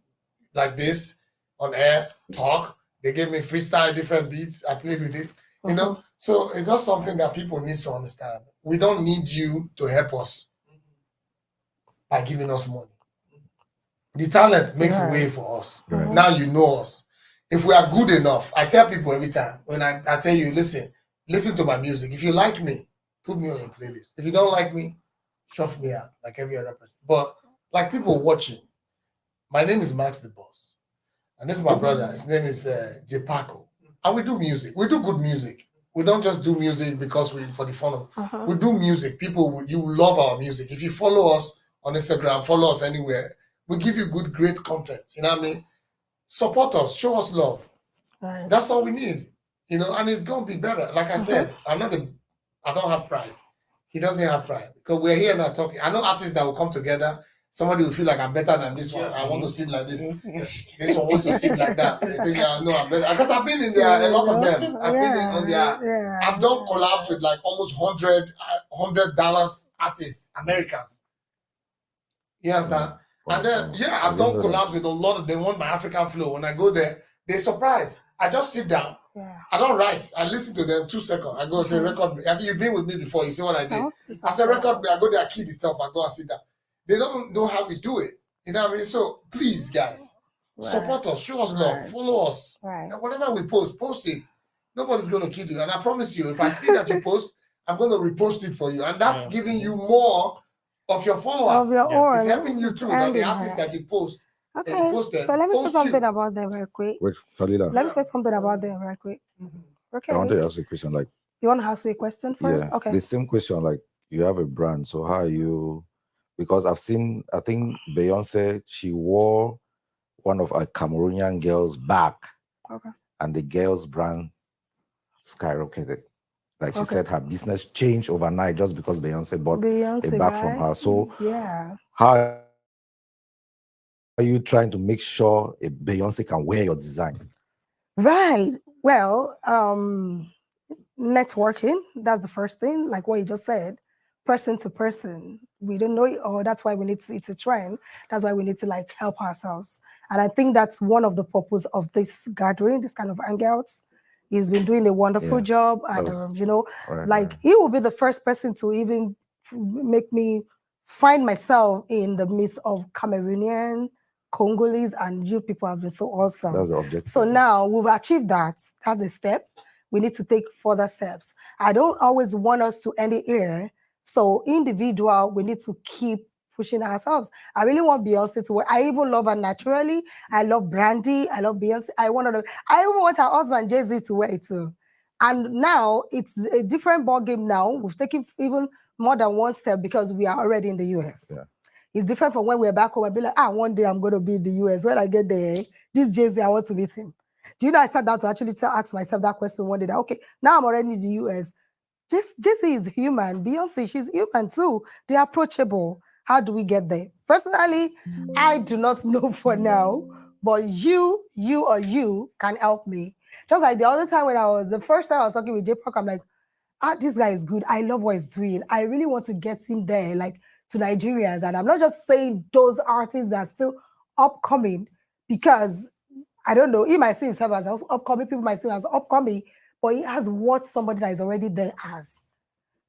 like this, on air, talk. They gave me freestyle, different beats. I played with it, you know? So it's just something that people need to understand. We don't need you to help us by giving us money. The talent makes a way for us. Right. Now you know us. If we are good enough, I tell people every time, when I tell you, listen to my music. If you like me, put me on your playlist. If you don't like me, shove me out like every other person. But like people watching, my name is Max the Boss. And this is my brother. His name is J-Paco. And we do music. We do good music. We don't just do music because for the fun of it. We do music. People, you love our music. If you follow us on Instagram, follow us anywhere, we give you good, great content. You know what I mean? Support us, show us love. Right. That's all we need. And it's gonna be better. Like I said, I don't have pride. He doesn't have pride. Because we're here now talking. I know artists that will come together. Somebody will feel like I'm better than this one. I want to sit like this. This one wants to sit like that. They think I know I'm better. Because I've been in there, a lot of them. I've been on there. I've done collabs with like almost $100 artists, Americans. You understand? And then, I've done collabs with a lot of them. Want my African flow. When I go there, they're surprised. I just sit down. I don't write. I listen to them 2 seconds. I go say, record me. Have you been with me before? You see what I did? I say, record me. I go there, key the stuff. I go and sit down. They don't know how we do it. You know what I mean? So please, guys, support us, show us love, follow us. And whatever we post it. Nobody's going to keep you. And I promise you, if I see that you post, I'm going to repost it for you. And that's giving you more of your followers. It's helping you too. That the artists that you post. Okay, so let me say something about them real quick. Wait, Falila. Let me say something about them real quick. Okay. I want to ask you a question. Like, you want to ask me a question first? Yeah. Okay. The same question. Like, you have a brand, so how are you? Because I think Beyonce, she wore one of a Cameroonian girl's back, and the girl's brand skyrocketed. Like she Okay. said, her business changed overnight just because Beyonce bought a Beyonce, bag from her. right? So Yeah. how are you trying to make sure a Beyonce can wear your design? Right. Well, networking, that's the first thing, like what you just said, person to person. We don't know it, or that's why we need to, it's a trend. That's why we need to like help ourselves. And I think that's one of the purpose of this gathering, this kind of hangouts. He's been doing a wonderful Yeah, job. that And, was right, like right. he will be the first person to even make me find myself in the midst of Cameroonian, Congolese, and you people have been so awesome. That's the So objective. now we've achieved that. That's a step. We need to take further steps. I don't always want us to end it here. So individual, we need to keep pushing ourselves. I really want Beyonce to wear. I even love her naturally. I love Brandy. I love Beyonce. I even want her husband Jay-Z to wear it too. And now it's a different ball game now. We've taken even more than one step because we are already in the US. Yeah. It's different from when we're back home. I'll be like, one day I'm going to be in the US. When I get there, this Jay-Z, I want to meet him. Do you know, I sat down to actually ask myself that question one day. That, okay, now I'm already in the US. Jay-Z is human. Beyonce, she's human too. They're approachable. How do we get there? Personally, I do not know for now, but you can help me. Just like the other time the first time I was talking with J-Park, I'm like, this guy is good. I love what he's doing. I really want to get him there, like to Nigerians. And I'm not just saying those artists that are still upcoming, because I don't know, he might see himself as upcoming, people might see him as upcoming, but he has what somebody that is already there has.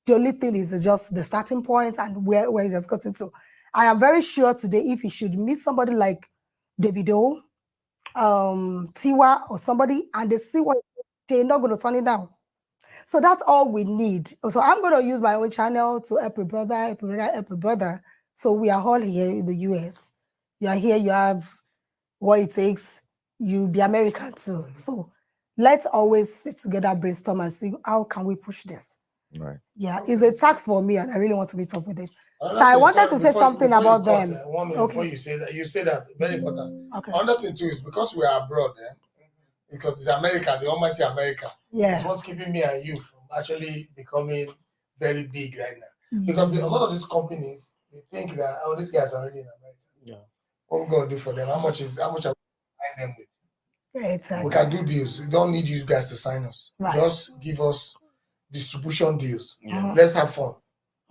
The only thing is just the starting point and where he just gotten to. I am very sure today if he should meet somebody like Davido, Tiwa, or somebody, and they see what they're not going to turn it down. So that's all we need. So I'm going to use my own channel to help a brother, help a brother, help a brother. So we are all here in the US. You are here, you have what it takes, you be American too. So let's always sit together, brainstorm, and see how can we push this. Right. Yeah, it's a task for me, and I really want to meet up with it. So Another I thing, wanted sorry, to say something before you about cut, them. 1 minute before you say that very important. Okay. Another thing too is because we are abroad, because it's America, the almighty America. Yeah. It's what's keeping me and you from actually becoming very big right now. Because a lot of these companies, they think that these guys are already in America. Yeah. What we're gonna do for them? How much are we buying them with? Exactly. We can do deals. We don't need you guys to sign us. Right. Just give us distribution deals. Yeah. Let's have fun.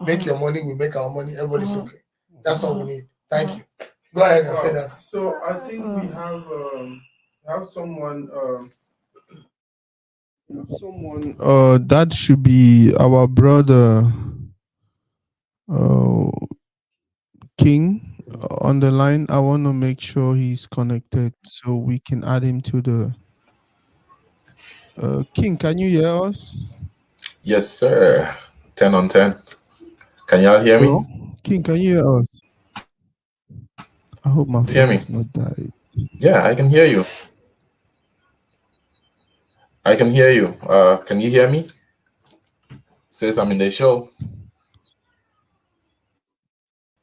Make your money, we make our money, everybody's okay. That's all we need. Thank you. Go ahead and say that. So I think we have someone that should be our brother King on the line. I want to make sure he's connected so we can add him to the King. Can you hear us? Yes, sir. 10 on 10. Can y'all hear me? Hello? King, can you hear us? I hope my Hear phone me? is not died. Yeah, I can hear you. I can hear you. Can you hear me? Says I'm in the show.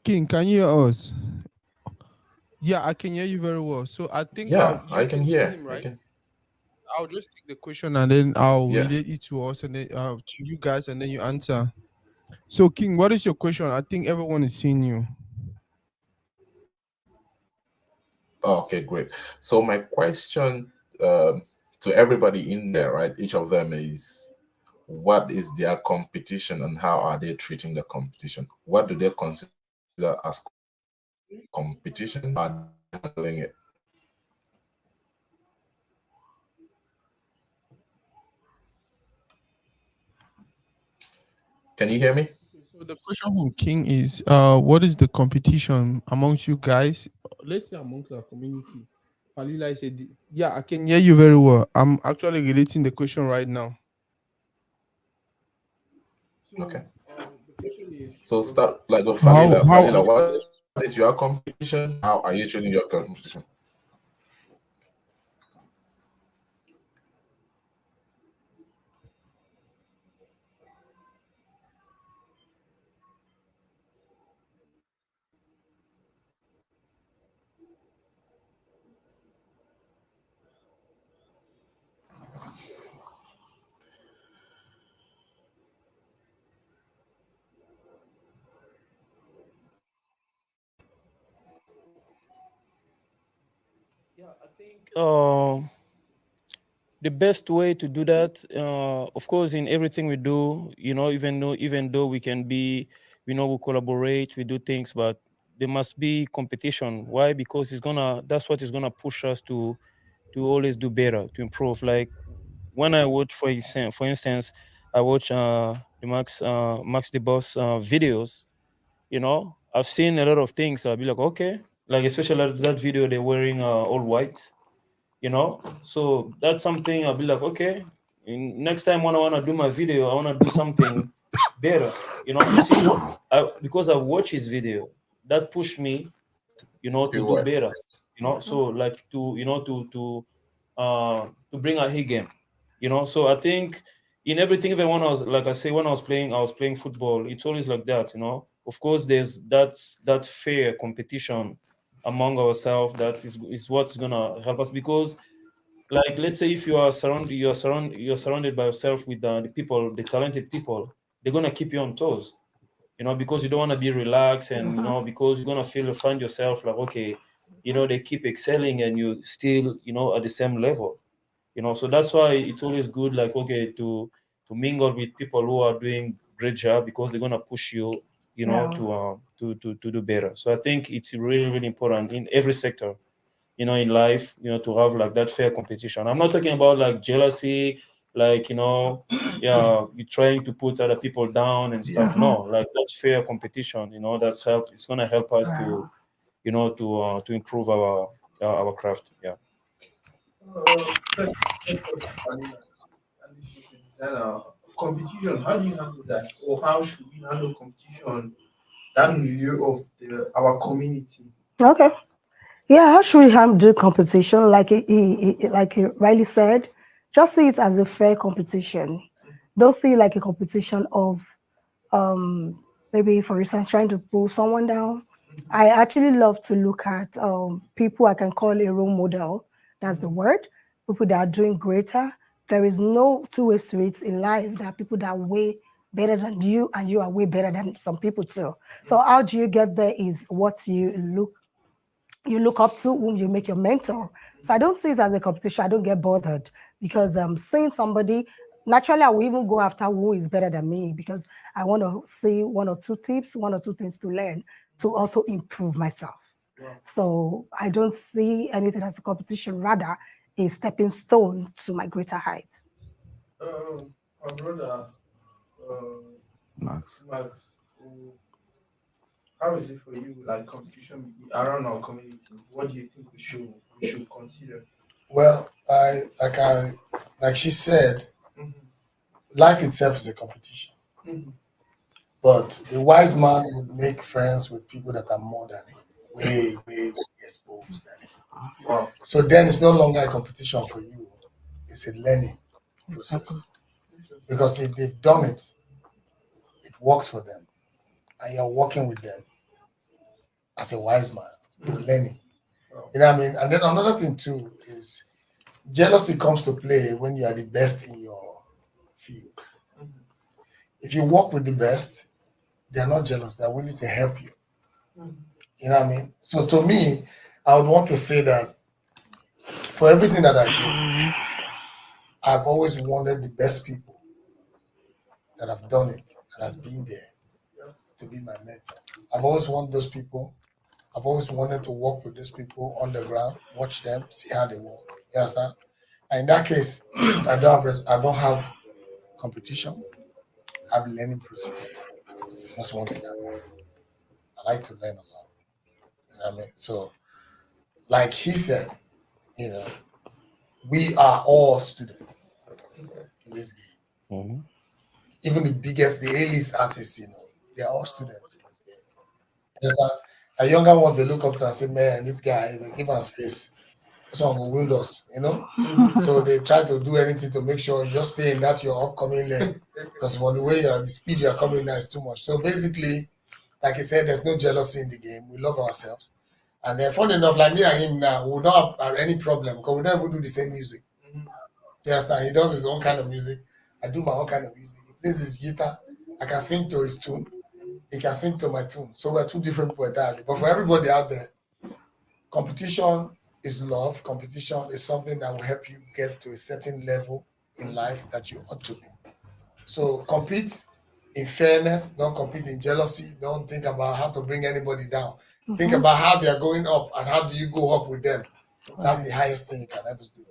King, can you hear us? Yeah, I can hear you very well. So I think Yeah, you I can can see hear. him, right? I'll just take the question and then I'll relate it to us and then to you guys and then you answer. So King, what is your question? I think everyone is seeing you. Okay, great. So my question to everybody in there, right? Each of them is, what is their competition and how are they treating the competition? What do they consider as competition? How are they handling it? Can you hear me? So the question from King is, what is the competition amongst you guys? Let's say amongst our community. Falila said, yeah, I can hear you very well. I'm actually relating the question right now. Okay. The question is, So start like with how Falila. Falila, what is your competition? How are you treating your competition? Yeah, I think the best way to do that, of course, in everything we do, even though we can be, we collaborate, we do things, but there must be competition. Why? Because that's what is gonna push us to always do better, to improve. Like when I watch, for instance, I watch the Max the Boss videos. I've seen a lot of things. I'll be like, okay, like especially that video they're wearing all white. So that's something I'll be like, okay, next time when I want to do my video, I want to do something better. You see, because I've watched his video, that pushed me, to You do what? better. So like to bring a hit game. So I think in everything, even when I was, like I say, when I was playing football, it's always like that. Of course, there's that fair competition among ourselves. That is what's gonna help us, because like let's say if you're surrounded by yourself with the talented people, they're gonna keep you on toes, because you don't want to be relaxed, and because you're gonna find yourself like, okay, they keep excelling and you still, at the same level. So that's why it's always good, like, okay, to mingle with people who are doing great job, because they're gonna push you, Yeah. to do better. So I think it's really, really important in every sector, in life, to have like that fair competition. I'm not talking about like jealousy, like, yeah, you're trying to put other people down and stuff. Yeah. No, like that's fair competition, it's gonna help us Wow. to improve our craft. Yeah. Let's talk to Fanny and this is a designer. Competition, how do you handle that? Or how should we handle competition, that milieu of our community? Okay. Yeah, how should we handle competition? Like he Riley said, just see it as a fair competition. Don't see it like a competition of maybe, for instance, trying to pull someone down. I actually love to look at people I can call a role model. That's the word. People that are doing greater. There is no two ways to it in life. There are people that are way better than you, and you are way better than some people too. So how do you get there is what you look up to, whom you make your mentor. So I don't see it as a competition. I don't get bothered because seeing somebody, naturally, I will even go after who is better than me because I want to see one or two tips, one or two things to learn to also improve myself. Wow. So I don't see anything as a competition, rather a stepping stone to my greater height. My brother, uh, Max. Max, how is it for you, like competition around our community? What do you think we should consider? Well, like she said, Mhm, life itself is a competition. mhm, But the wise man would make friends with people that are more than him, way, way, way exposed than him. Wow. So then it's no longer a competition for you; it's a learning process. Because if they've done it, it works for them, and you're working with them as a wise man, you're learning. Wow. You know what I mean? And then another thing too is jealousy comes to play when you are the best in your field. Mhm, If you work with the best, they're not jealous, they're willing to help you. mhm, You know what I mean? So to me, I would want to say that for everything that I do, I've always wanted the best people that have done it, that has been there to be my mentor. I've always wanted those people. I've always wanted to work with those people on the ground, watch them, see how they work. You understand? And in that case, I don't have competition. I have learning process. That's one thing I like to learn a lot. You know what I mean? So, like he said, you know, we are all students in this game. Mhm. Even the biggest, the A-list artists, they are all students in this game. Just that a younger ones they look up to and say, man, this guy, give us space. This one will win us. mhm. So they try to do anything to make sure you just stay in that your upcoming lane. Because for the way the speed you are coming now is too much. So basically, like I said, there's no jealousy in the game. We love ourselves. And then funny enough, like me and him now, we don't have any problem because we don't even do the same music. Mhm. You understand? He does his own kind of music. I do my own kind of music. He plays his guitar. I can sing to his tune. He can sing to my tune. So we're two different people entirely. But for everybody out there, competition is love. Competition is something that will help you get to a certain level in life that you ought to be. So compete in fairness, don't compete in jealousy, don't think about how to bring anybody down. Think about how they are going up and how do you go up with them. That's the highest thing you can ever do.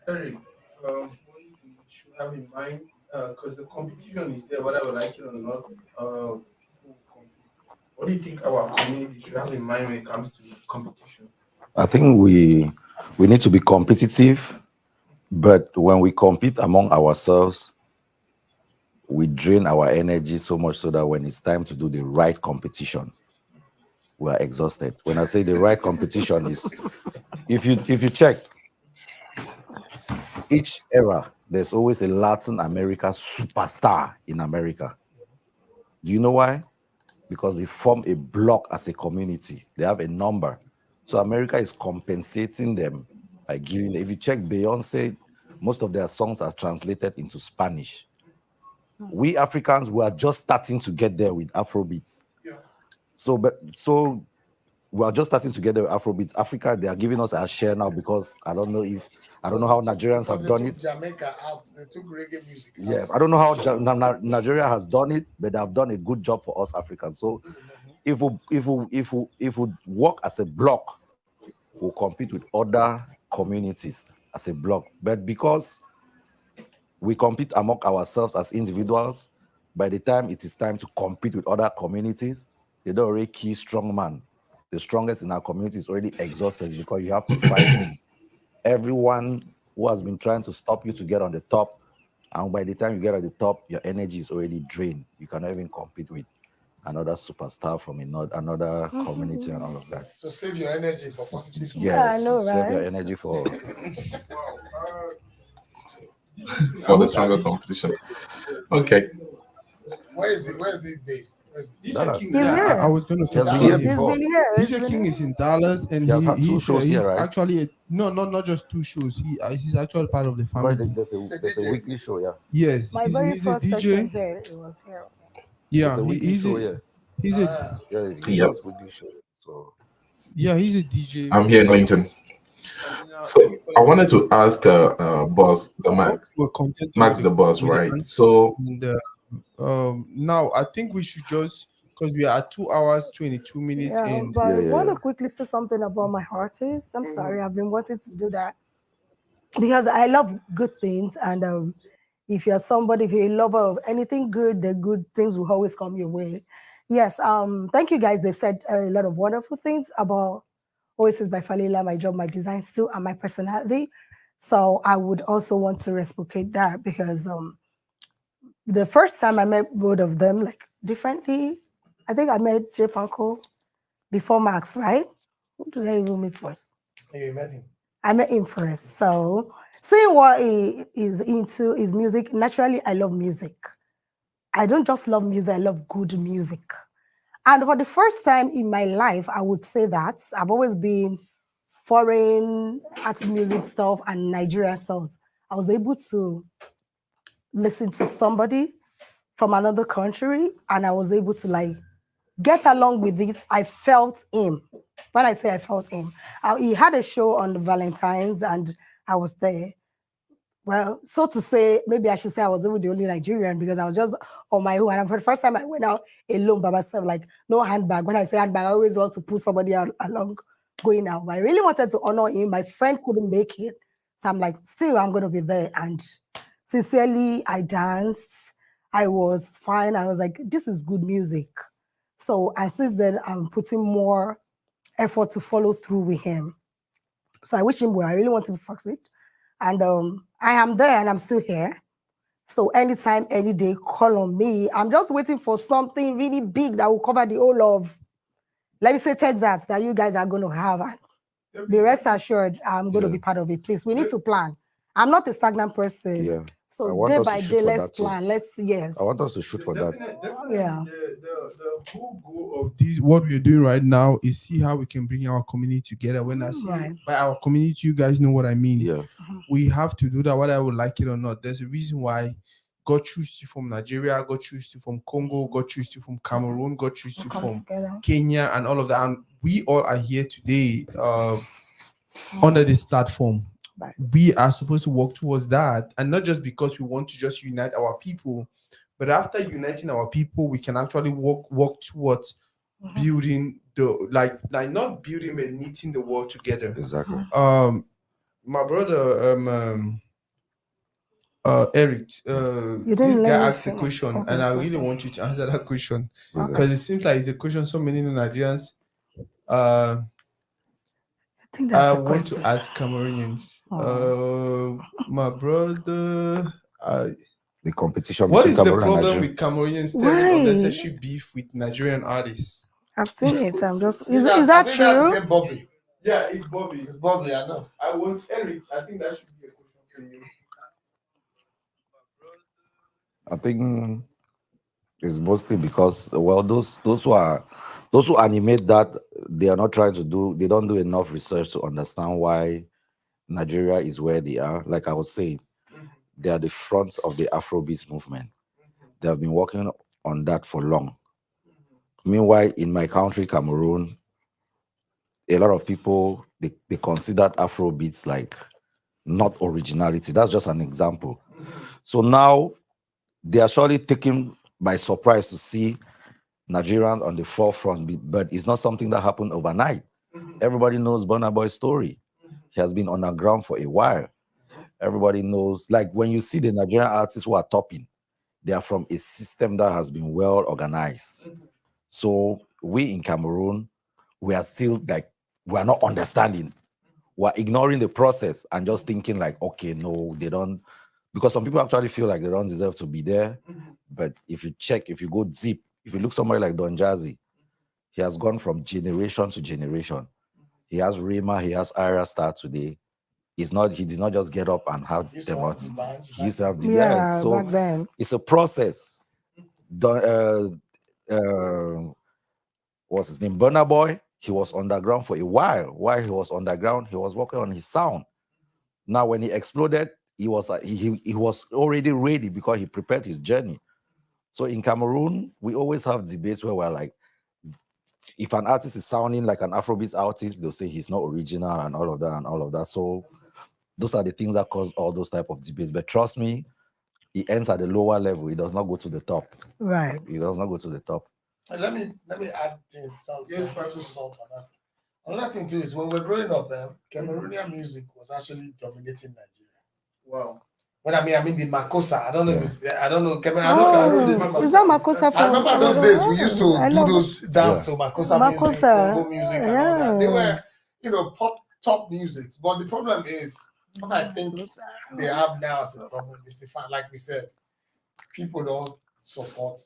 Eric, one thing you should have in mind, because the competition is there, whether we like it or not, people compete. What do you think our community should have in mind when it comes to competition? I think we need to be competitive, but when we compete among ourselves, we drain our energy so much so that when it's time to do the right competition, we are exhausted. When I say the right competition is, if you check each era, there's always a Latin America superstar in America. Do you know why? Because they form a block as a community. They have a number. So America is compensating them by giving. If you check Beyonce, most of their songs are translated into Spanish. We Africans, we are just starting to get there with Afrobeats. Yeah. So we are just starting to get there with Afrobeats. Africa, they are giving us our share now because I don't know how Nigerians have done it. Jamaica out, they took reggae music. Yes, I don't know how Nigeria has done it, but they have done a good job for us Africans. So if we work as a block, we'll compete with other communities as a block. But because we compete among ourselves as individuals, by the time it is time to compete with other communities, they don't already key strong man. The strongest in our community is already exhausted because you have to fight everyone who has been trying to stop you to get on the top. And by the time you get at the top, your energy is already drained. You cannot even compete with another superstar from another community and all of that. So save your energy for positive. Yes, I know, save right? your energy for For the stronger competition. Okay. Where's the base? DJ King, He's here. I was going to He has talk been about here He's before. been here. DJ King is in Dallas, and He has had two shows he's here, right? actually not just 2 shows. He's actually part of the family. There's a weekly show, yeah. Yes, My he's very a first session DJ. here, it was here. Yeah, There's a weekly show, yeah. He's a He Yep. does weekly show. So he's a DJ. I'm here in Linton. So I wanted to ask boss, Max the boss, right? So Now I think we should just, because we are at 2 hours 22 minutes Yeah, in. but I want to quickly say something about my artist. I'm sorry, I've been wanting to do that because I love good things, and if you're somebody, if you're a lover of anything good, the good things will always come your way. Yes, thank you guys. They've said a lot of wonderful things about Oasis by Falila, my job, my designs too, and my personality. So I would also want to reciprocate that because the first time I met both of them like differently, I think I met J Paco before Max, right? Who did I even meet first? You met him. I met him first. So seeing what he is into is music. Naturally, I love music. I don't just love music, I love good music. And for the first time in my life, I would say that I've always been foreign art music stuff and Nigerian stuff. I was able to listen to somebody from another country and I was able to like get along with it. I felt him. When I say I felt him, he had a show on the Valentine's and I was there. Well, so to say, maybe I should say I was even the only Nigerian because I was just on my own. And for the first time, I went out alone by myself, like no handbag. When I say handbag, I always want to pull somebody along going out. But I really wanted to honor him. My friend couldn't make it. So I'm like, still, I'm going to be there. And sincerely, I danced. I was fine. I was like, this is good music. So and since then, I'm putting more effort to follow through with him. So I wish him well. I really want him to succeed. And I am there and I'm still here. So anytime, any day, call on me. I'm just waiting for something really big that will cover the whole of, let me say, Texas that you guys are going to have. And be rest assured, I'm going to be part of it. Please, we need to plan. I'm not a stagnant person. Yeah. So day by day, let's plan. I want us to shoot for that. Yeah. The whole goal of this, what we're doing right now, is see how we can bring our community together. When I say by our community, you guys know what I mean. Yeah. We have to do that, whether I would like it or not. There's a reason why God chose you from Nigeria, God chose you from Congo, God chose you from Cameroon, God chose you from Kenya, and all of that. And we all are here today. under this platform. Right. We are supposed to work towards that, and not just because we want to just unite our people, but after uniting our people, we can actually work towards building the like not building but knitting the world together. Exactly. My brother Eric, You didn't this let guy me asked a finish. question, Okay, and I really question. want you to answer that question Okay. because it seems like it's a question so many Nigerians I think I that's the want question. to ask Cameroonians. My brother, The competition what between is the Cameroon and problem Nigeria. with Cameroonians stirring unnecessary beef with Nigerian artists? I've seen it. I'm just. I Is think that that's true? the same Bobby. Yeah, it's Bobby. It's Bobby, I know. I want Eric. I think that should be a question for you. I think it's mostly because those who animate that, they are not trying to do, they don't do enough research to understand why Nigeria is where they are. Like I was saying, they are the front of the Afrobeat movement. They have been working on that for long. Meanwhile, in my country, Cameroon, a lot of people they consider Afrobeats like not originality. That's just an example. So now they are surely taken by surprise to see Nigerian on the forefront, but it's not something that happened overnight. Everybody knows Burna Boy's story. He has been on the ground for a while. Everybody knows, like when you see the Nigerian artists who are topping, they are from a system that has been well organized. So we in Cameroon, we are still like, we are not understanding. We're ignoring the process and just thinking like, okay, no, they don't, because some people actually feel like they don't deserve to be there. But if you check, if you go deep, if you look somewhere like Don Jazzy, he has gone from generation to generation. He has Rima, he has Ira Star today. He did not just get up and have them out. He used to have the Yeah, so back then. it's a process. What's his name? Burna Boy, he was underground for a while. While he was underground, he was working on his sound. Now, when he exploded, he was already ready because he prepared his journey. So in Cameroon, we always have debates where we're like, if an artist is sounding like an Afrobeat artist, they'll say he's not original and all of that and all of that. So those are the things that cause all those type of debates. But trust me, it ends at the lower level. It does not go to the top. Right. It does not go to the top. Let me add some salt on that. Another thing too is when we're growing up, Cameroonian music was actually dominating Nigeria. Wow. When I mean the Makossa. I don't know if it's I don't know. Cameroon, I know Cameroon. Is that Makossa from? I remember those days we used to do those dance to Makossa music, Makossa. Congo music, and all that. They were, top music. But the problem is, what I think they have now as a problem is the fact, like we said, people don't support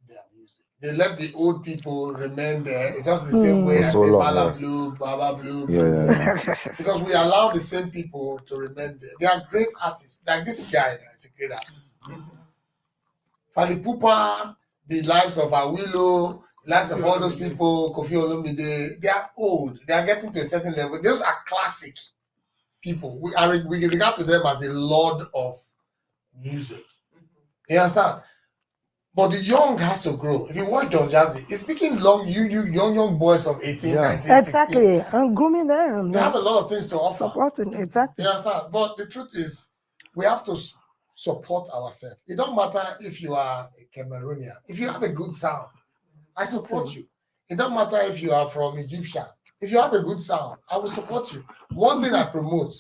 their music. They let the old people remain there. It's just the same way I say Bala Blue, Baba Blue, because we allow the same people to remain there. They are great artists. Like this guy is a great artist. Fali Pupa, the lives of Awilo, lives of all those people, Kofi Olomide, they are old. They are getting to a certain level. Those are classic people. We regard to them as a lord of music. You understand? But the young has to grow. If you watch Don Jazzy, he's picking young boys of 18, 19, Exactly. 16. I'm grooming them. They have a lot of things to offer. Supporting, exactly. You understand? But the truth is, we have to support ourselves. It don't matter if you are a Cameroonian. If you have a good sound, I support you. It don't matter if you are from Egyptian. If you have a good sound, I will support you. One thing I promote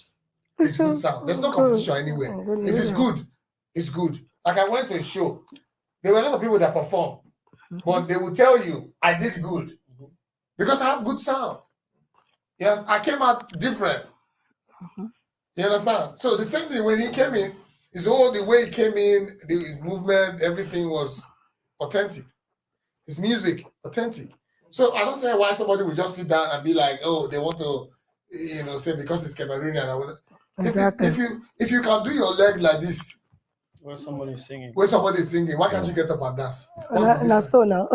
is good sound. There's no competition anywhere. If it's good, it's good. Like I went to a show. There were a lot of people that perform, but they will tell you, I did good because I have good sound. Yes, I came out different. You understand? So the same thing when he came in, the way he came in, his movement, everything was authentic. His music, authentic. So I don't say why somebody will just sit down and be like, oh, they want to, say because it's Cameroonian. Exactly. If you can do your leg like this, where somebody is singing, why can't you get up and dance? Now.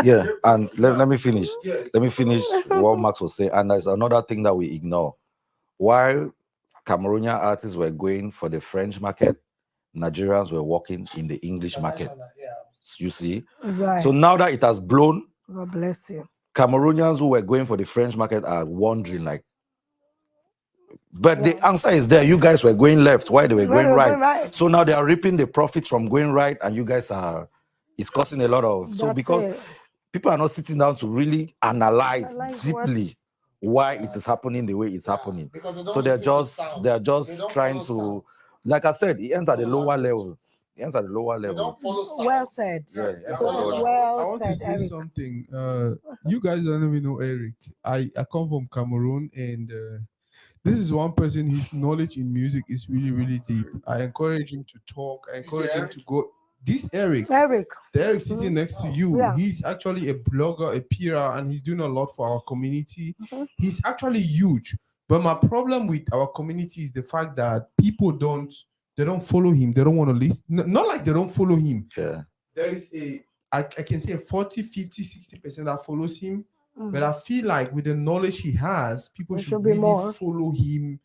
Yeah, and let me finish. Let me finish what Max was saying. And there's another thing that we ignore. While Cameroonian artists were going for the French market, Nigerians were working in the English market. You see? Right. So now that it has blown, God bless you. Cameroonians who were going for the French market are wondering like, But the answer is there. You guys were going left while they were going right. right. So now they are reaping the profits from going right, and you guys are. It's causing a lot of. So That's because it. people are not sitting down to really analyze Analyze deeply why it is happening the way it's happening. Because they don't So they're listen to just sound. they're They just don't trying follow to, like I said, it ends at the Follow lower language. level. It ends at the lower They level. don't follow sound. Well said. Yeah, it ends at the follow lower level. I Well want to said, say Eric. something. You guys don't even know Eric. I come from Cameroon, and this is one person. His knowledge in music is really, really deep. I encourage him to talk. I encourage him Eric? to go. This Eric, Eric. the Eric sitting next to you, Yeah. he's actually a blogger, a PR, and he's doing a lot for our community. Mhm. He's actually huge. But my problem with our community is the fact that people don't follow him. They don't want to listen. Not like they don't follow him. Yeah. There is I can say 40, 50, 60% that follows him. Mm. But I feel like with the knowledge he has, people There should should be really more. follow him,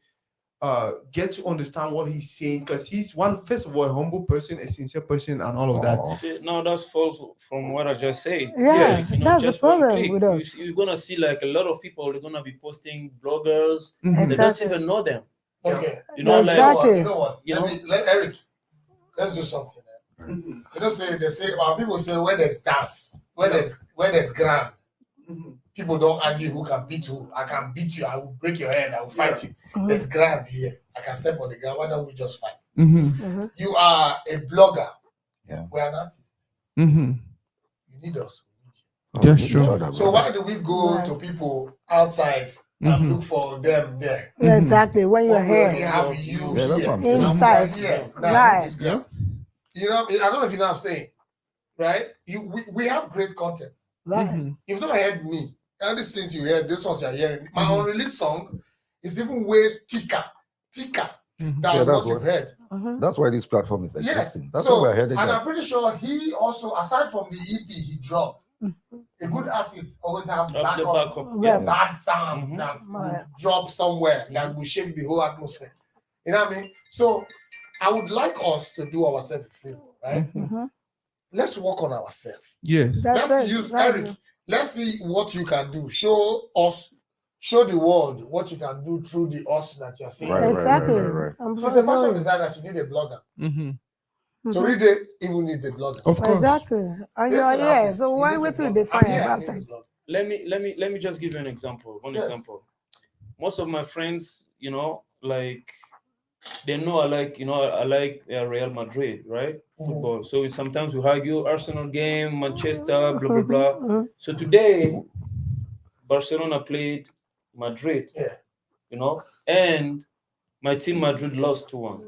get to understand what he's saying, because he's first of all, a humble person, a sincere person, and all of that. Aw. See, now that's false from what I just said. Yes, You know, that's the just one problem click, with us. you're gonna see like a lot of people. They're gonna be posting bloggers. Mhm. They don't Exactly. even know them. Okay. You know, like Exactly. You know what? You Let Eric. Let's do something. Mhm. You know, they say people say when there's dance, when there's grand, Mhm. people don't argue who can beat who. I can beat you, I will break your head, I will fight you. Mhm. There's grand here. I can step on the ground. Why don't we just fight? Mhm. Mhm. You are a blogger. Yeah. We're an artist. Mhm. You need us. We need you. That's Each true. other, So brother. why do we go Right. to people outside and Mhm. look for them there? Mhm. Exactly. When you're When we already here. have you Yeah, that's here. what I'm saying. Inside. Here. Yeah. Now, Right. this ground. You know, I don't know if you know what I'm saying, right? We have great content. Right. Mhm. You've not heard me. All these things you heard, this ones you're hearing. My Mhm. unreleased song is even way thicker Mhm. than Yeah, that's what you've what- heard. Mhm. That's why this platform is Yes. existing. That's So, why we're heading and there. I'm pretty sure he also, aside from the EP he dropped, a good artist always have Up the backup backup. Yeah. bad sounds Mhm. that Right. will drop somewhere that will shake the whole atmosphere. You know what I mean? So I would like us to do ourselves a favor, right? Mhm. Let's work on ourselves. Yes. That's Let's it. use That's Eric. it. Let's see what you can do. Show the world what you can do through the us that you're seeing. Right, Exactly. right. I'm She's a fashion following. designer. She need a blogger. Mhm. Mhm. TORIDEY even needs a blogger. Of course. Exactly. And This you're is an here. artist. So He why needs a wait till blogger. they I'm find here, a I need a website? blogger. Let me just give you an example. One Yes. example. Most of my friends, you know, like they know I like, you know, I like Real Madrid, right? Football. So sometimes we argue Arsenal game, Manchester, blah blah blah. Mhm. So today, Barcelona played Madrid. Yeah. You know, and my team Madrid lost 2-1.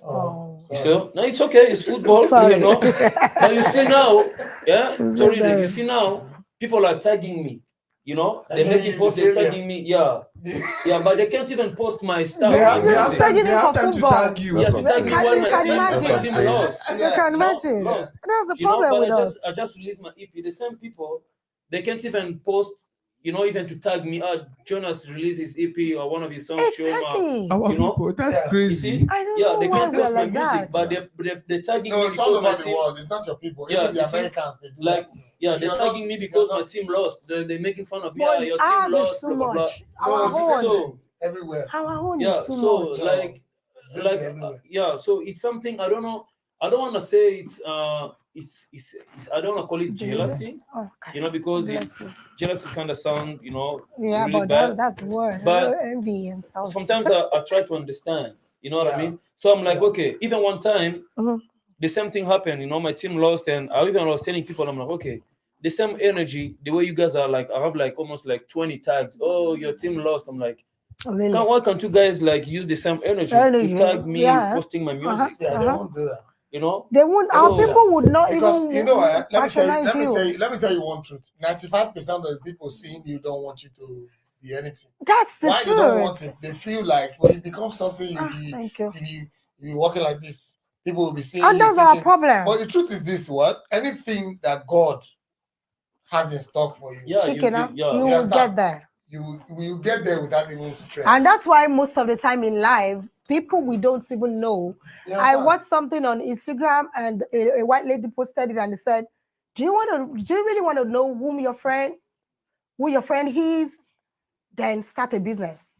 Oh, You sorry. see? No, it's okay. It's football. Sorry. You know. But you see now, yeah. So Sorry, you bad. see now, people are tagging me. You know, They're they showing make you it post. the They're failure. tagging me. Yeah, but they can't even post my stuff. They on They are have music. tagging they it have for time to football. tag you. Yeah, That's to what tag I'm me saying. when You can my imagine. team lost. You can imagine. Lost. That's the You know, problem but with us. I just released my EP. The same people, they can't even post. You know, even to tag me. Jonas released his EP or one of his songs. Show Exactly. Our You know? people, that's Yeah. You crazy. see? I don't Yeah, know they why can't we are post my like music, that. but they're tagging No, me it's all because my over the team. world. It's not your people. Yeah, Even the you see? Americans, they do Like, that too. yeah, If they're you're tagging not- me if because you're my not- team lost. They're making fun of me. But Yeah, your team ours is lost. too Blah blah blah. much. No, Our it's the same own. thing everywhere. Our own Yeah, is too so much. like, Same like thing everywhere. yeah, so it's something I don't know. I don't want to say it's I don't want to call it jealousy. Okay. You know, because Bless you. jealousy kind of sound, you know, Yeah, really but bad. that's the word. But Envy and stuff. Sometimes I try to understand. You know what I Yeah. mean? So I'm like, Yeah. okay, even one time, Mhm. the same thing happened. You know, my team lost, and I even was telling people, I'm like, okay, the same energy, the way you guys are like, I have like almost like 20 tags. Oh, your team lost. I'm like, Really? why can't you guys like use the same energy Energy, to tag me yeah. posting my music? Yeah, they won't do that. You know? They won't. Our So- people would not Because even you know, let me patronize tell you one truth. 95% of the people seeing you don't want you to be anything. That's the Why they don't want truth. it? They feel like when you become something, you'll be Thank you. you'll be walking like this. People will be seeing And you that's our thinking. problem. But the truth is this: what anything that God has in stock for you, Yeah, Shikina, yeah. you You will understand? get there. you will get there without even stress. And that's why most of the time in life, people we don't even know. You I understand? watched something on Instagram and a white lady posted it and they said, do you really want to know who your friend is? Then start a business.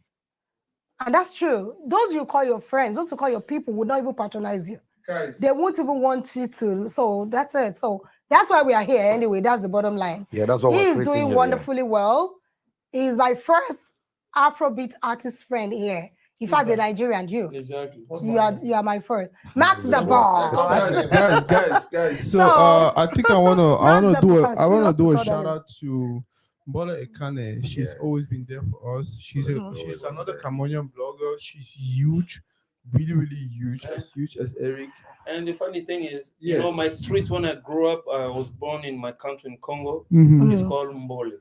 And that's true. Those you call your friends, those you call your people would not even patronize you. Guys. They won't even want you to. So that's it. So that's why we are here anyway. That's the bottom line. Yeah, that's what He we're is creating doing here, wonderfully well. He's my first Afrobeat artist friend here. In fact, the Nigerian, you. Exactly. You are my first. Max the boss. boss. Guys. So So, I think I wanna do a Max, shout out to Mbola Ekane. She's Yes. always been there for us. She's Always another there. Cameroonian blogger. She's huge, really huge, as huge as Eric. And the funny thing is, you know, Yes. my street when I grew up, I was born in my country in Congo. Mhm. It's called Mbole.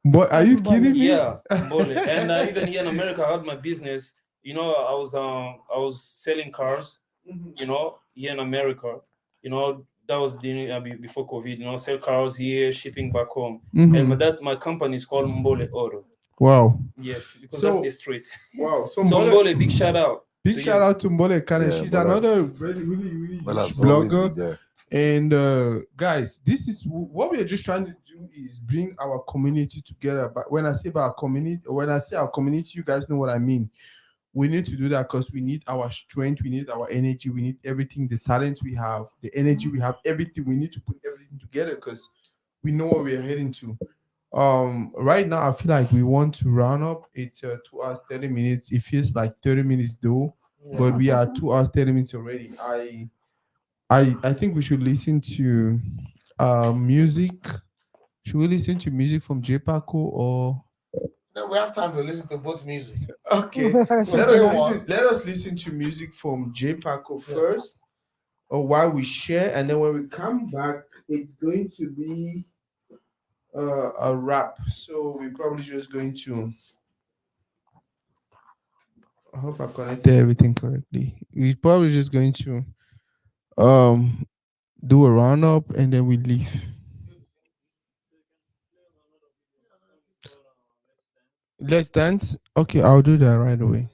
But are you kidding me? Yeah, Mbole. And even here in America, I had my business. You know, I was selling cars. You know, here in America. You know, that was before COVID. You know, sell cars here, shipping back home. Mhm. And my company is called Mbole Auto. Wow. Yes, because So- that's the street. Wow. So Mbole, big shout out. Big to shout you. out to Mbole Ekane. Yeah, She's Mbola's- another really huge Mbola's always blogger. been there. And guys, this is what we are just trying to do is bring our community together. But when I say our community, you guys know what I mean. We need to do that because we need our strength, we need our energy, we need everything, the talent we have, the energy we have, everything. We need to put everything together because we know what we are heading to. Right now I feel like we want to round up. It's 2 hours 30 minutes. It feels like 30 minutes though, but we are 2 hours 30 minutes already. I think we should listen to music. Should we listen to music from J Paco or No, we have time to listen to both music. okay? So Let us listen to music from J Paco first, or while we share, and then when we come back, it's going to be a rap. So we're probably just going to. I hope I connected everything correctly. We're probably just going to do a roundup and then we leave. Let's dance. Okay, I'll do that right away.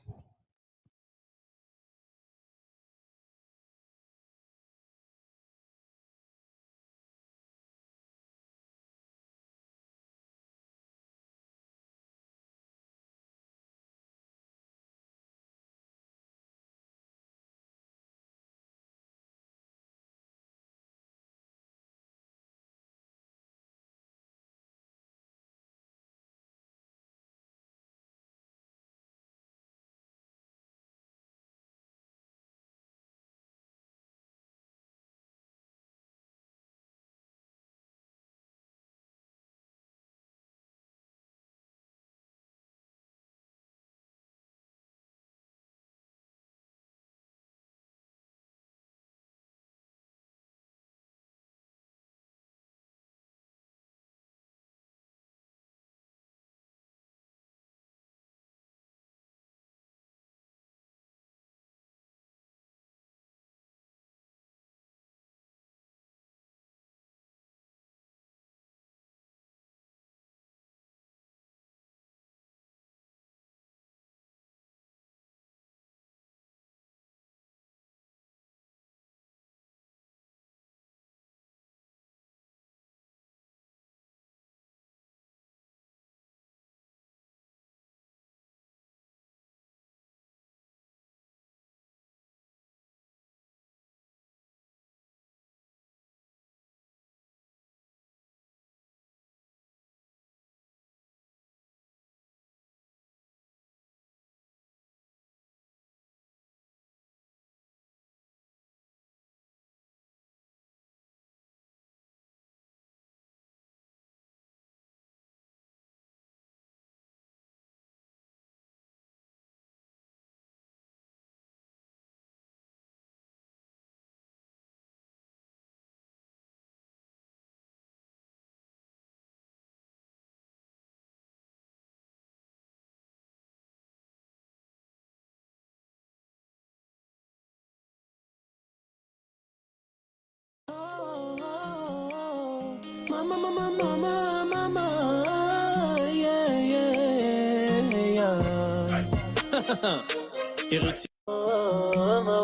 Mama,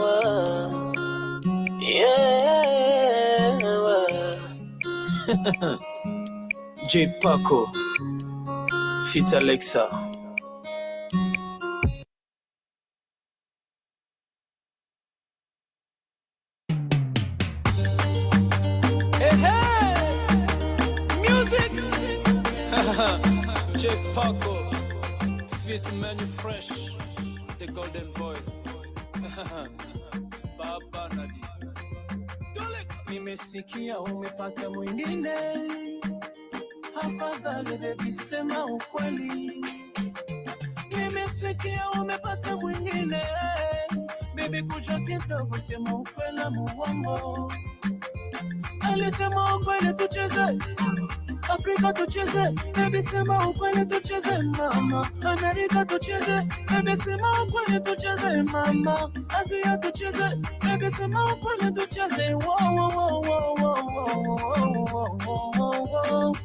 yeah. J Paco, Fit Alexa. Jake Paco, Fit Menu Fresh, the golden voice. Baba Nadi. Nimesikia umepata mwingine, afadhali baby sema ukweli. Nimesikia umepata mwingine, baby kuja kidogo sema ukweli muongo. Alisema ukweli tucheze, Afrika tucheze, baby sema ukweli tucheze mama. Amerika tucheze, baby sema ukweli tucheze mama. Asia tucheze, baby sema ukweli tucheze. Wo wo wo wo wo wo wo wo wo.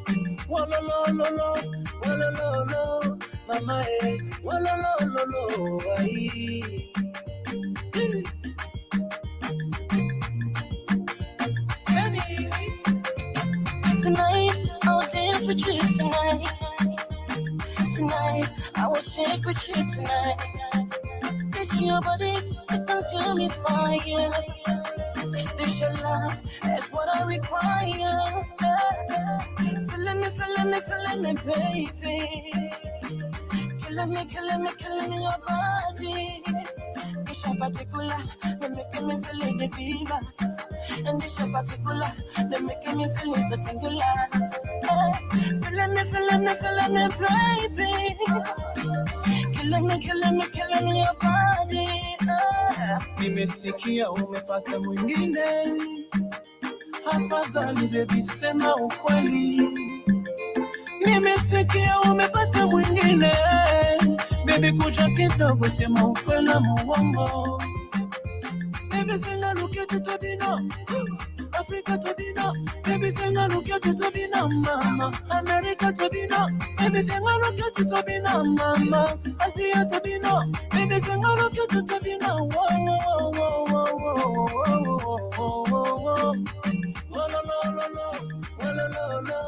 Wala la la la, wala la la, mama eh. Wala la la la, ay. Tonight, I will dance with you tonight. Tonight, I will shake with you tonight. This your body is consuming fire. This your love is what I require. Feeling me, baby. Killing me, your body. This your particular, they making me feel the fever. And this your particular, they making me feel so singular. Feeling me, baby. Killing me, your body. Nimesikia umepata mwingine, afadhali baby sema ukweli. Nimesikia umepata mwingine, baby kuja kidogo sema ukweli muongo. Baby senga lukia tutodina, Afrika todina, baby senga lukia tutodina mama. Amerika todina, baby senga lukia tutodina mama. Asia todina, baby senga lukia tutodina. Wo wo wo wo wo wo wo wo. Wala la la la, wala la la,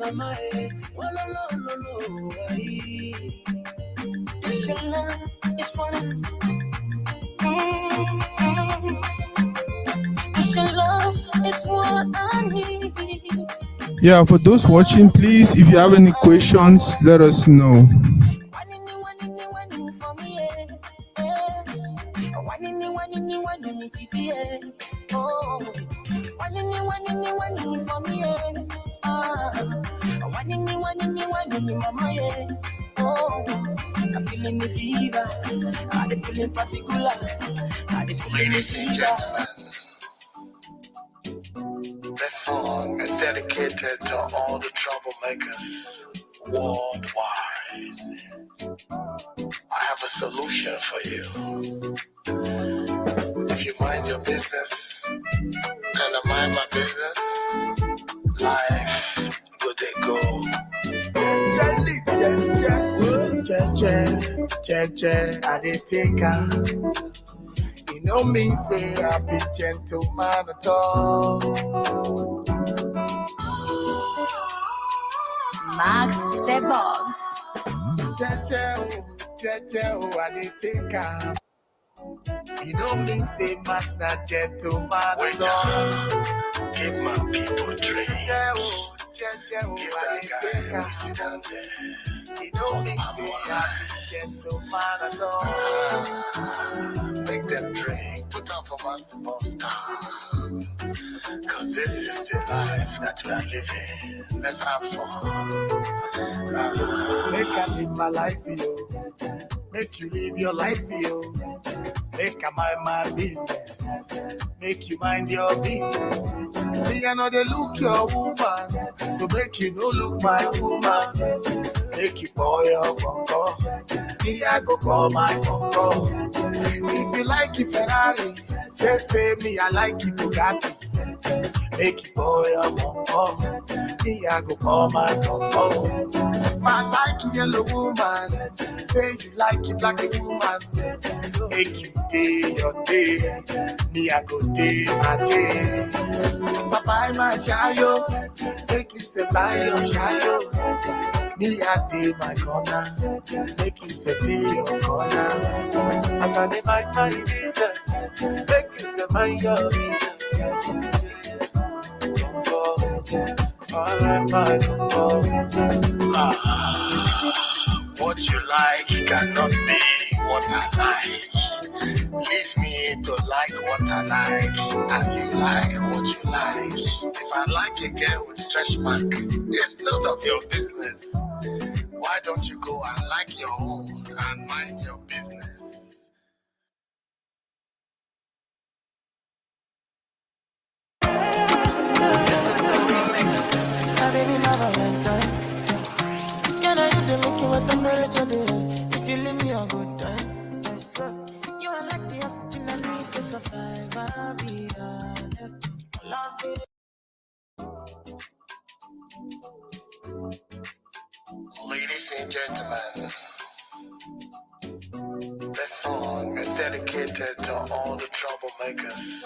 mama eh. Wala la la la, ay. This your love is what I'm. This your love is what I need. Yeah, for those watching, please, if you have any questions, let us know. I'm feeling the fever. I'm feeling particular. I'm feeling the fever. This song is dedicated to all the troublemakers worldwide. I have a solution for you. If you mind your business and I mind my business, life will they go. I did take her. You know me, say I be gentleman at all. Max the Box. I did take her. You know me, say master gentleman at all. Give my people drink. Give that guy who sit down there. You know me, say I be gentleman at all. Make them drink, put on for Master Boss down. Cause this is the life that we are living. Let's have fun. Make I live my life, yo. Make you live your life, yo. Make I mind my business. Make you mind your business. Me I know they look your woman, so make you no look my woman. Make you call your conco. Me I go call my conco. If you like it Ferrari, say me I like it Bugatti. Make you call your conco. Me I go call my conco. I like yellow woman. Say you like it like a woman. Make you day your day. Me I go day my day. If I buy my shayo, make you say buy your shayo. Me I day my corner. Make you say day your corner. I got it my business. Make you say mind your business. What you like cannot be what I like. Leave me to like what I like, and you like what you like. If I like a girl with stretch mark, it's none of your business. Why don't you go and like your own and mind your business? Baby, my Valentine. Can I hit the making with the marriage of the if you leave me a good time? I swear, you are like the oxygen I need to survive. I'll be honest. I love it. Ladies and gentlemen, this song is dedicated to all the troublemakers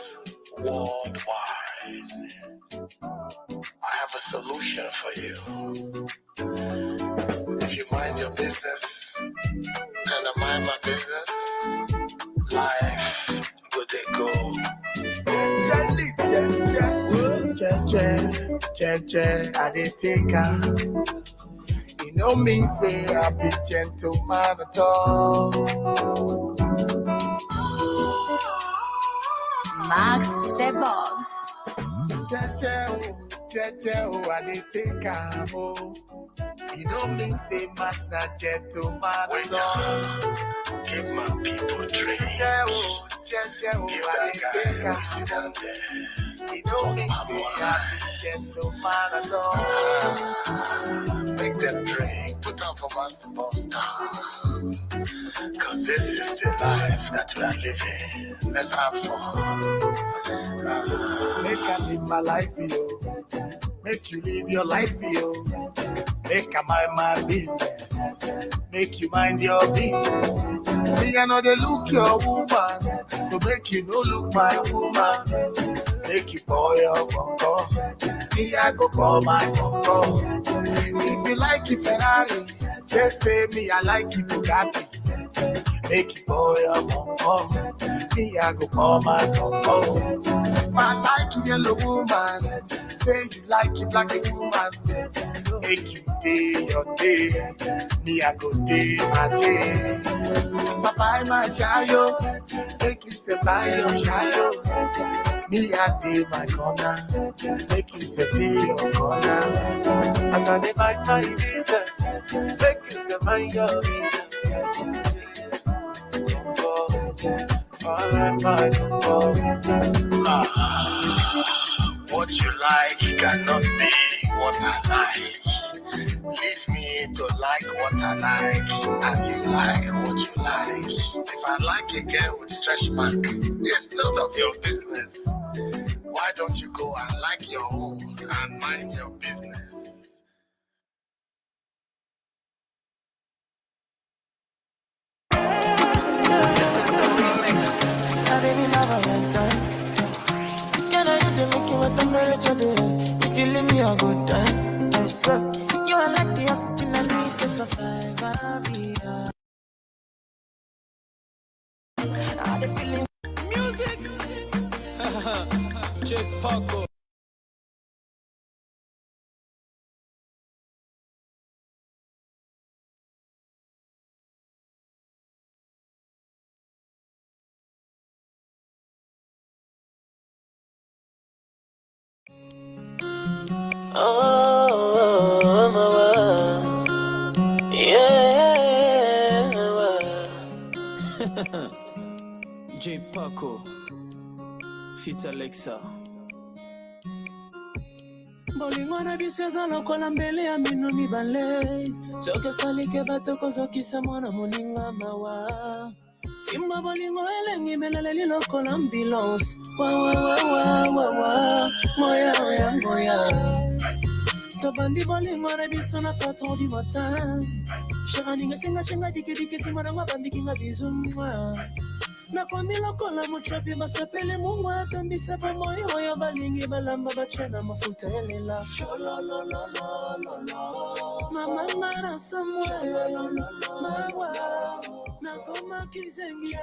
worldwide. I have a solution for you. If you mind your business and I mind my business, life would they go. I did take her. You know me say I be gentleman at all. Max the Box. I did take her. You know me say master gentleman at all. Give my people drink. Give that guy who sit down there. You know me say I be gentleman at all. Make them drink. Put on for basketball star. Cause this is the life that we are living. Let's have fun. Make I live my life, yo. Make you live your life, yo. Make I mind my business. Make you mind your business. Me, I know they look your woman. So make you no look my woman. Make you call your conco. Me, I go call my conco. If you like it Ferrari, say me, I like it Bugatti. Make you call your conco. Me, I go call my conco. I like yellow woman. Say you like it like a woman. Make you day your day. Me, I go day my day. Buy my shayo. Make you say buy your shayo. Me, I day my corner. Make you say day your corner. I got it by my business. Make you say mind your business. What you like cannot be what I like. Leave me to like what I like, and you like what you like. If I like a girl with stretch mark, it's none of your business. Why don't you go and like your own and mind your business? Baby, my Valentine. Can I hit the making with the marriage of the if you leave me a good time? I swear, you are like the oxygen I need to survive. I'll be Music. J Paco. oh, yeah. J Paco. Fit Alexa. Bolingo na biso eza lokola mbele ya mino mibale soki esalike bato kozokisa mwana moninga mawa timba bolingo elengi meleleli lokola ambulance wawawawawawa moya tobandi bolingo na biso na 4 du matin sharaninga senga dikidiki simananga bambikinga bizumwa nakwambi lokola mutrapi basapele mungu atambisa pamoyo oyo balingi balamba bachana mafuta elela mamanga na samwe mawa nakoma kizengi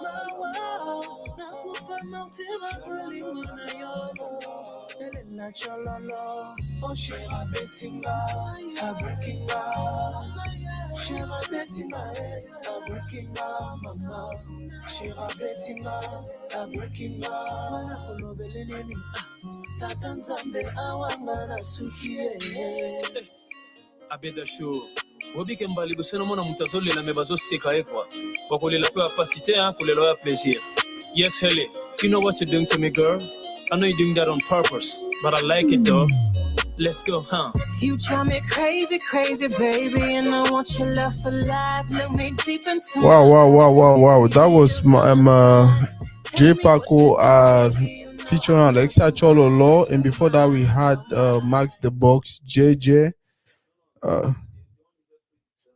mawa nakufa martira bolingo na yo elela chololo Oh, Shera Betsinga, Abukinga. Shera Betsinga, Abukinga, Mama. Shera Betsinga, Abukinga. Kolobeleni, Tata Nzambe, Awangala Sukie. Abeda Show. Obike mbali busena mona mutazolela me bazoseka ekwa. Bakolela pe apacité kolela ya plaisir. Yes, Helly, you know what you're doing to me, girl? I know you're doing that on purpose, but I like it though. Let's go, huh? You drive me crazy, crazy, baby, and I want your love for life. Look me deep into Wow. That was J Paco featuring Alexa Cholo Law, and before that we had Max the Box, JJ.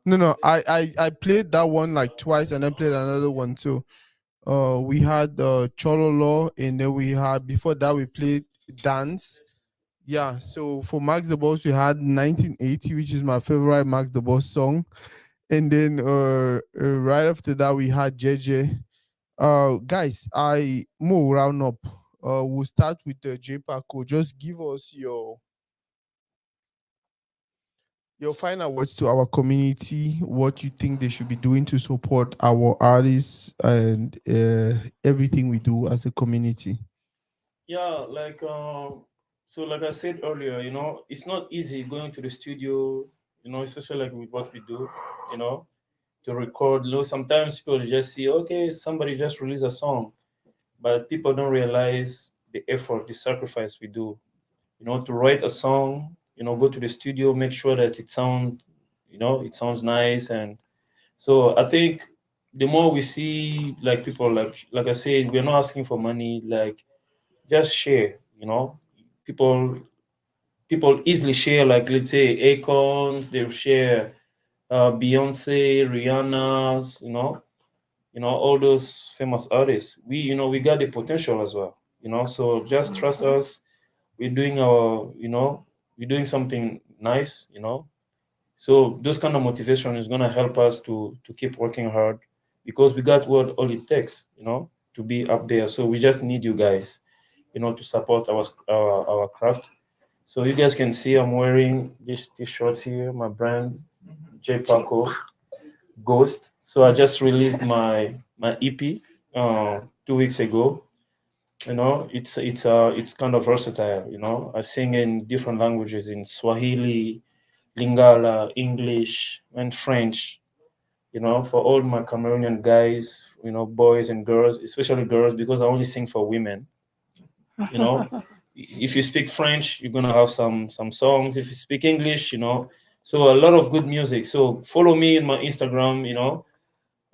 No, I played that one like twice and then played another one too. We had Cholo Law, and then we had before that we played Dance. Yeah, so for Max the Boss we had 1980, which is my favorite Max the Boss song, and then right after that we had JJ. Guys, I more round up. We'll start with J Paco. Just give us your final words to our community, what you think they should be doing to support our artists and everything we do as a community. Yeah, so like I said earlier, it's not easy going to the studio, especially like with what we do, to record. Sometimes people just see, okay, somebody just released a song, but people don't realize the effort, the sacrifice we do, to write a song, go to the studio, make sure that it sounds nice. And so I think the more we see like people, like I said, we're not asking for money, like just share, people easily share, like let's say Akons, they'll share Beyonce, Rihanna's, all those famous artists. We got the potential as well, so just trust us. We're doing we're doing something nice, so those kind of motivation is going to help us to keep working hard, because we got what all it takes, to be up there. So we just need you guys, to support our craft. So you guys can see I'm wearing this t-shirt here, my brand, J Paco Ghost. So I just released my EP 2 weeks ago. It's kind of versatile. I sing in different languages, in Swahili, Lingala, English, and French. For all my Cameroonian guys, boys and girls, especially girls, because I only sing for women. If you speak French, you're gonna have some songs. If you speak English, so a lot of good music. So follow me in my Instagram,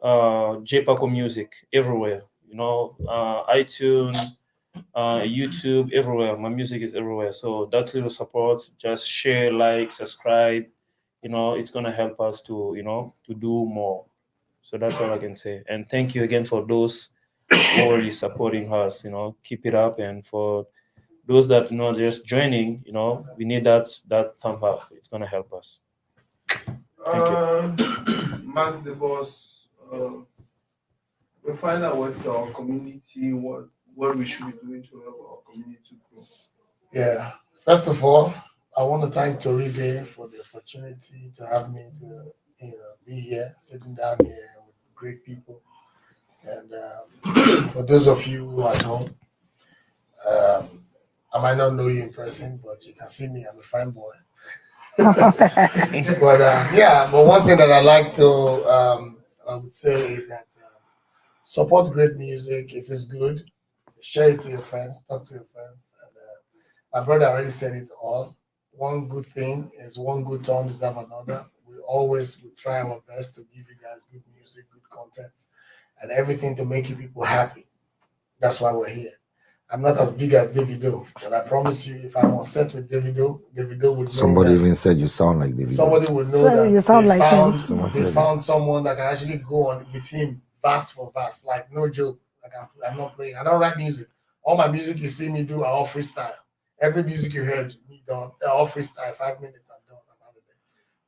JPaco Music everywhere. iTunes, YouTube, everywhere. My music is everywhere. So that little support, just share, like, subscribe. It's gonna help us to to do more. So that's all I can say. And thank you again for those who already supporting us. Keep it up. And for those that just joining, we need that thumb up. It's gonna help us. Thank you. Max the Boss, we find out what our community, what we should be doing to help our community grow. Yeah. First of all, I want to thank TORIDEY for the opportunity to have me to be here, sitting down here with great people. And for those of you at home, I might not know you in person, but you can see me. I'm a fine boy. But one thing that I like to I would say is that support great music. If it's good, share it to your friends, talk to your friends. And my brother already said it all. One good thing is one good turn deserve another. We always will try our best to give you guys good music, good content, and everything to make you people happy. That's why we're here. I'm not as big as Davido, but I promise you, if I'm on set with Davido would know. Somebody even said you sound like Davido. Somebody would know So that you sound they like found him. they found someone that can actually go on with him verse for verse, like no joke. Like I'm not playing. I don't write music. All my music you see me do are all freestyle. Every music you heard me done, they're all freestyle. 5 minutes, I'm done. I'm out of there.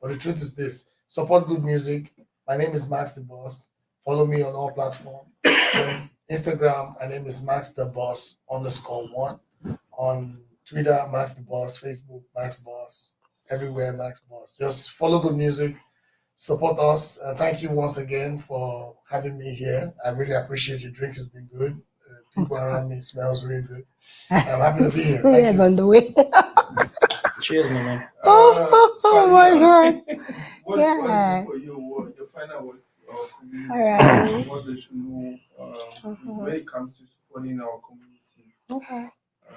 But the truth is this: support good music. My name is Max the Boss. Follow me on all platforms. On Instagram, my name is Max the Boss _1. On Twitter, Max the Boss, Facebook, Max Boss, everywhere, Max Boss. Just follow good music, support us. Thank you once again for having me here. I really appreciate your drink. Has been good. People around me smells really good. I'm happy to be here. Thank you. On the way. Cheers, my man. Oh my God. What Yeah. for you? Your final word for community. All right. What they should know when it comes to supporting our community. Okay.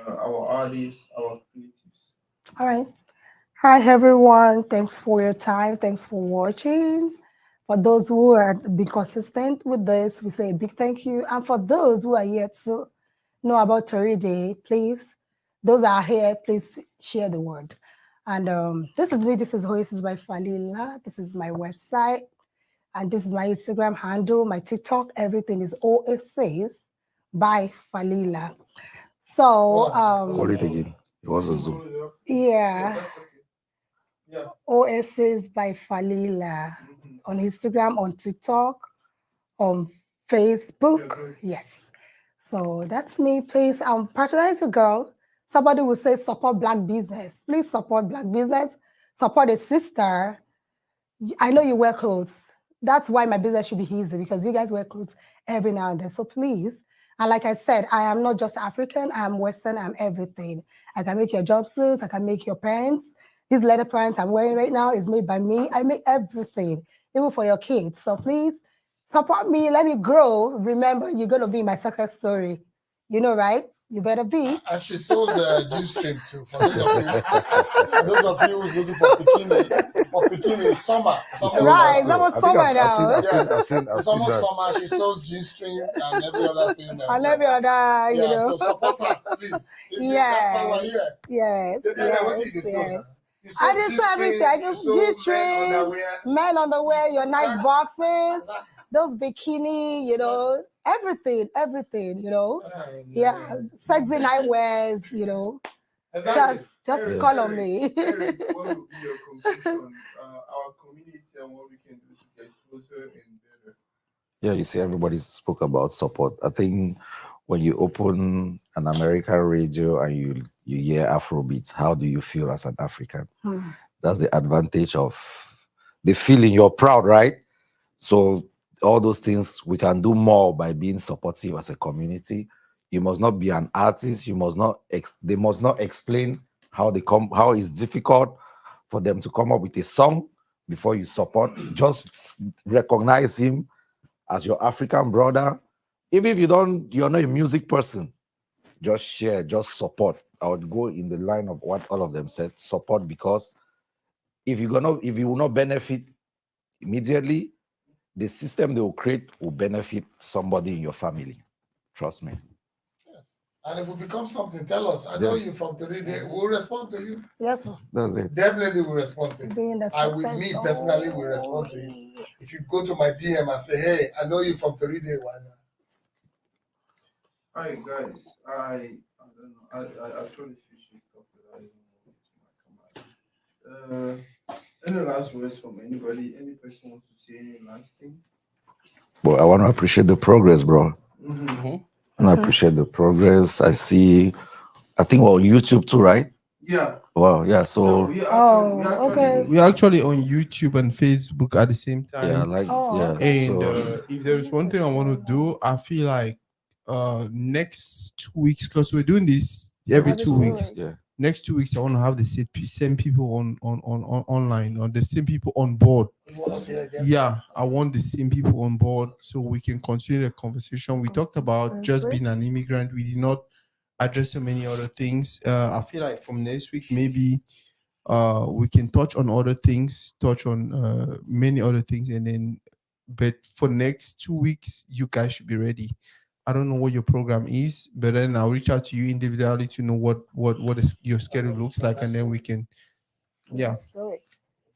Our artists, our creatives. All right. Hi, everyone. Thanks for your time. Thanks for watching. For those who are be consistent with this, we say a big thank you. And for those who are yet to know about TORIDEY, please, those that are here, please share the word. And this is me. This is Oasis by Falila. This is my website. And this is my Instagram handle, my TikTok. Everything is Oasis by Falila. So, Call it again. It was a Zoom. yeah. Oasis by Falila on Instagram, on TikTok, on Facebook. Yes. So that's me. Please patronize your girl. Somebody will say support Black business. Please support Black business. Support a sister. I know you wear clothes. That's why my business should be easy, because you guys wear clothes every now and then. So please. And like I said, I am not just African. I am Western. I'm everything. I can make your jumpsuits. I can make your pants. These leather pants I'm wearing right now is made by me. I make everything, even for your kids. So please support me. Let me grow. Remember, you're going to be my success story. You know, right? You better be. And she sells G-string too. For those of you who's looking for bikini summer. Right, that was summer now. It's almost summer. She sells G-string and every other thing. And every other, you know. So support her, please. That's why we're here. Yes. Yes. I just do everything. I just G-strings, men underwear, your nice boxers, those bikini, you know, everything, you know. Yeah, sexy night wears, you know. Exactly. Just call on me. Eric, what would be your conclusion? Our community and what we can do to get closer and better. Yeah, you see, everybody spoke about support. I think when you open an American radio and you hear Afrobeats, how do you feel as an African? That's the advantage of the feeling. You're proud, right? So all those things, we can do more by being supportive as a community. You must not be an artist. You must not. They must not explain how they come. How it's difficult for them to come up with a song before you support. Just recognize him as your African brother. Even if you're not a music person, just share, just support. I would go in the line of what all of them said. Support, because if you will not benefit immediately, the system they will create will benefit somebody in your family. Trust me. Yes. And if we become something, tell us. I know you from TORIDEY. We'll respond to you. Yes, sir. That's it. Definitely will respond to you. I will, me personally, will respond to you. If you go to my DM and say, hey, I know you from TORIDEY, why not? Hi guys, I don't know. I actually should stop it. I don't know. Any last words from anybody? Any person wants to say any last thing? Well, I want to appreciate the progress, bro. And I appreciate the progress. I see. I think we're on YouTube too, right? Yeah. Wow. Yeah. So we're actually on YouTube and Facebook at the same time. Yeah, And if there's one thing I want to do, I feel like next 2 weeks, because we're doing this every 2 weeks. Yeah. Next 2 weeks, I want to have the same people on online, or the same people on board. Yeah, I want the same people on board so we can continue the conversation. We talked about just being an immigrant. We did not address so many other things. I feel like from next week, maybe we can touch on other things, touch on many other things, and then. But for next 2 weeks, you guys should be ready. I don't know what your program is, but then I'll reach out to you individually to know what your schedule looks like, and then we can, yeah.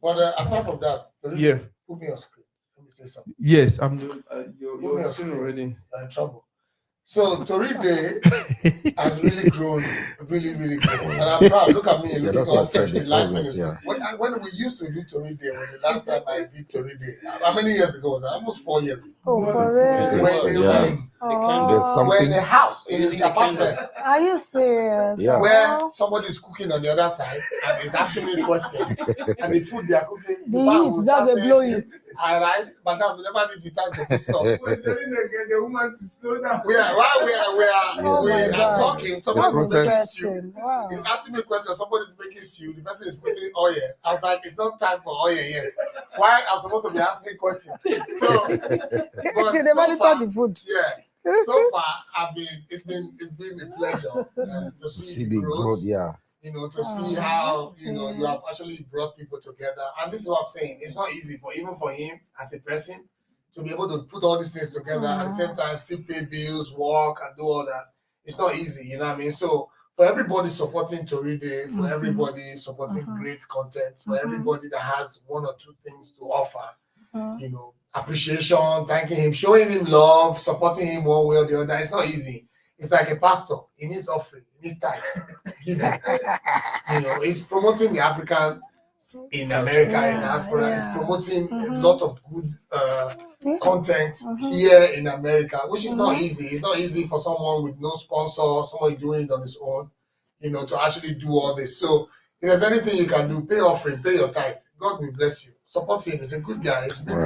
But aside from that, yeah, put me on screen. Let me say something. Yes, I'm doing. You're screen already. You're in trouble. So TORIDEY has really grown, really grown, and I'm proud. Look at me, looking all fresh, the lighting is. when we used to do TORIDEY, when the last time I did TORIDEY, how many years ago was that? Almost 4 years ago. Oh, for real? When the rooms, were in a house, in his apartment. Are you serious? Yeah. Where somebody is cooking on the other side and is asking me a question, and the food they are cooking, The heat, that's a blow it. I rise, madam, never need the time to be soft. So telling the woman to slow down. While we are talking, somebody is making That's stew. interesting. Wow. He's asking me a question, somebody is making stew, the person is putting oil. I was like, it's not time for oil yet. Why I'm supposed to be answering questions? So, but They so monitor far, the food. yeah. So far, it's been a pleasure to see the growth. Yeah. You know, to see how you have actually brought people together. And this is what I'm saying. It's not easy even for him as a person to be able to put all these things together at the same time, still pay bills, work, and do all that. It's not easy, you know what I mean? So for everybody supporting TORIDEY, for everybody supporting great content, for everybody that has one or two things to offer, appreciation, thanking him, showing him love, supporting him one way or the other. It's not easy. It's like a pastor. He needs offering. He needs tithe. Giving. He's promoting the African in America, in diaspora. He's promoting a lot of good content here in America, which is not easy. It's not easy for someone with no sponsor, someone doing it on his own, to actually do all this. So if there's anything you can do, pay offering, pay your tithe. God will bless you. Support him. He's a good guy. He's been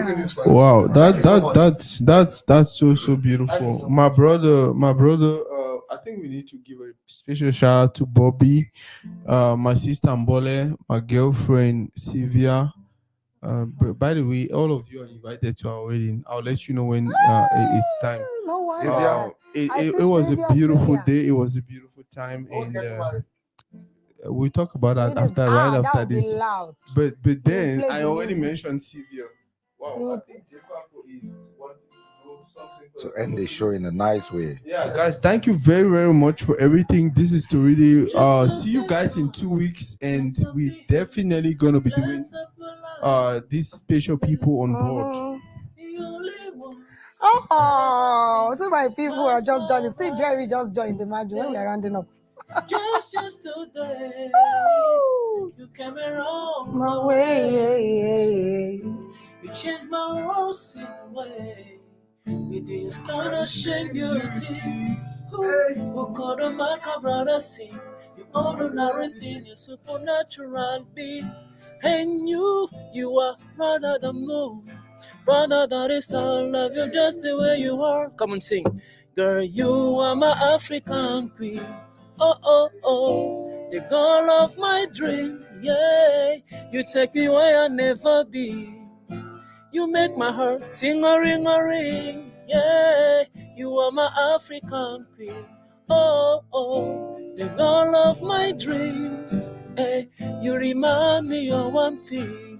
doing this for him. Wow, that's so Thank you beautiful. so My brother, I think we need to give a special shout out to Bobby, my sister Mbole, my girlfriend Sylvia. By the way, all of you are invited to our wedding. I'll let you know when it's time. No worries. It was a beautiful day. It was a beautiful time, and we'll talk about that after that this. Be loud. But then I already mentioned Sylvia. Wow, I think J-Paco is wanting to do something to end the show in a nice way. Yeah, guys, thank you very, very much for everything. This is TORIDEY. See you guys in 2 weeks, and we're definitely gonna be doing these special people on board. Oh, so my people are just joining. See, Jerry just joined. Imagine when we are rounding up. Just yesterday, you came around My way. You changed my rosy way with the astonishing beauty. Who called on my brother sing? You ordinary thing, a supernatural being. And you are rather than moon. Brother, that is all. Love you just the way you are. Come and sing. Girl, you are my African queen. Oh, the girl of my dream. Yeah, you take me where I never be. You make my heart sing a ring a ring. Yeah, you are my African queen. Oh, the girl of my dreams. Hey, you remind me of one thing.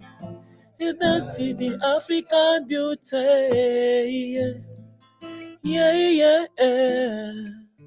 That's the African beauty. Yeah.